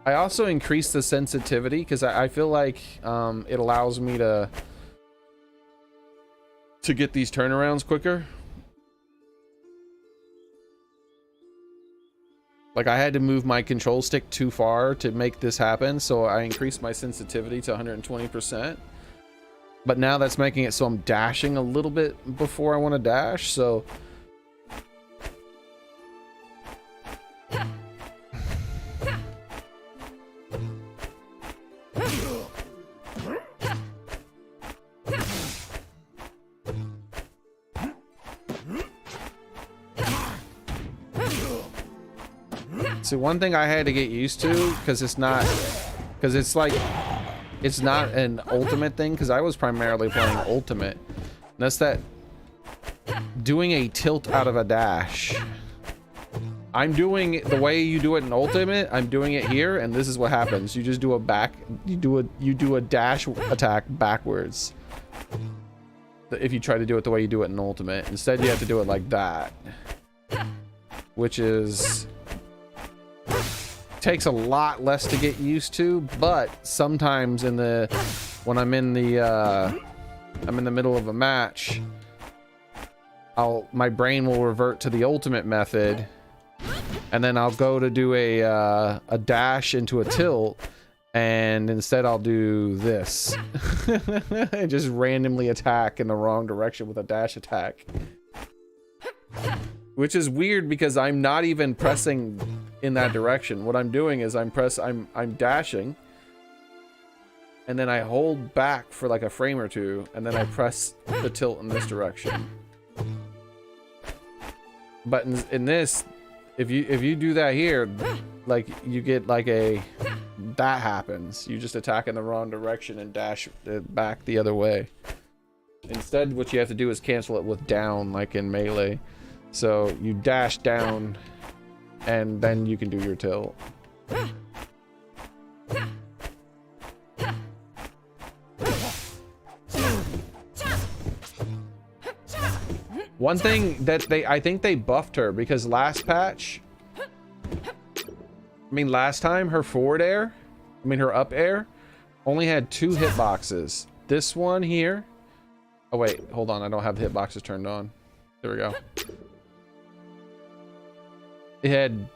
I also increased the sensitivity because I feel like it allows me to get these turnarounds quicker. Like I had to move my control stick too far to make this happen, so I increased my sensitivity to 120%. But now that's making it so I'm dashing a little bit before I want to dash, so See, one thing I had to get used to, because it's not an ultimate thing, because I was primarily playing ultimate. And that's that doing a tilt out of a dash. I'm doing the way you do it in ultimate. I'm doing it here, and this is what happens. You just do you do a dash attack backwards. If you try to do it the way you do it in ultimate, instead you have to do it like that, which takes a lot less to get used to. But sometimes when I'm in the middle of a match, my brain will revert to the ultimate method, and then I'll go to do a dash into a tilt, and instead I'll do this and just randomly attack in the wrong direction with a dash attack, which is weird because I'm not even pressing in that direction. What I'm doing is I'm dashing, and then I hold back for like a frame or two, and then I press the tilt in this direction. But in this, if you do that here, like you get like that happens. You just attack in the wrong direction and dash back the other way. Instead, what you have to do is cancel it with down, like in Melee. So you dash down, and then you can do your tilt. One thing that I think they buffed her, because last time her forward air, her up air only had 2 hitboxes. This one here, oh wait, hold on, I don't have the hitboxes turned on. There we go. It had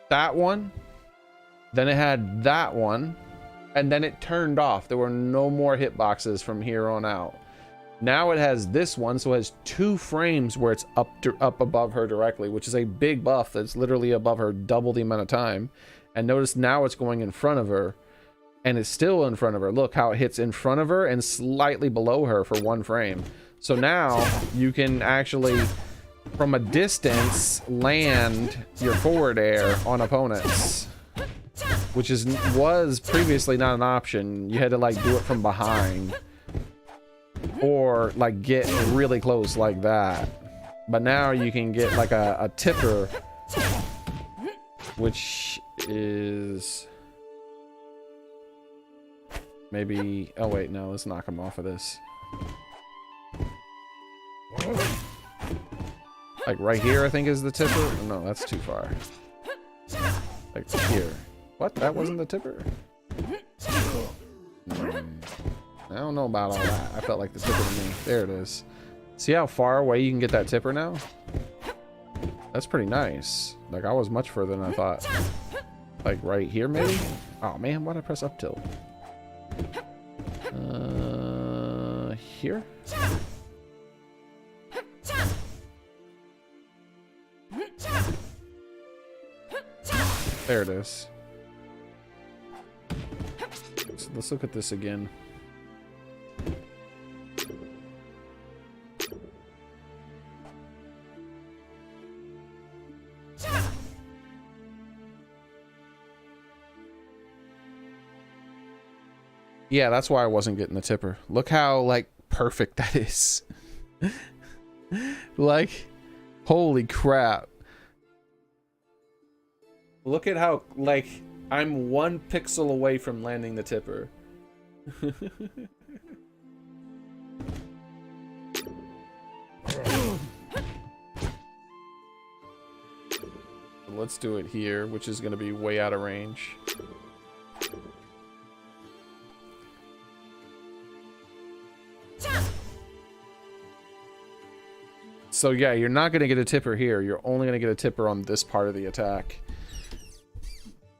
that one, then it had that one, and then it turned off. There were no more hitboxes from here on out. Now it has this one, so it has 2 frames where it's up above her directly, which is a big buff. That's literally above her double the amount of time. And notice now it's going in front of her, and it's still in front of her. Look how it hits in front of her and slightly below her for 1 frame. So now you can actually, from a distance, land your forward air on opponents, which was previously not an option. You had to like do it from behind, or like get really close like that. But now you can get like a tipper, which is maybe, oh wait, no, let's knock him off of this. Like right here, I think is the tipper. No, that's too far. Like here. What? That wasn't the tipper? I don't know about all that. I felt like the tipper to me. There it is. See how far away you can get that tipper now? That's pretty nice. Like, I was much further than I thought. Like right here, maybe? Oh man, why'd I press up tilt? Here? There it is. So let's look at this again. Yeah, that's why I wasn't getting the tipper. Look how, like, perfect that is. Like, holy crap. Look at how, like, I'm 1 pixel away from landing the tipper. Let's do it here, which is going to be way out of range. So yeah, you're not going to get a tipper here. You're only going to get a tipper on this part of the attack.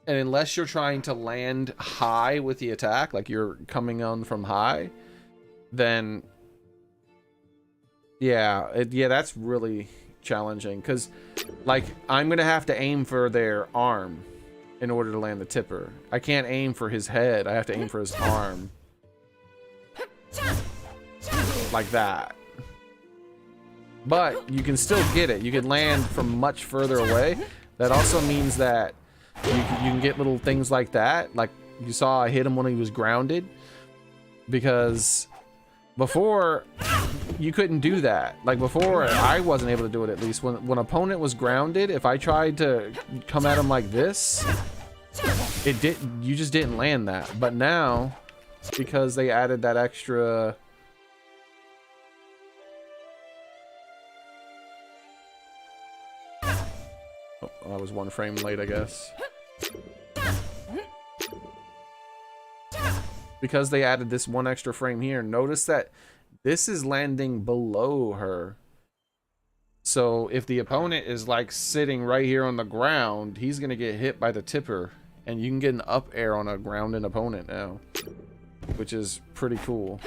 And unless you're trying to land high with the attack, like you're coming on from high, then yeah, that's really challenging. Because like I'm going to have to aim for their arm in order to land the tipper. I can't aim for his head. I have to aim for his arm. Like that. but you can still get it. You can land from much further away. That also means that you can get little things like that. Like you saw I hit him when he was grounded, because before you couldn't do that. Like before, I wasn't able to do it, at least. When opponent was grounded, if I tried to come at him like this, you just didn't land that. But now, because they added that extra... Oh, I was one frame late, I guess. Because they added this one extra frame here, notice that this is landing below her. So if the opponent is like sitting right here on the ground, he's gonna get hit by the tipper, and you can get an up air on a grounded opponent now, which is pretty cool.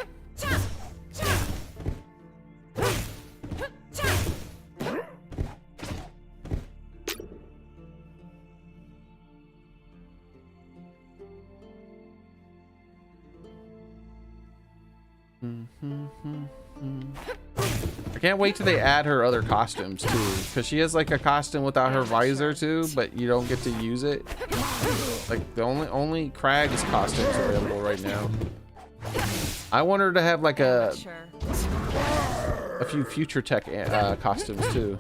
I can't wait till they add her other costumes too, because she has like a costume without her visor too, but you don't get to use it. Like the only Krag's costumes available right now. I want her to have like a few future tech costumes too.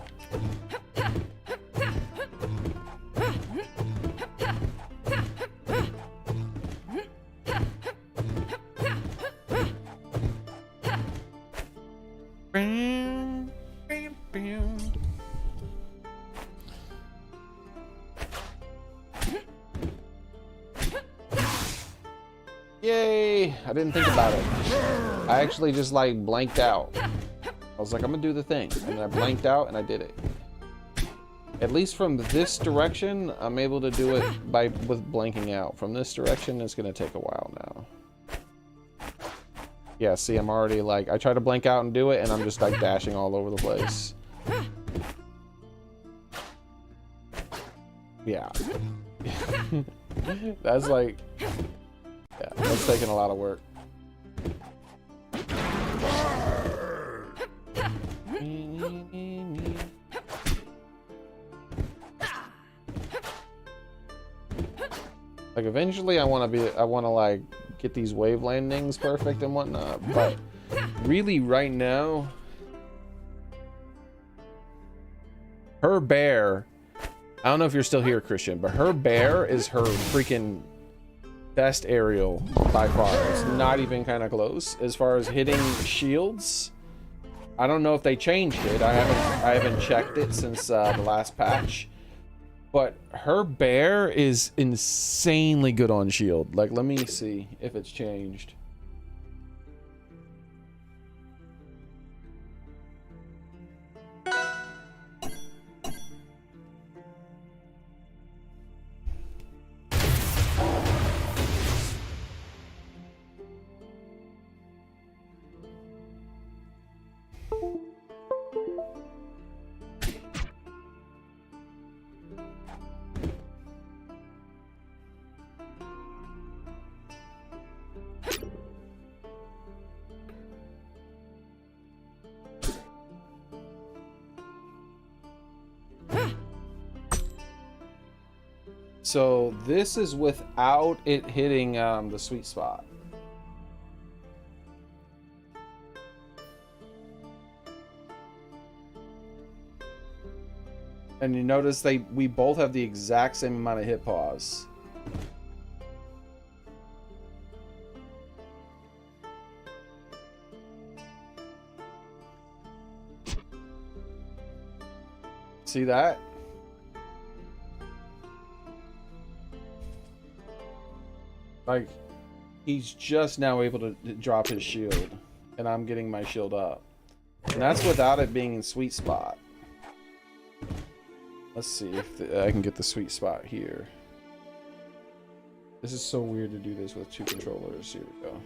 Yay! I didn't think about it. I actually just like blanked out. I was like, I'm gonna do the thing, and I blanked out and I did it. At least from this direction, I'm able to do it with blanking out. From this direction, it's gonna take a while now. Yeah, see, I'm already like, I try to blank out and do it, and I'm just like dashing all over the place. Yeah. That's like, yeah, that's taking a lot of work. Like eventually I want to like get these wave landings perfect and whatnot, but really right now, her bear, I don't know if you're still here, Christian, but her bear is her freaking best aerial by far. It's not even kind of close as far as hitting shields. I don't know if they changed it. I haven't checked it since the last patch. But her bear is insanely good on shield. Like, let me see if it's changed. So this is without it hitting the sweet spot. And you notice we both have the exact same amount of hit pause. See that? Like, he's just now able to drop his shield, and I'm getting my shield up. And that's without it being in sweet spot. Let's see if I can get the sweet spot here. This is so weird to do this with two controllers. Here we go.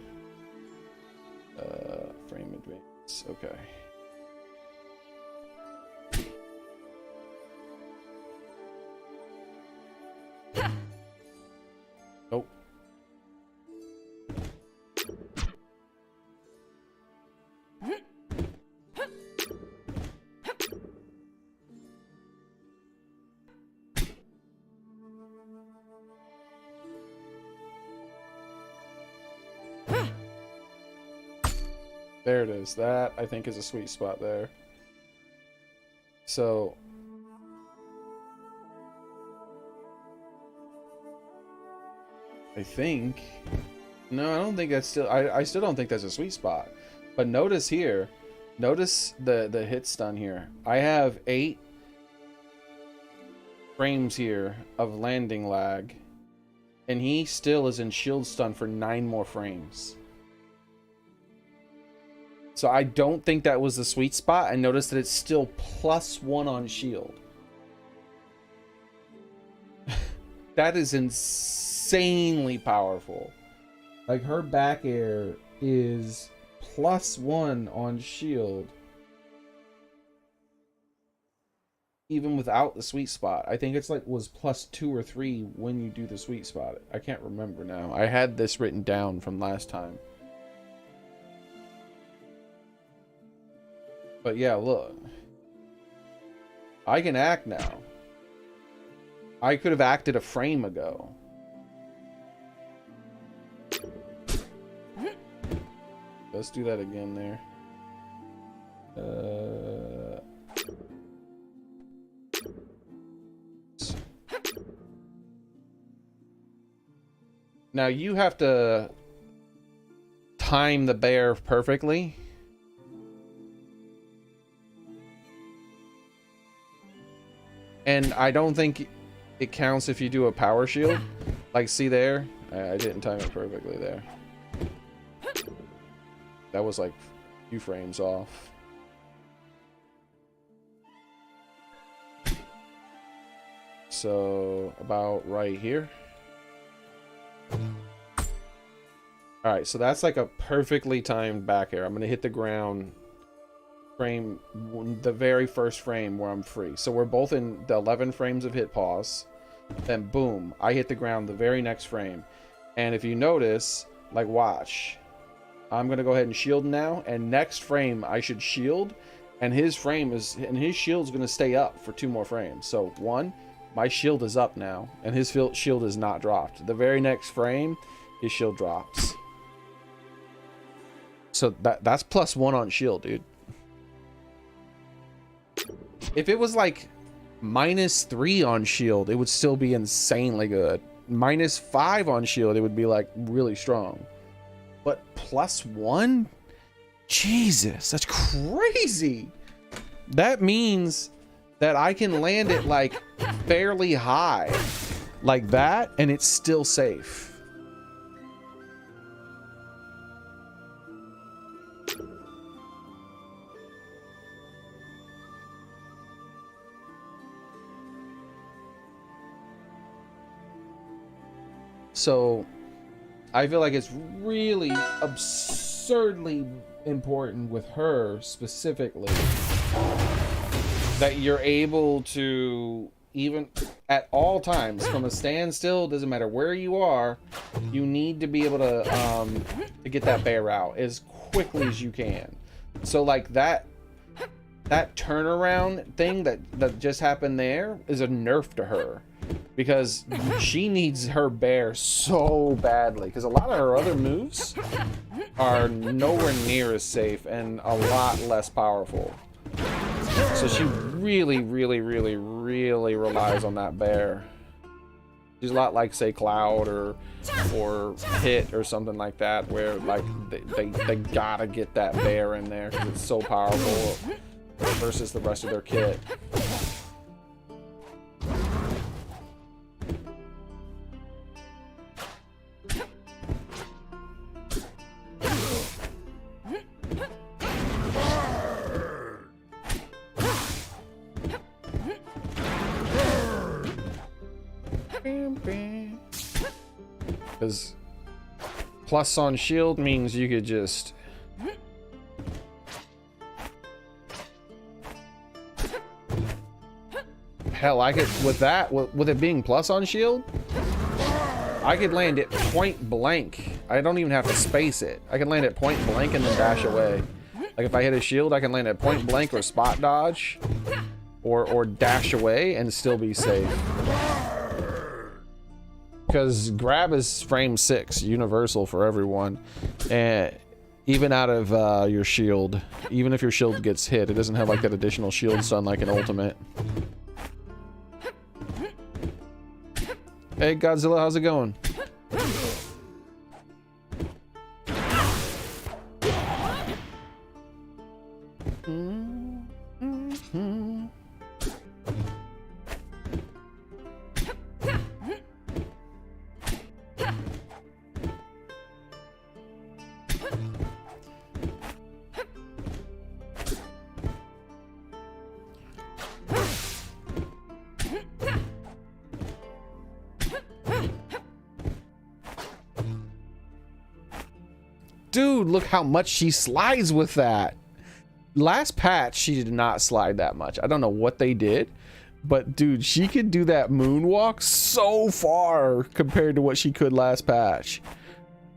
Frame advance. Okay. Nope. There it is. That, I think, is a sweet spot there. So... I think... No, I don't think that's still... I still don't think that's a sweet spot. But notice here... Notice the hit stun here. I have 8 frames here of landing lag. And he still is in shield stun for 9 more frames. So I don't think that was the sweet spot. And notice that it's still +1 on shield. That is insanely powerful. Like, her back air is +1 on shield. Even without the sweet spot. I think it's like was +2 or 3 when you do the sweet spot. I can't remember now. I had this written down from last time. But yeah, look. I can act now. I could have acted a frame ago. Let's do that again there. Now you have to time the bear perfectly. And I don't think it counts if you do a power shield. Like, see there? I didn't time it perfectly there. That was like a few frames off. So, about right here. Alright, so that's like a perfectly timed back air. I'm going to hit the ground frame, the very first frame where I'm free. So we're both in the 11 frames of hit pause. Then boom, I hit the ground the very next frame. And if you notice, like, watch. I'm going to go ahead and shield now. And next frame, I should shield. And his shield's going to stay up for 2 more frames. So 1, my shield is up now. And his shield is not dropped. The very next frame, his shield drops. So that's +1 on shield, dude. If it was like -3 on shield, it would still be insanely good. -5 on shield, it would be like really strong. But +1? Jesus, that's crazy. That means that I can land it like fairly high like that and it's still safe. So I feel like it's really absurdly important with her specifically that you're able to, even at all times, from a standstill, doesn't matter where you are, you need to be able to get that bear out as quickly as you can. So like that turnaround thing that just happened there is a nerf to her. Because she needs her bear so badly. Because a lot of her other moves are nowhere near as safe and a lot less powerful. So she really, really, really, really relies on that bear. She's a lot like, say, Cloud or Hit or something like that, where like they gotta get that bear in there because it's so powerful versus the rest of their kit. Because plus on shield means you could just hell, I could with it being plus on shield, I could land it point blank. I don't even have to space it. I can land it point blank and then dash away. Like if I hit a shield, I can land it point blank or spot dodge or dash away and still be safe. Because grab is frame 6, universal for everyone. And Even out of your shield. Even if your shield gets hit, it doesn't have like that additional shield stun like an ultimate. Hey Godzilla, how's it going? Dude, look how much she slides with that. Last patch, she did not slide that much. I don't know what they did, but dude, she could do that moonwalk so far compared to what she could last patch.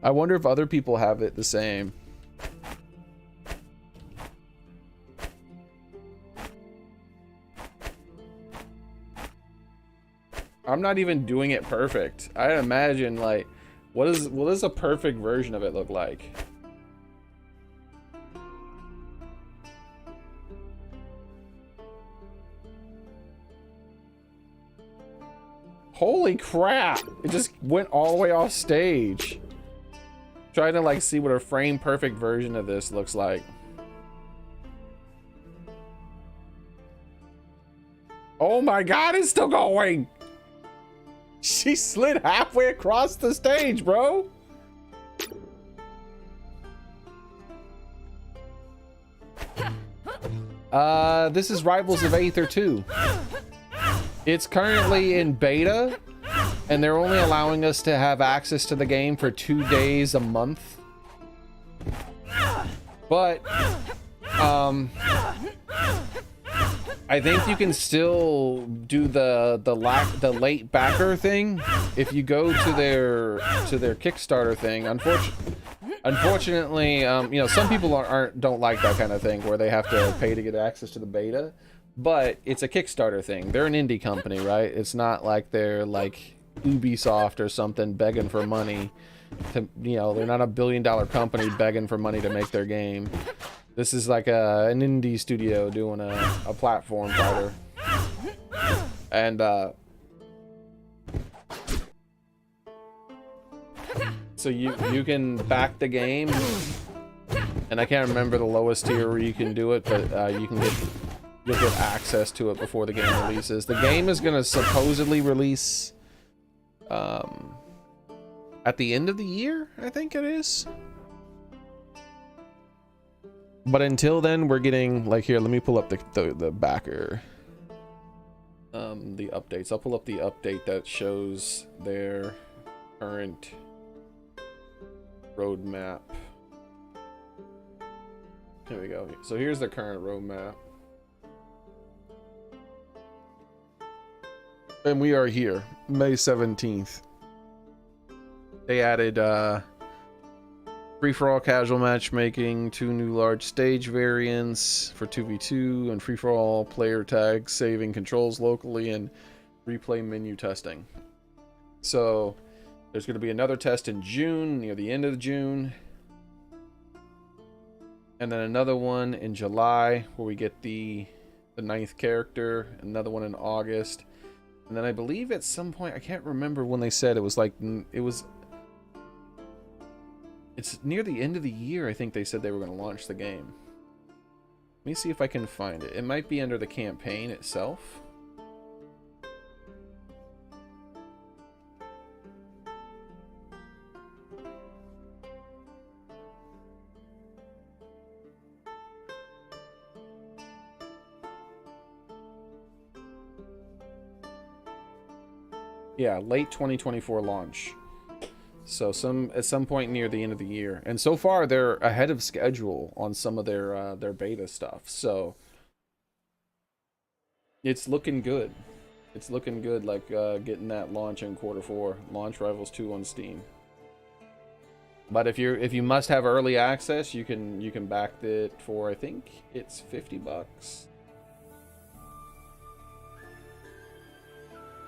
I wonder if other people have it the same. I'm not even doing it perfect. I imagine like what does a perfect version of it look like? Holy crap! It just went all the way off stage. Trying to like see what a frame perfect version of this looks like. Oh my god, it's still going! She slid halfway across the stage, bro. This is Rivals of Aether 2. It's currently in beta, and they're only allowing us to have access to the game for 2 days a month. But, I think you can still do the late backer thing if you go to their Kickstarter thing. Unfortunately, you know, some people don't like that kind of thing where they have to pay to get access to the beta, but it's a Kickstarter thing. They're an indie company, right? It's not like they're like Ubisoft or something begging for money to, you know, they're not a billion-dollar company begging for money to make their game. This is like an indie studio doing a platform fighter. And, so you can back the game, and I can't remember the lowest tier where you can do it, but you'll get access to it before the game releases. The game is gonna supposedly release at the end of the year, I think it is. But until then, we're getting like here. Let me pull up the backer. The updates. I'll pull up the update that shows their current roadmap. Here we go. So here's the current roadmap. And we are here, May 17th. They added free-for-all casual matchmaking, 2 new large stage variants for 2v2, and free-for-all player tags, saving controls locally, and replay menu testing. So there's going to be another test in June, near the end of June. And then another one in July, where we get the 9th character. Another one in August. And then I believe at some point, I can't remember when they said it was like, it's near the end of the year, I think they said they were going to launch the game. Let me see if I can find it. It might be under the campaign itself. Yeah, late 2024 launch. So at some point near the end of the year. And so far they're ahead of schedule on some of their beta stuff. So it's looking good. It's looking good, like getting that launch in Q4. Launch Rivals 2 on Steam. But if you must have early access, you can back it for, I think it's $50.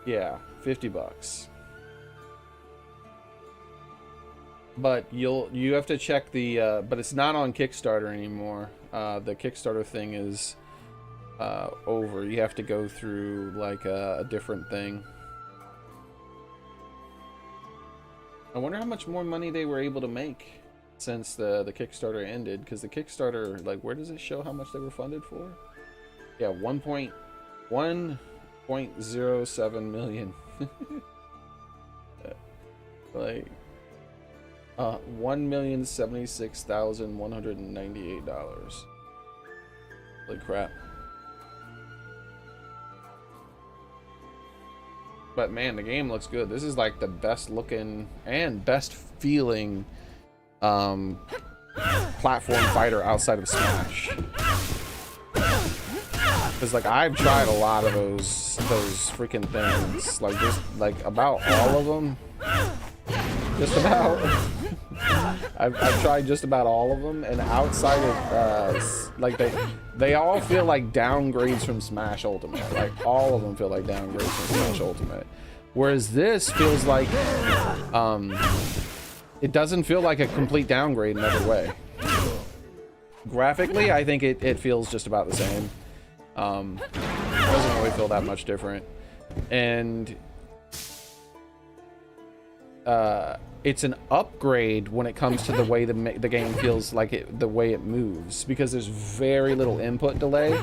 Yeah, $50. but you have to check the but it's not on Kickstarter anymore. The Kickstarter thing is over. You have to go through like a different thing. I wonder how much more money they were able to make since the Kickstarter ended, because the Kickstarter, like, where does it show how much they were funded for? Yeah, 1.07 million. Like $1,076,198. Holy crap. But man, the game looks good. This is like the best looking and best feeling platform fighter outside of Smash. Because like I've tried a lot of those freaking things, like just like about all of them. Just about. I've tried just about all of them, and outside of like they all feel like downgrades from Smash Ultimate. Like all of them feel like downgrades from Smash Ultimate. Whereas this feels like it doesn't feel like a complete downgrade in every way. Graphically, I think it feels just about the same. It doesn't really feel that much different, and it's an upgrade when it comes to the way the game feels like the way it moves, because there's very little input delay,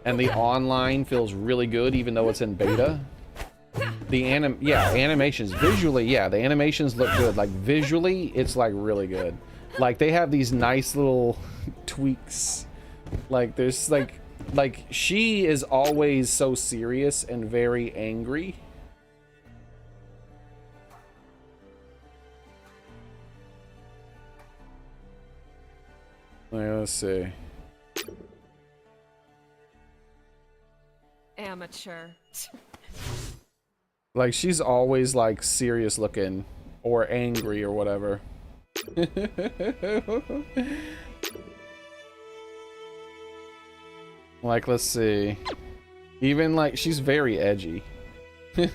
and the online feels really good even though it's in beta. The animations visually, the animations look good. Like visually, it's like really good. Like they have these nice little tweaks. Like there's like she is always so serious and very angry. Let's see. Amateur. Like she's always like serious looking or angry or whatever. Like, let's see. Even like she's very edgy. Yeah,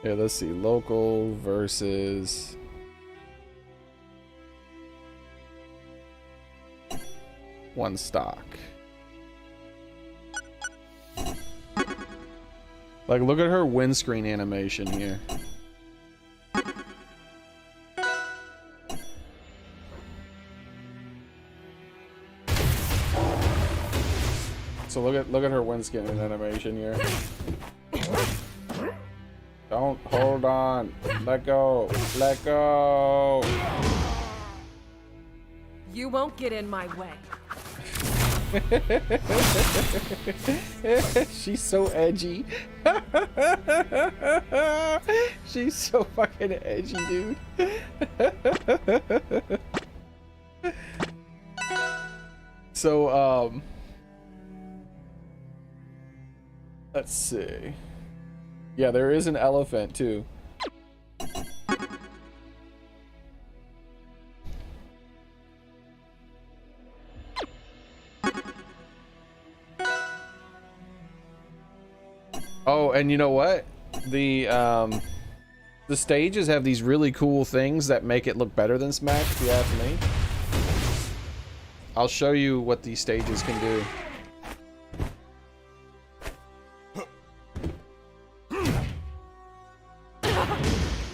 let's see. Local versus one stock. Like, look at her windscreen animation here. So look at her windscreen animation here. Don't hold on. Let go. Let go. You won't get in my way. She's so edgy. She's so fucking edgy, dude. So, let's see. Yeah, there is an elephant too. Oh, and you know what? The stages have these really cool things that make it look better than Smash, if you ask me. I'll show you what these stages can do.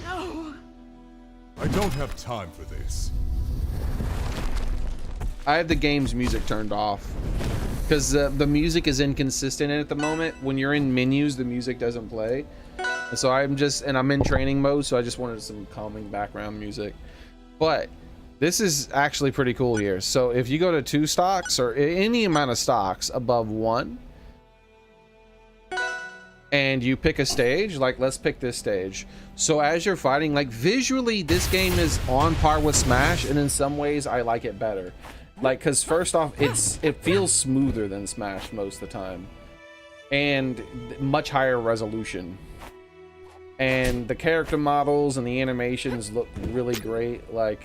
No. I don't have time for this. I have the game's music turned off because the music is inconsistent at the moment. When you're in menus, the music doesn't play. And so I'm in training mode, so I just wanted some calming background music. But this is actually pretty cool here. So if you go to 2 stocks or any amount of stocks above 1, and you pick a stage, like let's pick this stage. So as you're fighting, like visually, this game is on par with Smash, and in some ways I like it better. Like, cause first off, it feels smoother than Smash most of the time, and much higher resolution. And the character models and the animations look really great. Like,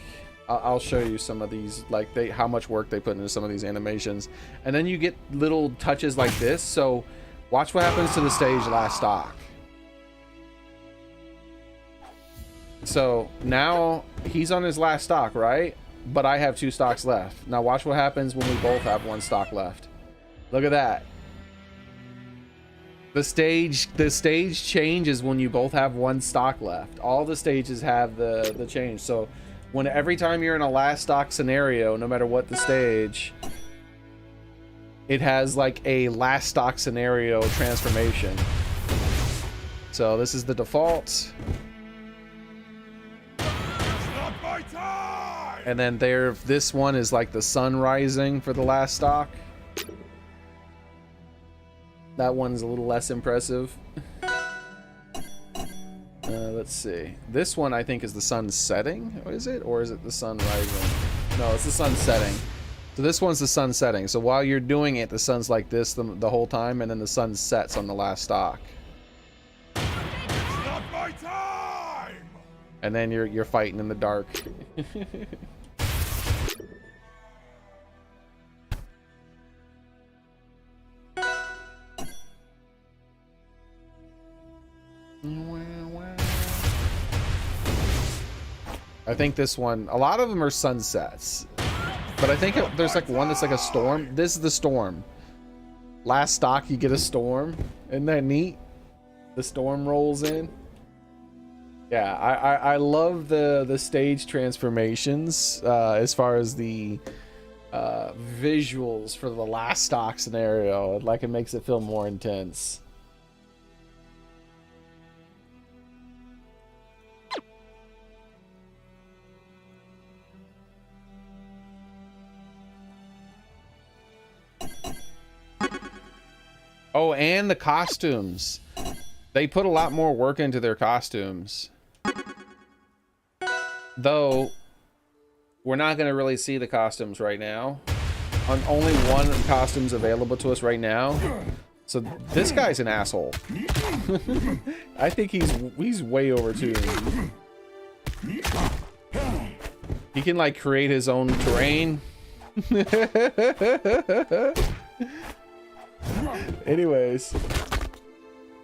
I'll show you some of these, like how much work they put into some of these animations. And then you get little touches like this. So watch what happens to the stage last stock. So now he's on his last stock, right? But I have 2 stocks left. Now watch what happens when we both have 1 stock left. Look at that. The stage changes when you both have 1 stock left. All the stages have the change. So every time you're in a last stock scenario, no matter what the stage, it has like a last stock scenario transformation. So this is the default. And then this one is like the sun rising for the last stock. That one's a little less impressive. Let's see. This one I think is the sun setting. What is it? Or is it the sun rising? No, it's the sun setting. So this one's the sun setting. So while you're doing it, the sun's like this the whole time, and then the sun sets on the last stock. It's not my time! And then you're fighting in the dark. I think this one, a lot of them are sunsets, but I think there's like one that's like a storm. This is the storm. Last stock, you get a storm. Isn't that neat? The storm rolls in. Yeah, I love the stage transformations as far as the visuals for the last stock scenario. Like, it makes it feel more intense. Oh, and the costumes. They put a lot more work into their costumes. Though, we're not going to really see the costumes right now. Only 1 costume's available to us right now. So this guy's an asshole. I think he's way overtuned. He can like create his own terrain. Anyways,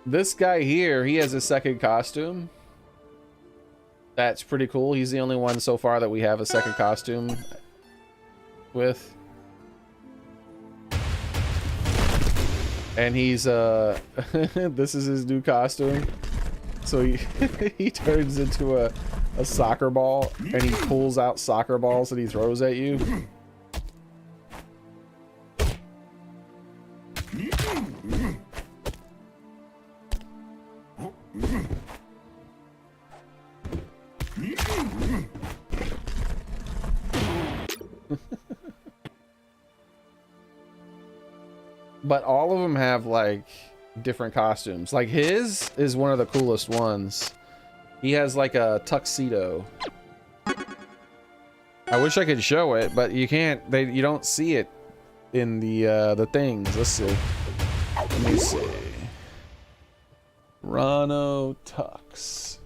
this guy here, he has a second costume. That's pretty cool. He's the only one so far that we have a second costume with. And he's this is his new costume. So he turns into a soccer ball, and he pulls out soccer balls that he throws at you. But all of them have like different costumes. Like his is one of the coolest ones. He has like a tuxedo. I wish I could show it, but you can't. You don't see it in the things. Let's see. Let me see. Rano Tux.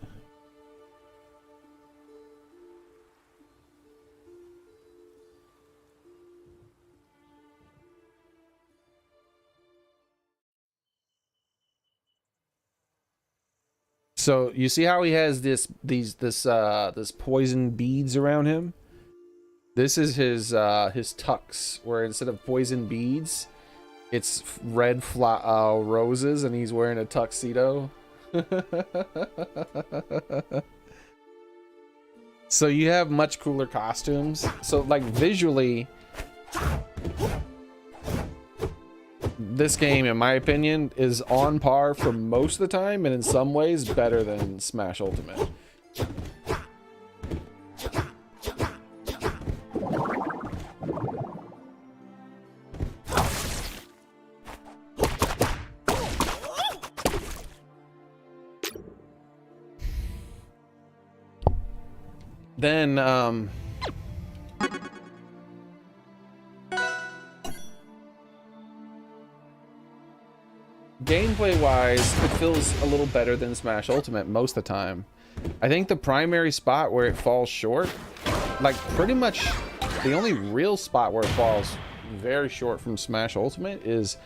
So you see how he has this poison beads around him? This is his tux, where instead of poison beads, it's red roses, and he's wearing a tuxedo. So you have much cooler costumes. So like visually, this game, in my opinion, is on par for most of the time, and in some ways better than Smash Ultimate. Then, gameplay wise, it feels a little better than Smash Ultimate most of the time. I think the primary spot where it falls short, like pretty much the only real spot where it falls very short from Smash Ultimate, is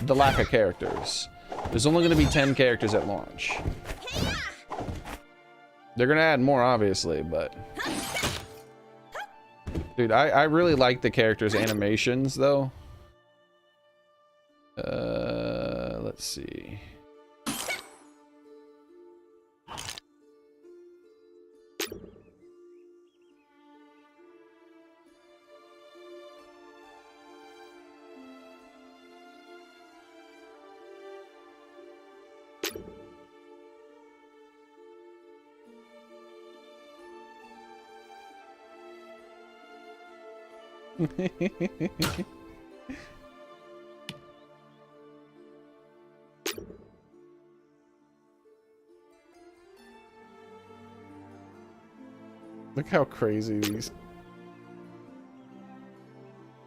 the lack of characters. There's only going to be 10 characters at launch. They're gonna add more, obviously, but dude, I really like the characters' animations, though. Let's see. Look how crazy these...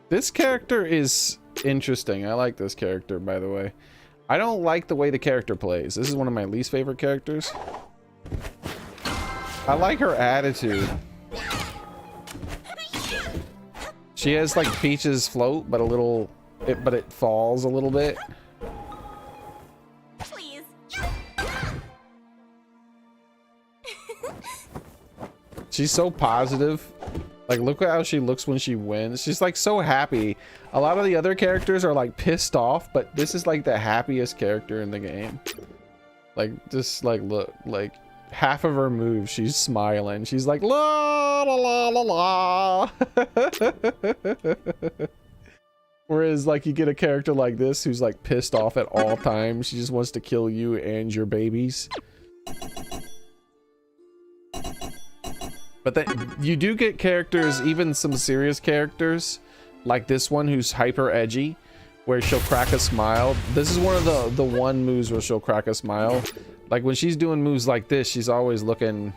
This character is interesting. I like this character, by the way. I don't like the way the character plays. This is one of my least favorite characters. I like her attitude. She has like Peach's float, but a little... but it falls a little bit. Please. She's so positive. Like, look at how she looks when she wins. She's like so happy. A lot of the other characters are like pissed off, but this is like the happiest character in the game. Like, just like, look, like half of her moves, she's smiling. She's like, la la la la la. Whereas like you get a character like this who's like pissed off at all times. She just wants to kill you and your babies. But then you do get characters, even some serious characters, like this one who's hyper edgy, where she'll crack a smile. This is one of the one moves where she'll crack a smile. Like when she's doing moves like this, she's always looking...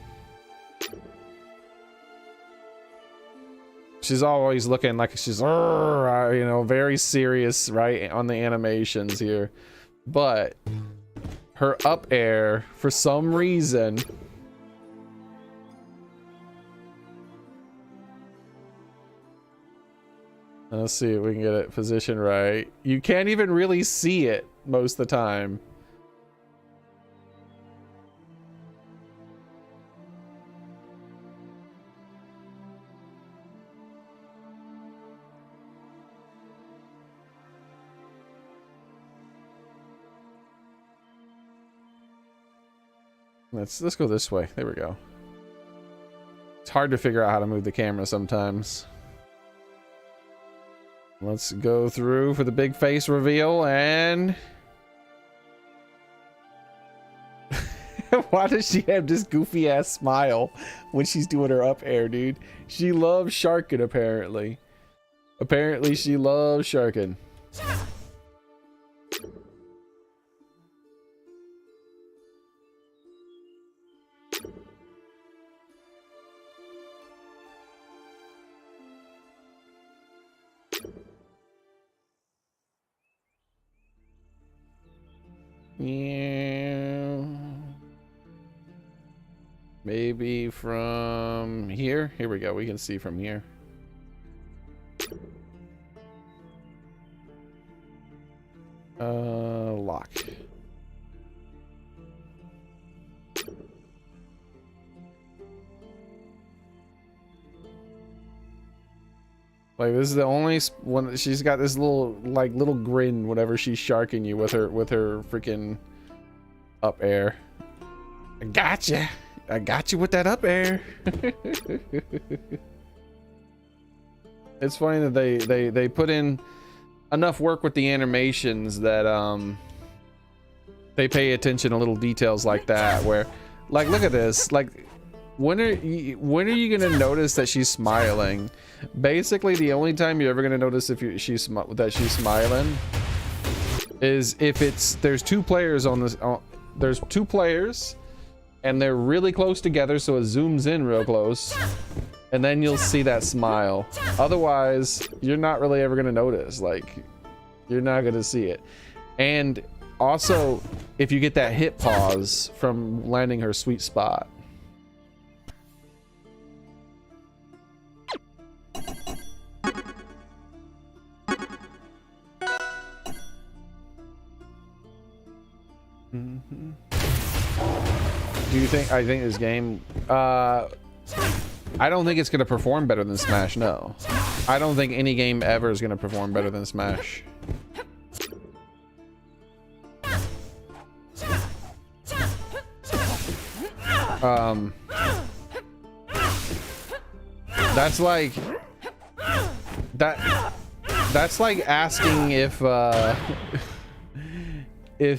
She's always looking like she's, you know, very serious, right, on the animations here. But her up air, for some reason... Let's see if we can get it positioned right. You can't even really see it most of the time. Let's go this way. There we go. It's hard to figure out how to move the camera sometimes. Let's go through for the big face reveal, and why does she have this goofy ass smile when she's doing her up air, dude? She loves sharking, apparently. Apparently she loves sharking. Yeah. Maybe from here. Here we go. We can see from here. Lock. Like, this is the only one. She's got this little grin whenever she's sharking you with her freaking up air. I gotcha. I got you with that up air. It's funny that they put in enough work with the animations that they pay attention to little details like that. Where, like, look at this. Like, when are you gonna notice that she's smiling? Basically, the only time you're ever gonna notice that she's smiling is if there's two players on this. There's two players, and they're really close together, so it zooms in real close, and then you'll see that smile. Otherwise, you're not really ever gonna notice. Like, you're not gonna see it. And also, if you get that hit pause from landing her sweet spot. Do you think? I think this game. I don't think it's gonna perform better than Smash. No, I don't think any game ever is gonna perform better than Smash. That's like that. That's like asking if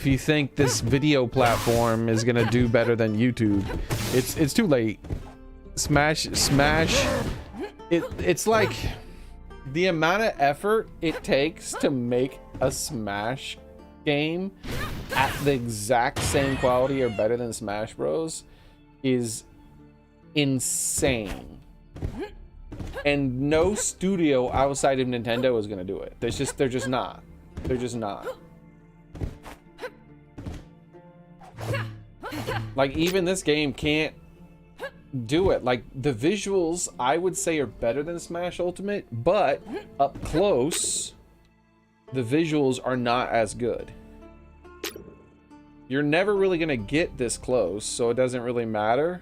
you think this video platform is gonna do better than YouTube. It's too late. Smash. It's like the amount of effort it takes to make a Smash game at the exact same quality or better than Smash Bros. Is insane. And no studio outside of Nintendo is gonna do it. They're just not. They're just not. Like, even this game can't do it. Like, the visuals, I would say, are better than Smash Ultimate, but up close, the visuals are not as good. You're never really gonna get this close, so it doesn't really matter.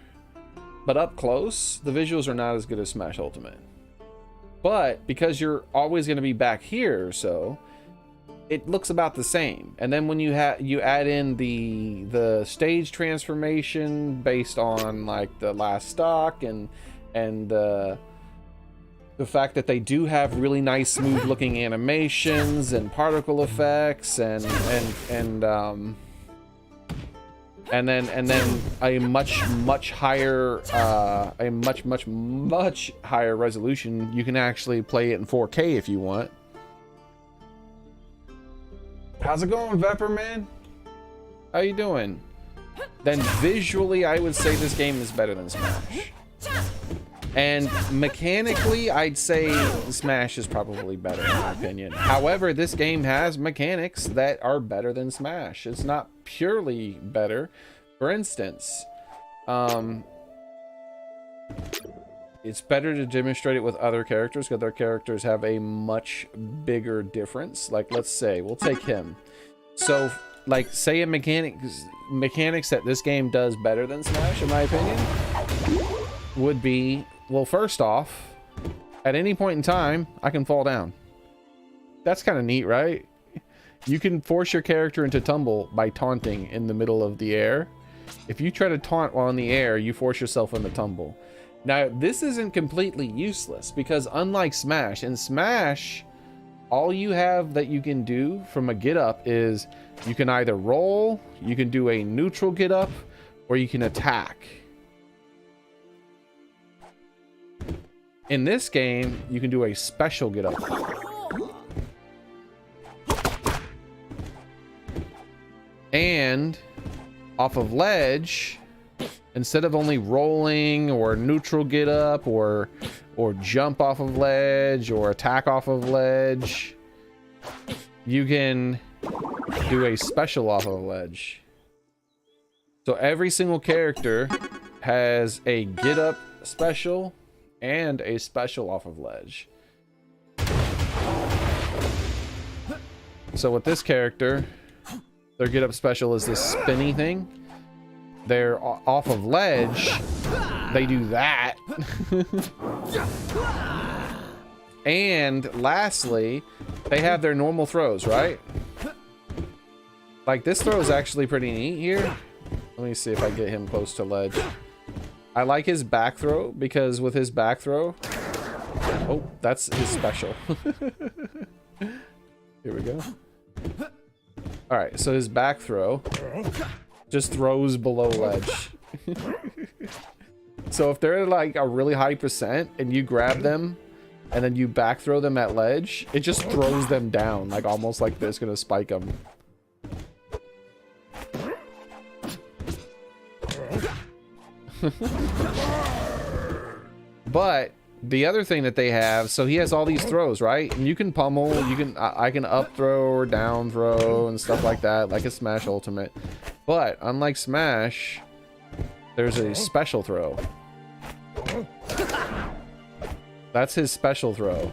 But up close, the visuals are not as good as Smash Ultimate. But because you're always going to be back here or so, it looks about the same. And then when you add in the stage transformation based on like the last stock and the fact that they do have really nice smooth looking animations and particle effects and then a much higher much higher resolution. You can actually play it in 4K if you want. How's it going, Vepper man? How you doing? Then visually, I would say this game is better than Smash. And mechanically, I'd say Smash is probably better in my opinion. However, this game has mechanics that are better than Smash. It's not purely better. For instance, it's better to demonstrate it with other characters because other characters have a much bigger difference. Like, let's say, we'll take him. So, like, say a mechanics that this game does better than Smash, in my opinion, would be, well, first off, at any point in time, I can fall down. That's kind of neat, right? You can force your character into tumble by taunting in the middle of the air. If you try to taunt while in the air, you force yourself into tumble. Now, this isn't completely useless because unlike Smash, in Smash, all you have that you can do from a get up is you can either roll, you can do a neutral get up, or you can attack. In this game, you can do a special get up. And off of ledge, instead of only rolling or neutral get up or jump off of ledge or attack off of ledge, you can do a special off of ledge. So every single character has a get up special and a special off of ledge. So with this character, their get up special is this spinny thing. They're off of ledge, they do that. And lastly, they have their normal throws, right? Like, this throw is actually pretty neat here. Let me see if I get him close to ledge. I like his back throw because with his back throw, oh, that's his special. Here we go. All right, so his back throw just throws below ledge. So if they're like a really high percent and you grab them and then you back throw them at ledge, it just throws them down, like almost like this, gonna spike them. But the other thing that they have, so he has all these throws, right? And you can pummel, I can up throw or down throw and stuff like that, like a Smash Ultimate. But unlike Smash, there's a special throw. That's his special throw.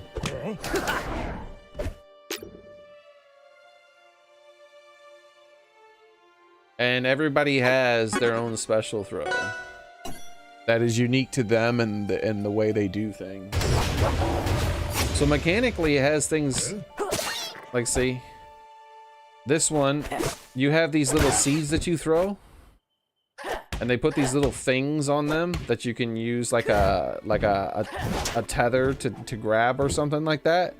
And everybody has their own special throw that is unique to them and the way they do things. So mechanically, it has things like, see, this one, you have these little seeds that you throw, and they put these little things on them that you can use like a tether to grab or something like that.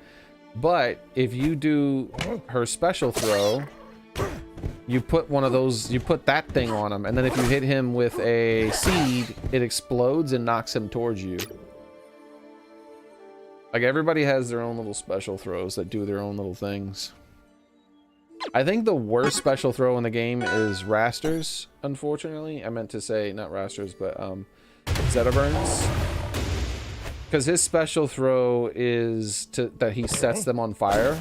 But if you do her special throw, you put one of those, you put that thing on him, and then if you hit him with a seed, it explodes and knocks him towards you. Like, everybody has their own little special throws that do their own little things. I think the worst special throw in the game is Raster's, unfortunately. I meant to say, not Raster's, but Zettaburn's. Because his special throw is that he sets them on fire.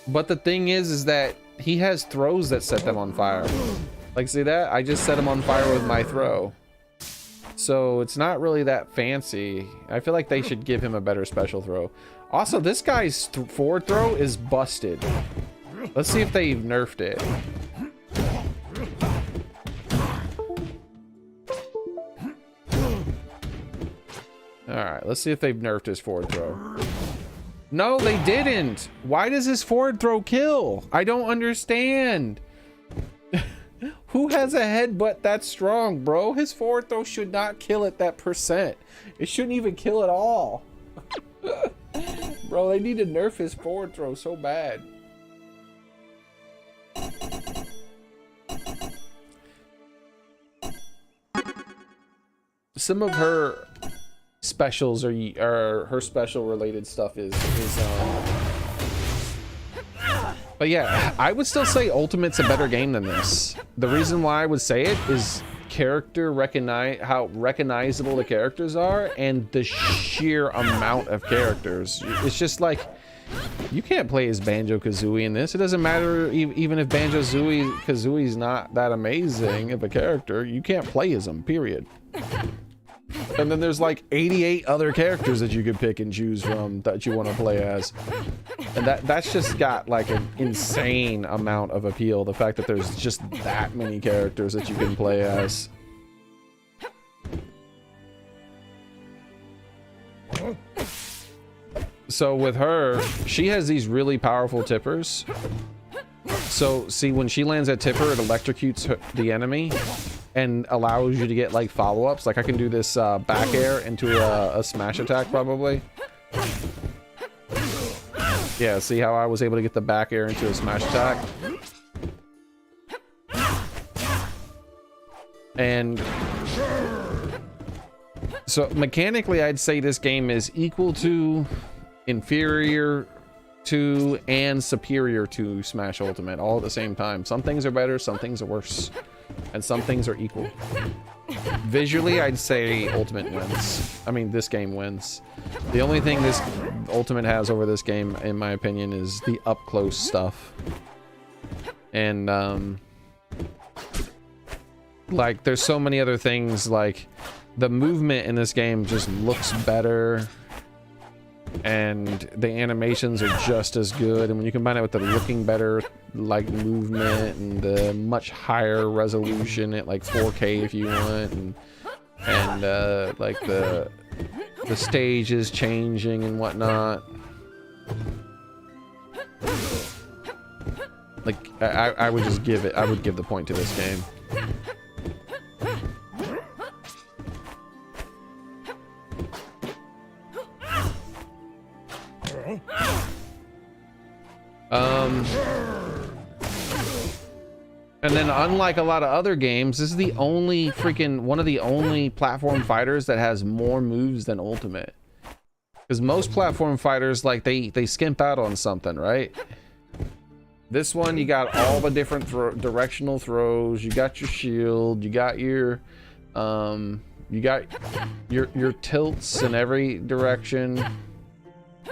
But the thing is that he has throws that set them on fire. Like, see that? I just set him on fire with my throw. So it's not really that fancy. I feel like they should give him a better special throw. Also, this guy's forward throw is busted. Let's see if they nerfed it. Alright, let's see if they've nerfed his forward throw. No, they didn't. Why does his forward throw kill? I don't understand. Who has a headbutt that strong, bro? His forward throw should not kill at that percent. It shouldn't even kill at all. Bro, they need to nerf his forward throw so bad. Some of her specials are her special related stuff is but yeah, I would still say Ultimate's a better game than this. The reason why I would say it is how recognizable the characters are and the sheer amount of characters. It's just like, you can't play as Banjo-Kazooie in this. It doesn't matter even if Banjo-Kazooie's not that amazing of a character. You can't play as him, period. And then there's like 88 other characters that you could pick and choose from that you want to play as. And that's just got like an insane amount of appeal. The fact that there's just that many characters that you can play as. So with her, she has these really powerful tippers. So see, when she lands that tipper, it electrocutes the enemy and allows you to get like follow-ups. Like I can do this back air into a smash attack probably. Yeah, see how I was able to get the back air into a smash attack? And so mechanically, I'd say this game is equal to, inferior to, and superior to Smash Ultimate all at the same time. Some things are better, some things are worse, and some things are equal. Visually, I'd say Ultimate wins. I mean, this game wins. The only thing this Ultimate has over this game, in my opinion, is the up-close stuff. And, like, there's so many other things, like, the movement in this game just looks better. And the animations are just as good, and when you combine it with the looking better like movement and the much higher resolution at like 4K if you want, and like the stage is changing and whatnot, like I would just give it, I would give the point to this game. And then unlike a lot of other games, this is the only one of the only platform fighters that has more moves than Ultimate. Because most platform fighters, like, they skimp out on something, right? This one, you got all the different directional throws, you got your shield, you got your tilts in every direction.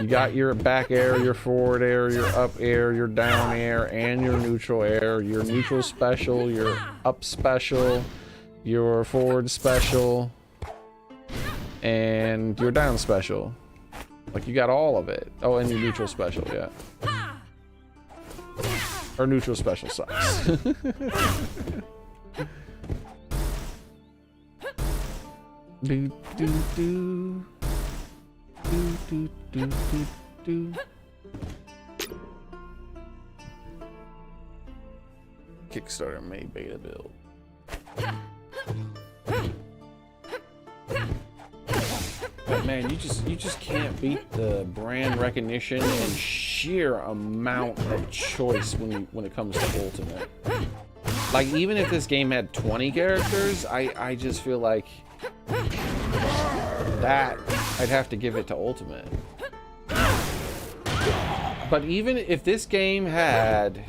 You got your back air, your forward air, your up air, your down air, and your neutral air, your neutral special, your up special, your forward special, and your down special. Like, you got all of it. Oh, and your neutral special, yeah. Or neutral special sucks. Do do do do do do do do. Kickstarter made beta build. But man, you just can't beat the brand recognition and sheer amount of choice when it comes to Ultimate. Like, even if this game had 20 characters, I just feel like that I'd have to give it to Ultimate. But even if this game had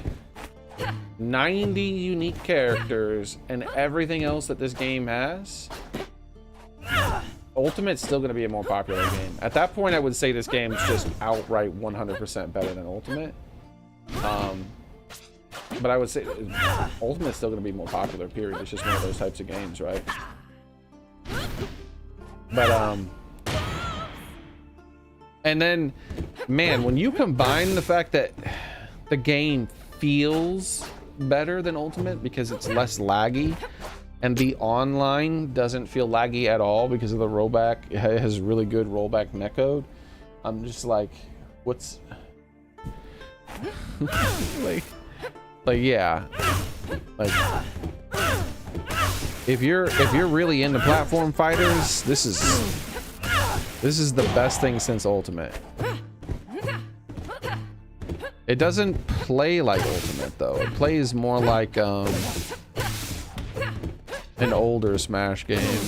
90 unique characters and everything else that this game has, Ultimate's still going to be a more popular game. At that point, I would say this game's just outright 100% better than Ultimate. But I would say Ultimate's still going to be more popular, period. It's just one of those types of games, right? But, and then, man, when you combine the fact that the game feels better than Ultimate because it's less laggy, and the online doesn't feel laggy at all because of the rollback, it has really good rollback netcode, I'm just like, what's like yeah, like if you're really into platform fighters, this is the best thing since Ultimate. It doesn't play like Ultimate though. It plays more like an older Smash game.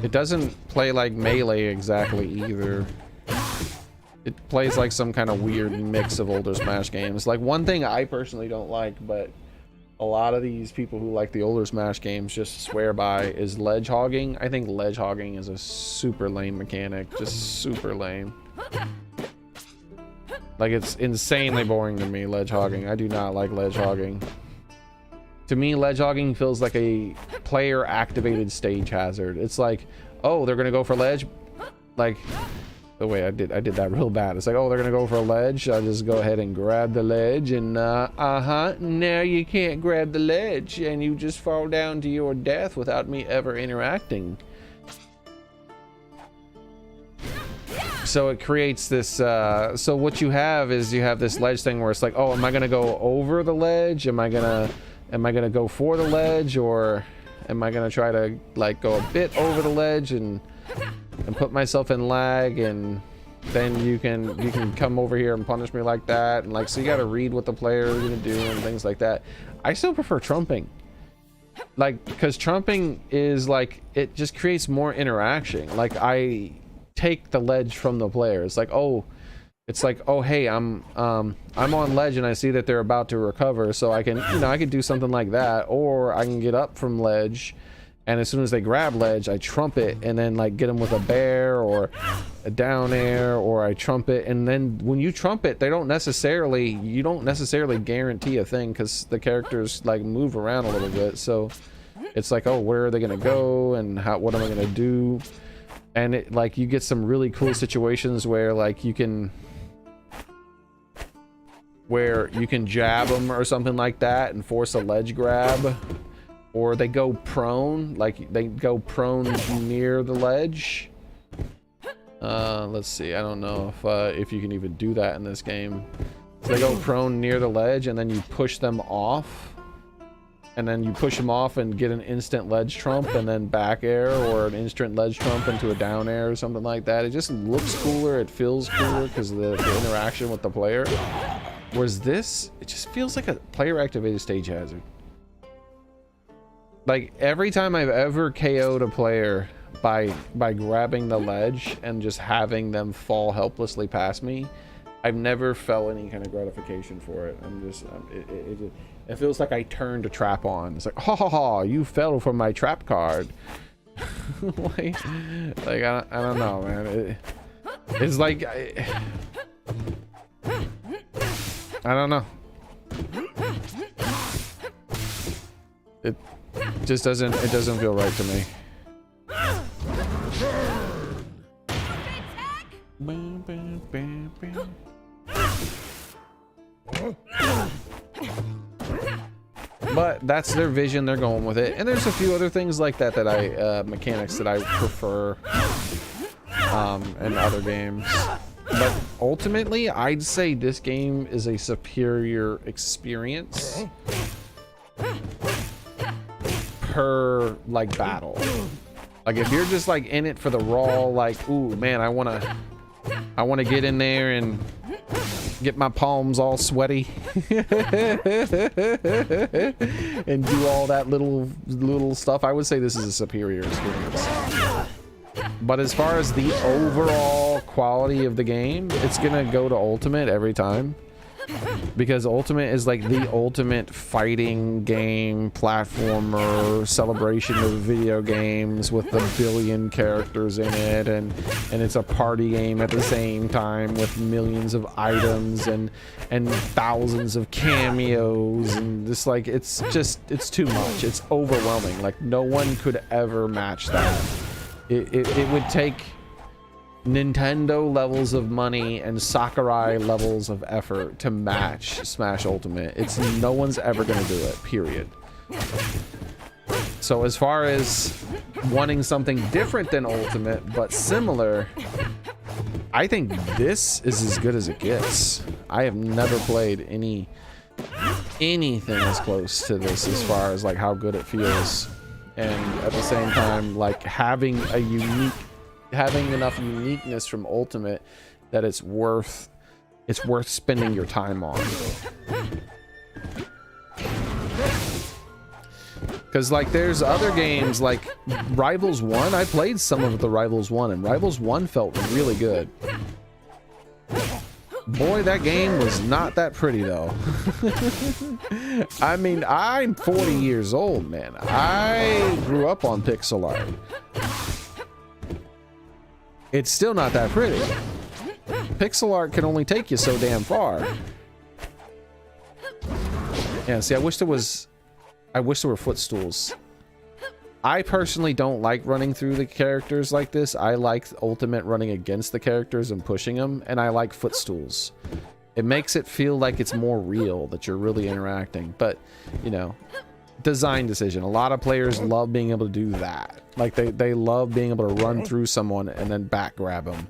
It doesn't play like Melee exactly either. It plays like some kind of weird mix of older Smash games. Like, one thing I personally don't like, but a lot of these people who like the older Smash games just swear by, is ledge hogging. I think ledge hogging is a super lame mechanic. Just super lame. Like, it's insanely boring to me, ledge hogging. I do not like ledge hogging. To me, ledge hogging feels like a player activated stage hazard. It's like, oh, they're gonna go for ledge. Like, oh wait, I did that real bad. It's like, oh, they're gonna go for a ledge. I'll just go ahead and grab the ledge, and now you can't grab the ledge, and you just fall down to your death without me ever interacting. So it creates this, so what you have is you have this ledge thing where it's like, oh, am I gonna go over the ledge? Am I gonna go for the ledge, or am I gonna try to like go a bit over the ledge and put myself in lag, and then you can come over here and punish me like that, and like, so you got to read what the player is gonna do and things like that. I still prefer trumping, like, because trumping is like, it just creates more interaction. Like, I take the ledge from the player. It's like, oh, hey, I'm on ledge and I see that they're about to recover, so I can, I can do something like that, or I can get up from ledge, and as soon as they grab ledge, I trumpet and then like get them with a bear or a down air, or I trumpet, and then when you trumpet, you don't necessarily guarantee a thing, because the characters like move around a little bit, so it's like, oh, where are they gonna go, and what am I gonna do? And it, like, you get some really cool situations where like you can jab them or something like that and force a ledge grab, or they go prone, like they go prone near the ledge. Let's see, I don't know if you can even do that in this game. So they go prone near the ledge, and then you push them off, and then you push them off and get an instant ledge trump, and then back air or an instant ledge trump into a down air or something like that. It just looks cooler, it feels cooler because of the interaction with the player. Whereas this, it just feels like a player activated stage hazard. Like, every time I've ever KO'd a player by grabbing the ledge and just having them fall helplessly past me, I've never felt any kind of gratification for it. It feels like I turned a trap on. It's like, ha ha ha, you fell for my trap card. like I don't know, man. It's like, I don't know. It just doesn't feel right to me. But that's their vision, they're going with it. And there's a few other things like that that I mechanics that I prefer in other games. But ultimately, I'd say this game is a superior experience per like battle. Like if you're just like in it for the raw, like, ooh man, I wanna get in there and get my palms all sweaty and do all that little stuff, I would say this is a superior experience. But as far as the overall quality of the game, it's gonna go to Ultimate every time, because Ultimate is like the ultimate fighting game platformer celebration of video games with a billion characters in it, and it's a party game at the same time with millions of items and thousands of cameos, and just like it's too much. It's overwhelming. Like no one could ever match that. It would take Nintendo levels of money and Sakurai levels of effort to match Smash Ultimate. No one's ever gonna do it, period. So as far as wanting something different than Ultimate but similar, I think this is as good as it gets. I have never played anything as close to this as far as like how good it feels, and at the same time like having enough uniqueness from Ultimate that it's worth spending your time on. Because like there's other games like Rivals 1. I played some of the Rivals 1, and Rivals 1 felt really good. Boy, that game was not that pretty though. I mean, I'm 40 years old, man. I grew up on pixel art. It's still not that pretty. Pixel art can only take you so damn far. Yeah, see, I wish there were footstools. I personally don't like running through the characters like this. I like Ultimate running against the characters and pushing them, and I like footstools. It makes it feel like it's more real, that you're really interacting. But, you know, design decision. A lot of players love being able to do that. Like they love being able to run through someone and then back grab them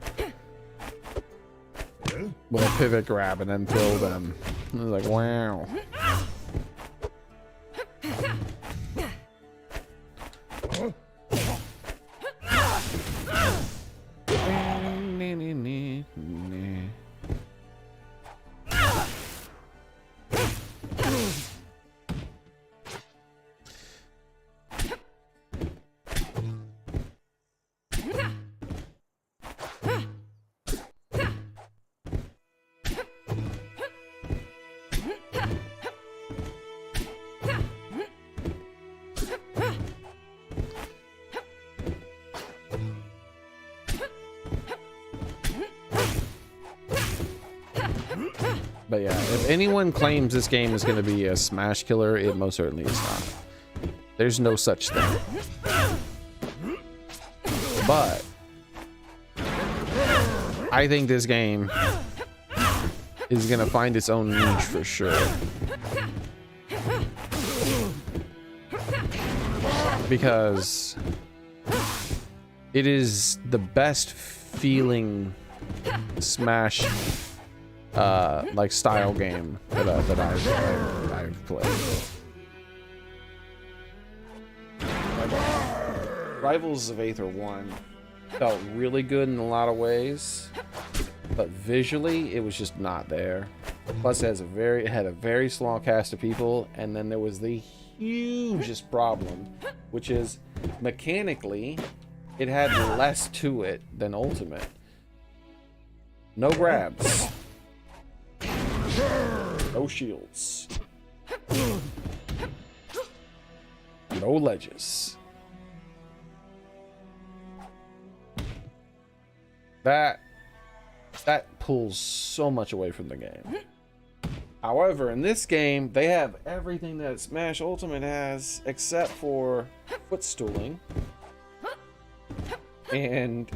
with a pivot grab and then throw them. It's like, wow. But yeah, if anyone claims this game is going to be a Smash killer, it most certainly is not. There's no such thing. But I think this game is going to find its own niche for sure. Because it is the best feeling Smash like style game that I've played. Rivals of Aether 1 felt really good in a lot of ways, but visually it was just not there. Plus it had a very small cast of people, and then there was the hugest problem, which is mechanically it had less to it than Ultimate. No grabs. No shields. No ledges. That pulls so much away from the game. However, in this game, they have everything that Smash Ultimate has except for footstooling and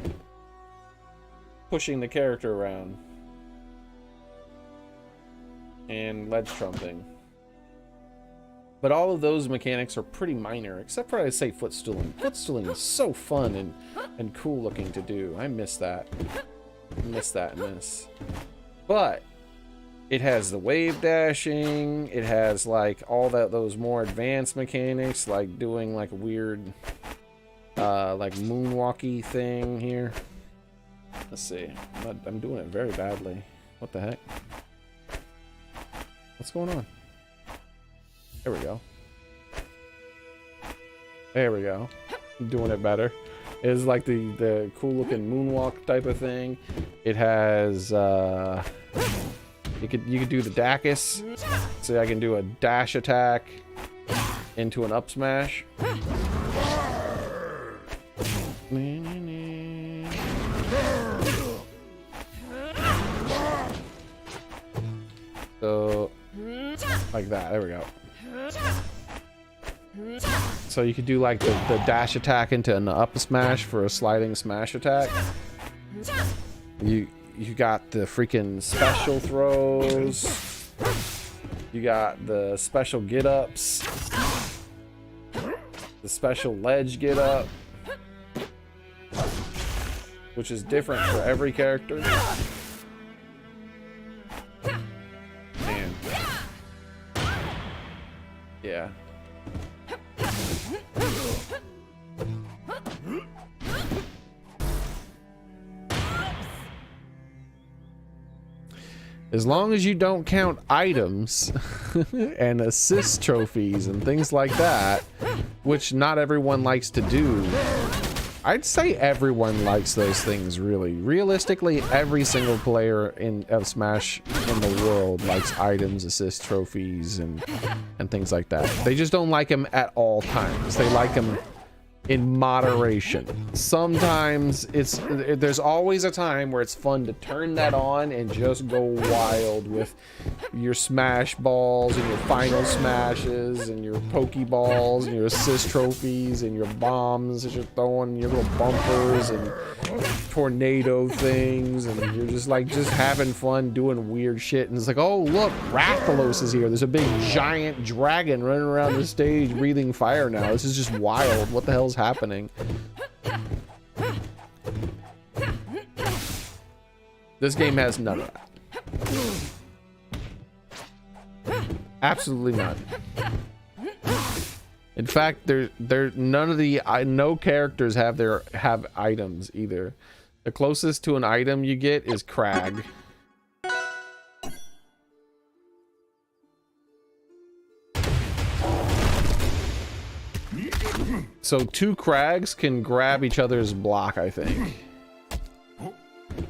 pushing the character around. and ledge trumping. But all of those mechanics are pretty minor, except for, I'd say, footstooling. Footstooling is so fun and cool looking to do. I miss that. I miss that in this. But it has the wave dashing. It has like all those more advanced mechanics, like doing like a weird like moonwalky thing here. Let's see. I'm doing it very badly. What the heck? What's going on? There we go. There we go. I'm doing it better. It's like the cool looking moonwalk type of thing. It has you could do the Dacus. So I can do a dash attack into an up smash. So like that. There we go. So you could do like the dash attack into an up smash for a sliding smash attack. You got the freaking special throws. You got the special get ups. The special ledge get up, which is different for every character. Man. Yeah. As long as you don't count items and assist trophies and things like that, which not everyone likes to do. I'd say everyone likes those things, really. Realistically, every single player of Smash in the world likes items, assist trophies, and things like that. They just don't like them at all times. They like them in moderation. Sometimes there's always a time where it's fun to turn that on and just go wild with your smash balls and your final smashes and your pokeballs and your assist trophies and your bombs that you're throwing, your little bumpers and tornado things, and you're just having fun doing weird shit. And it's like, oh look, Rathalos is here. There's a big giant dragon running around the stage breathing fire now. This is just wild. What the hell's happening? This game has none of that. Absolutely none. In fact, none of the no characters have items either. The closest to an item you get is Crag. So 2 Crags can grab each other's block, I think.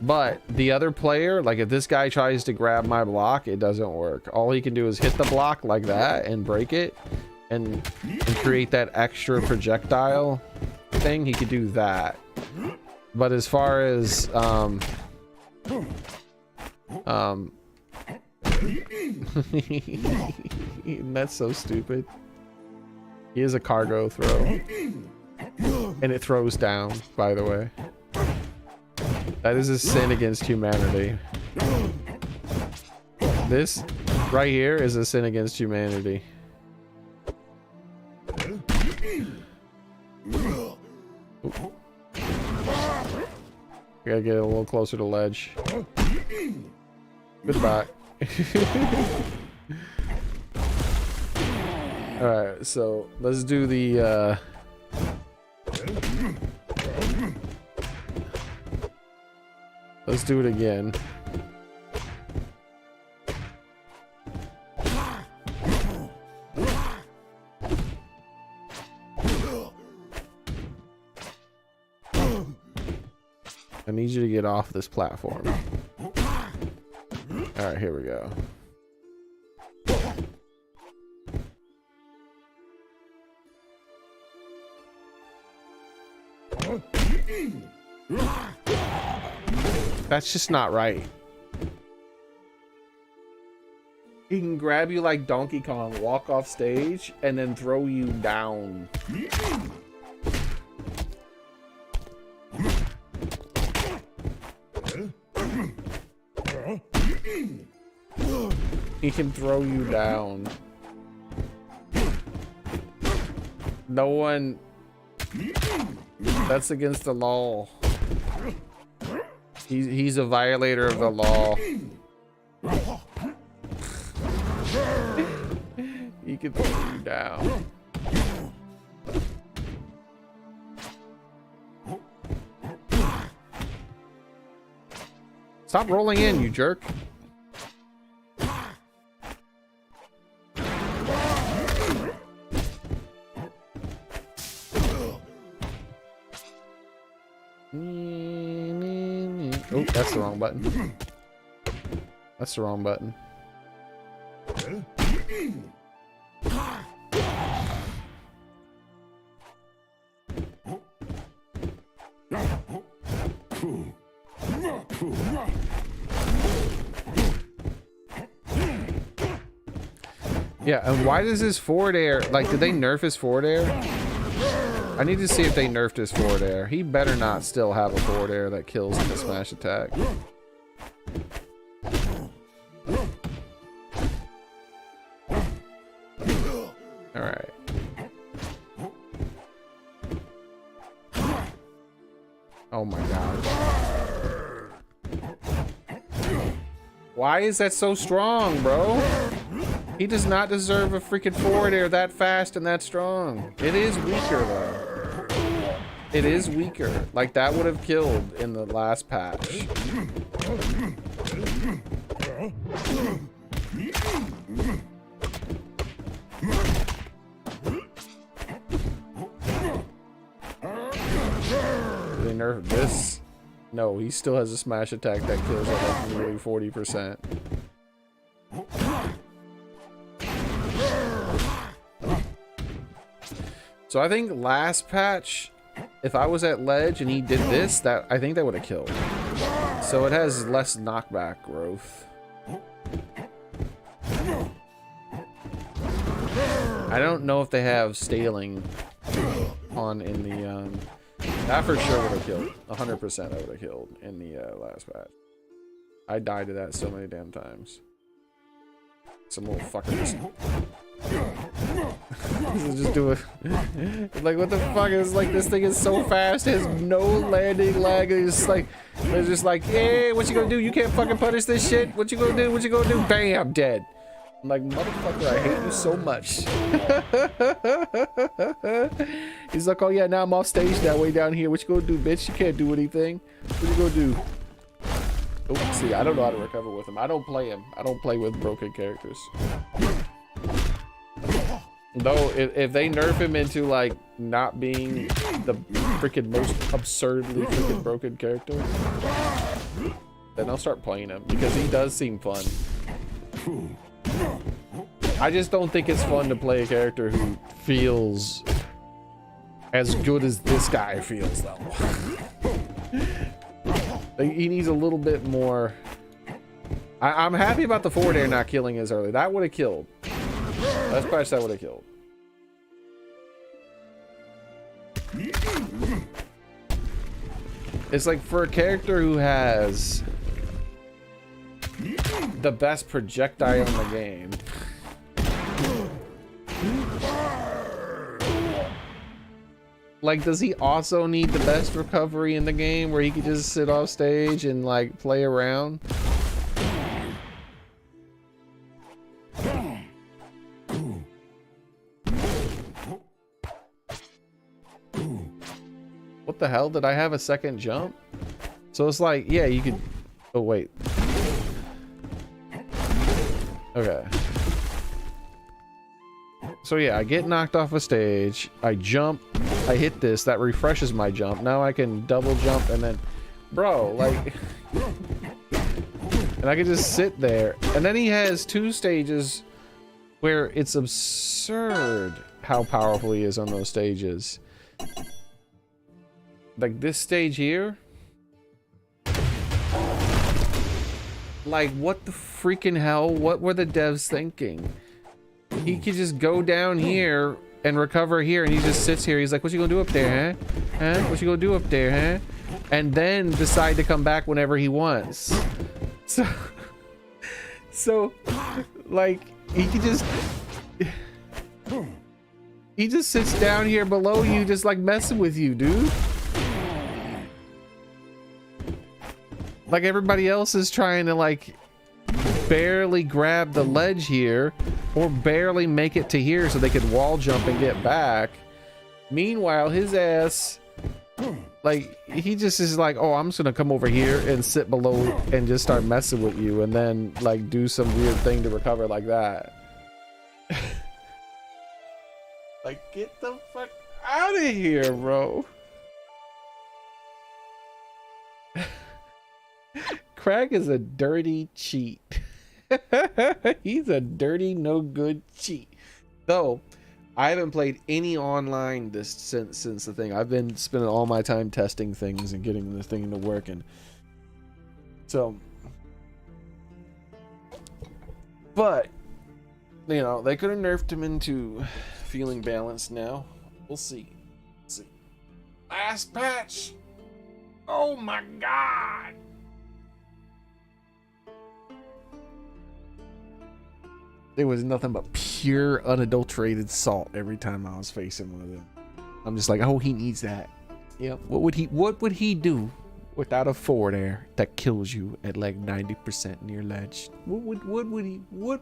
But the other player, like if this guy tries to grab my block, it doesn't work. All he can do is hit the block like that and break it and create that extra projectile thing. He could do that. But as far as that's so stupid. He is a cargo throw. And it throws down, by the way. That is a sin against humanity. This right here is a sin against humanity. Oop. Gotta get a little closer to ledge. Goodbye. Alright, so let's do the let's do it again. I need you to get off this platform. Alright, here we go. That's just not right. He can grab you like Donkey Kong, walk off stage, and then throw you down. He can throw you down. No one... That's against the law. He's a violator of the law. He can throw you down. Stop rolling in, you jerk. Oh, that's the wrong button. That's the wrong button. Yeah, and why does his forward air, like, did they nerf his forward air? I need to see if they nerfed his forward air. He better not still have a forward air that kills in the smash attack. Alright. Oh my god. Why is that so strong, bro? He does not deserve a freaking forward air that fast and that strong. It is weaker though. It is weaker. Like that would have killed in the last patch. They nerfed this? No, he still has a smash attack that kills at like nearly 40%. So I think last patch, if I was at ledge and he did this, that I think that would have killed. So it has less knockback growth. I don't know if they have staling on in the that for sure would have killed. 100% I would have killed in the last patch. I died to that so many damn times. Some little fucker just just do it. Like what the fuck is like this thing is so fast, it has no landing lag. It's like they're just like, hey, what you gonna do? You can't fucking punish this shit. What you gonna do? What you gonna do? Bam, dead. I'm like, motherfucker, I hate you so much. He's like, oh yeah, now I'm off stage that way down here. What you gonna do, bitch? You can't do anything. What you gonna do? Oh, see, I don't know how to recover with him. I don't play him. I don't play with broken characters. Though, if they nerf him into, like, not being the freaking most absurdly freaking broken character, then I'll start playing him, because he does seem fun. I just don't think it's fun to play a character who feels as good as this guy feels, though. He needs a little bit more... I'm happy about the forward air not killing as early. That would have killed. Last patch, that would have killed. It's like for a character who has the best projectile in the game. Like, does he also need the best recovery in the game where he could just sit off stage and like play around? What the hell? Did I have a second jump? So it's like, yeah, you could... Oh, wait. Okay. So yeah, I get knocked off a stage. I jump. I hit this. That refreshes my jump. Now I can double jump and then... Bro, like... And I can just sit there. And then he has 2 stages where it's absurd how powerful he is on those stages. Like this stage here. Like what the freaking hell? What were the devs thinking? He could just go down here and recover here, and he just sits here. He's like, what you gonna do up there, huh? Huh? What you gonna do up there, huh? And then decide to come back whenever he wants. So, like, he just sits down here below you, just like messing with you, dude. Like everybody else is trying to like barely grab the ledge here or barely make it to here so they could wall jump and get back. Meanwhile, his ass, like, he just is like, oh, I'm just gonna come over here and sit below and just start messing with you and then like do some weird thing to recover like that. Like, get the fuck out of here, bro. Craig is a dirty cheat. He's a dirty, no good cheat. Though, I haven't played any online since the thing. I've been spending all my time testing things and getting the thing to work. And so, but, you know, they could have nerfed him into feeling balanced now. We'll see. Last patch. Oh my god. There was nothing but pure unadulterated salt every time I was facing one of them. I'm just like, oh, he needs that. Yep. What would he do without a forward air that kills you at like 90% near ledge? What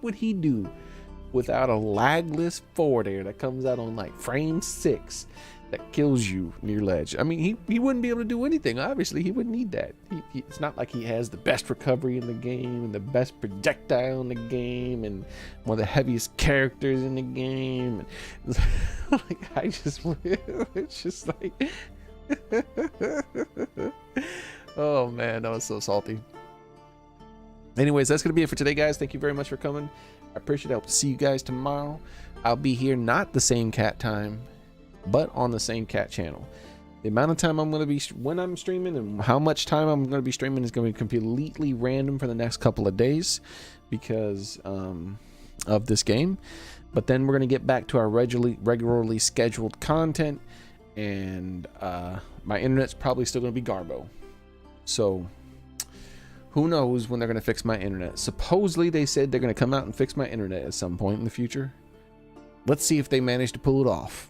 would he do without a lagless forward air that comes out on like frame 6 that kills you near ledge? I mean, he wouldn't be able to do anything. Obviously, he wouldn't need that. It's not like he has the best recovery in the game and the best projectile in the game and one of the heaviest characters in the game. Like, it's just like, oh man, that was so salty. Anyways, that's gonna be it for today, guys. Thank you very much for coming. I appreciate it. I hope to see you guys tomorrow. I'll be here, not the same cat time, but on the same cat channel. The amount of time I'm going to be when I'm streaming and how much time I'm going to be streaming is going to be completely random for the next couple of days because of this game. But then we're going to get back to our regularly scheduled content, and my internet's probably still going to be Garbo. So who knows when they're going to fix my internet? Supposedly they said they're going to come out and fix my internet at some point in the future. Let's see if they manage to pull it off.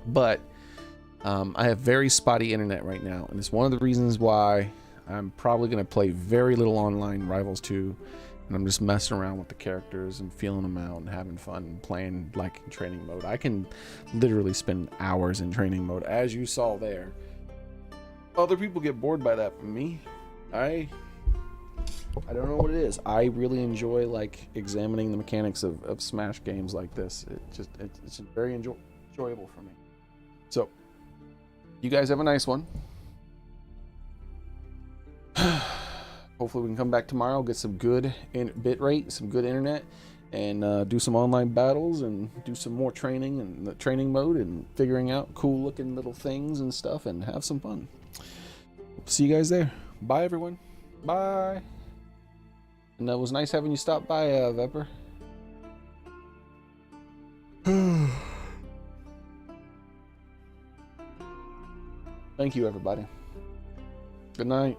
But I have very spotty internet right now, and it's one of the reasons why I'm probably going to play very little online Rivals 2, and I'm just messing around with the characters and feeling them out and having fun and playing like in training mode. I can literally spend hours in training mode, as you saw there. Other people get bored by that, but me, I don't know what it is. I really enjoy like examining the mechanics of Smash games like this. It's very enjoyable for me. So, you guys have a nice one. Hopefully we can come back tomorrow, get some good bit rate, some good internet, and do some online battles and do some more training in the training mode and figuring out cool looking little things and stuff and have some fun. See you guys there. Bye everyone. Bye. And that was nice having you stop by, Vepper. Thank you, everybody. Good night.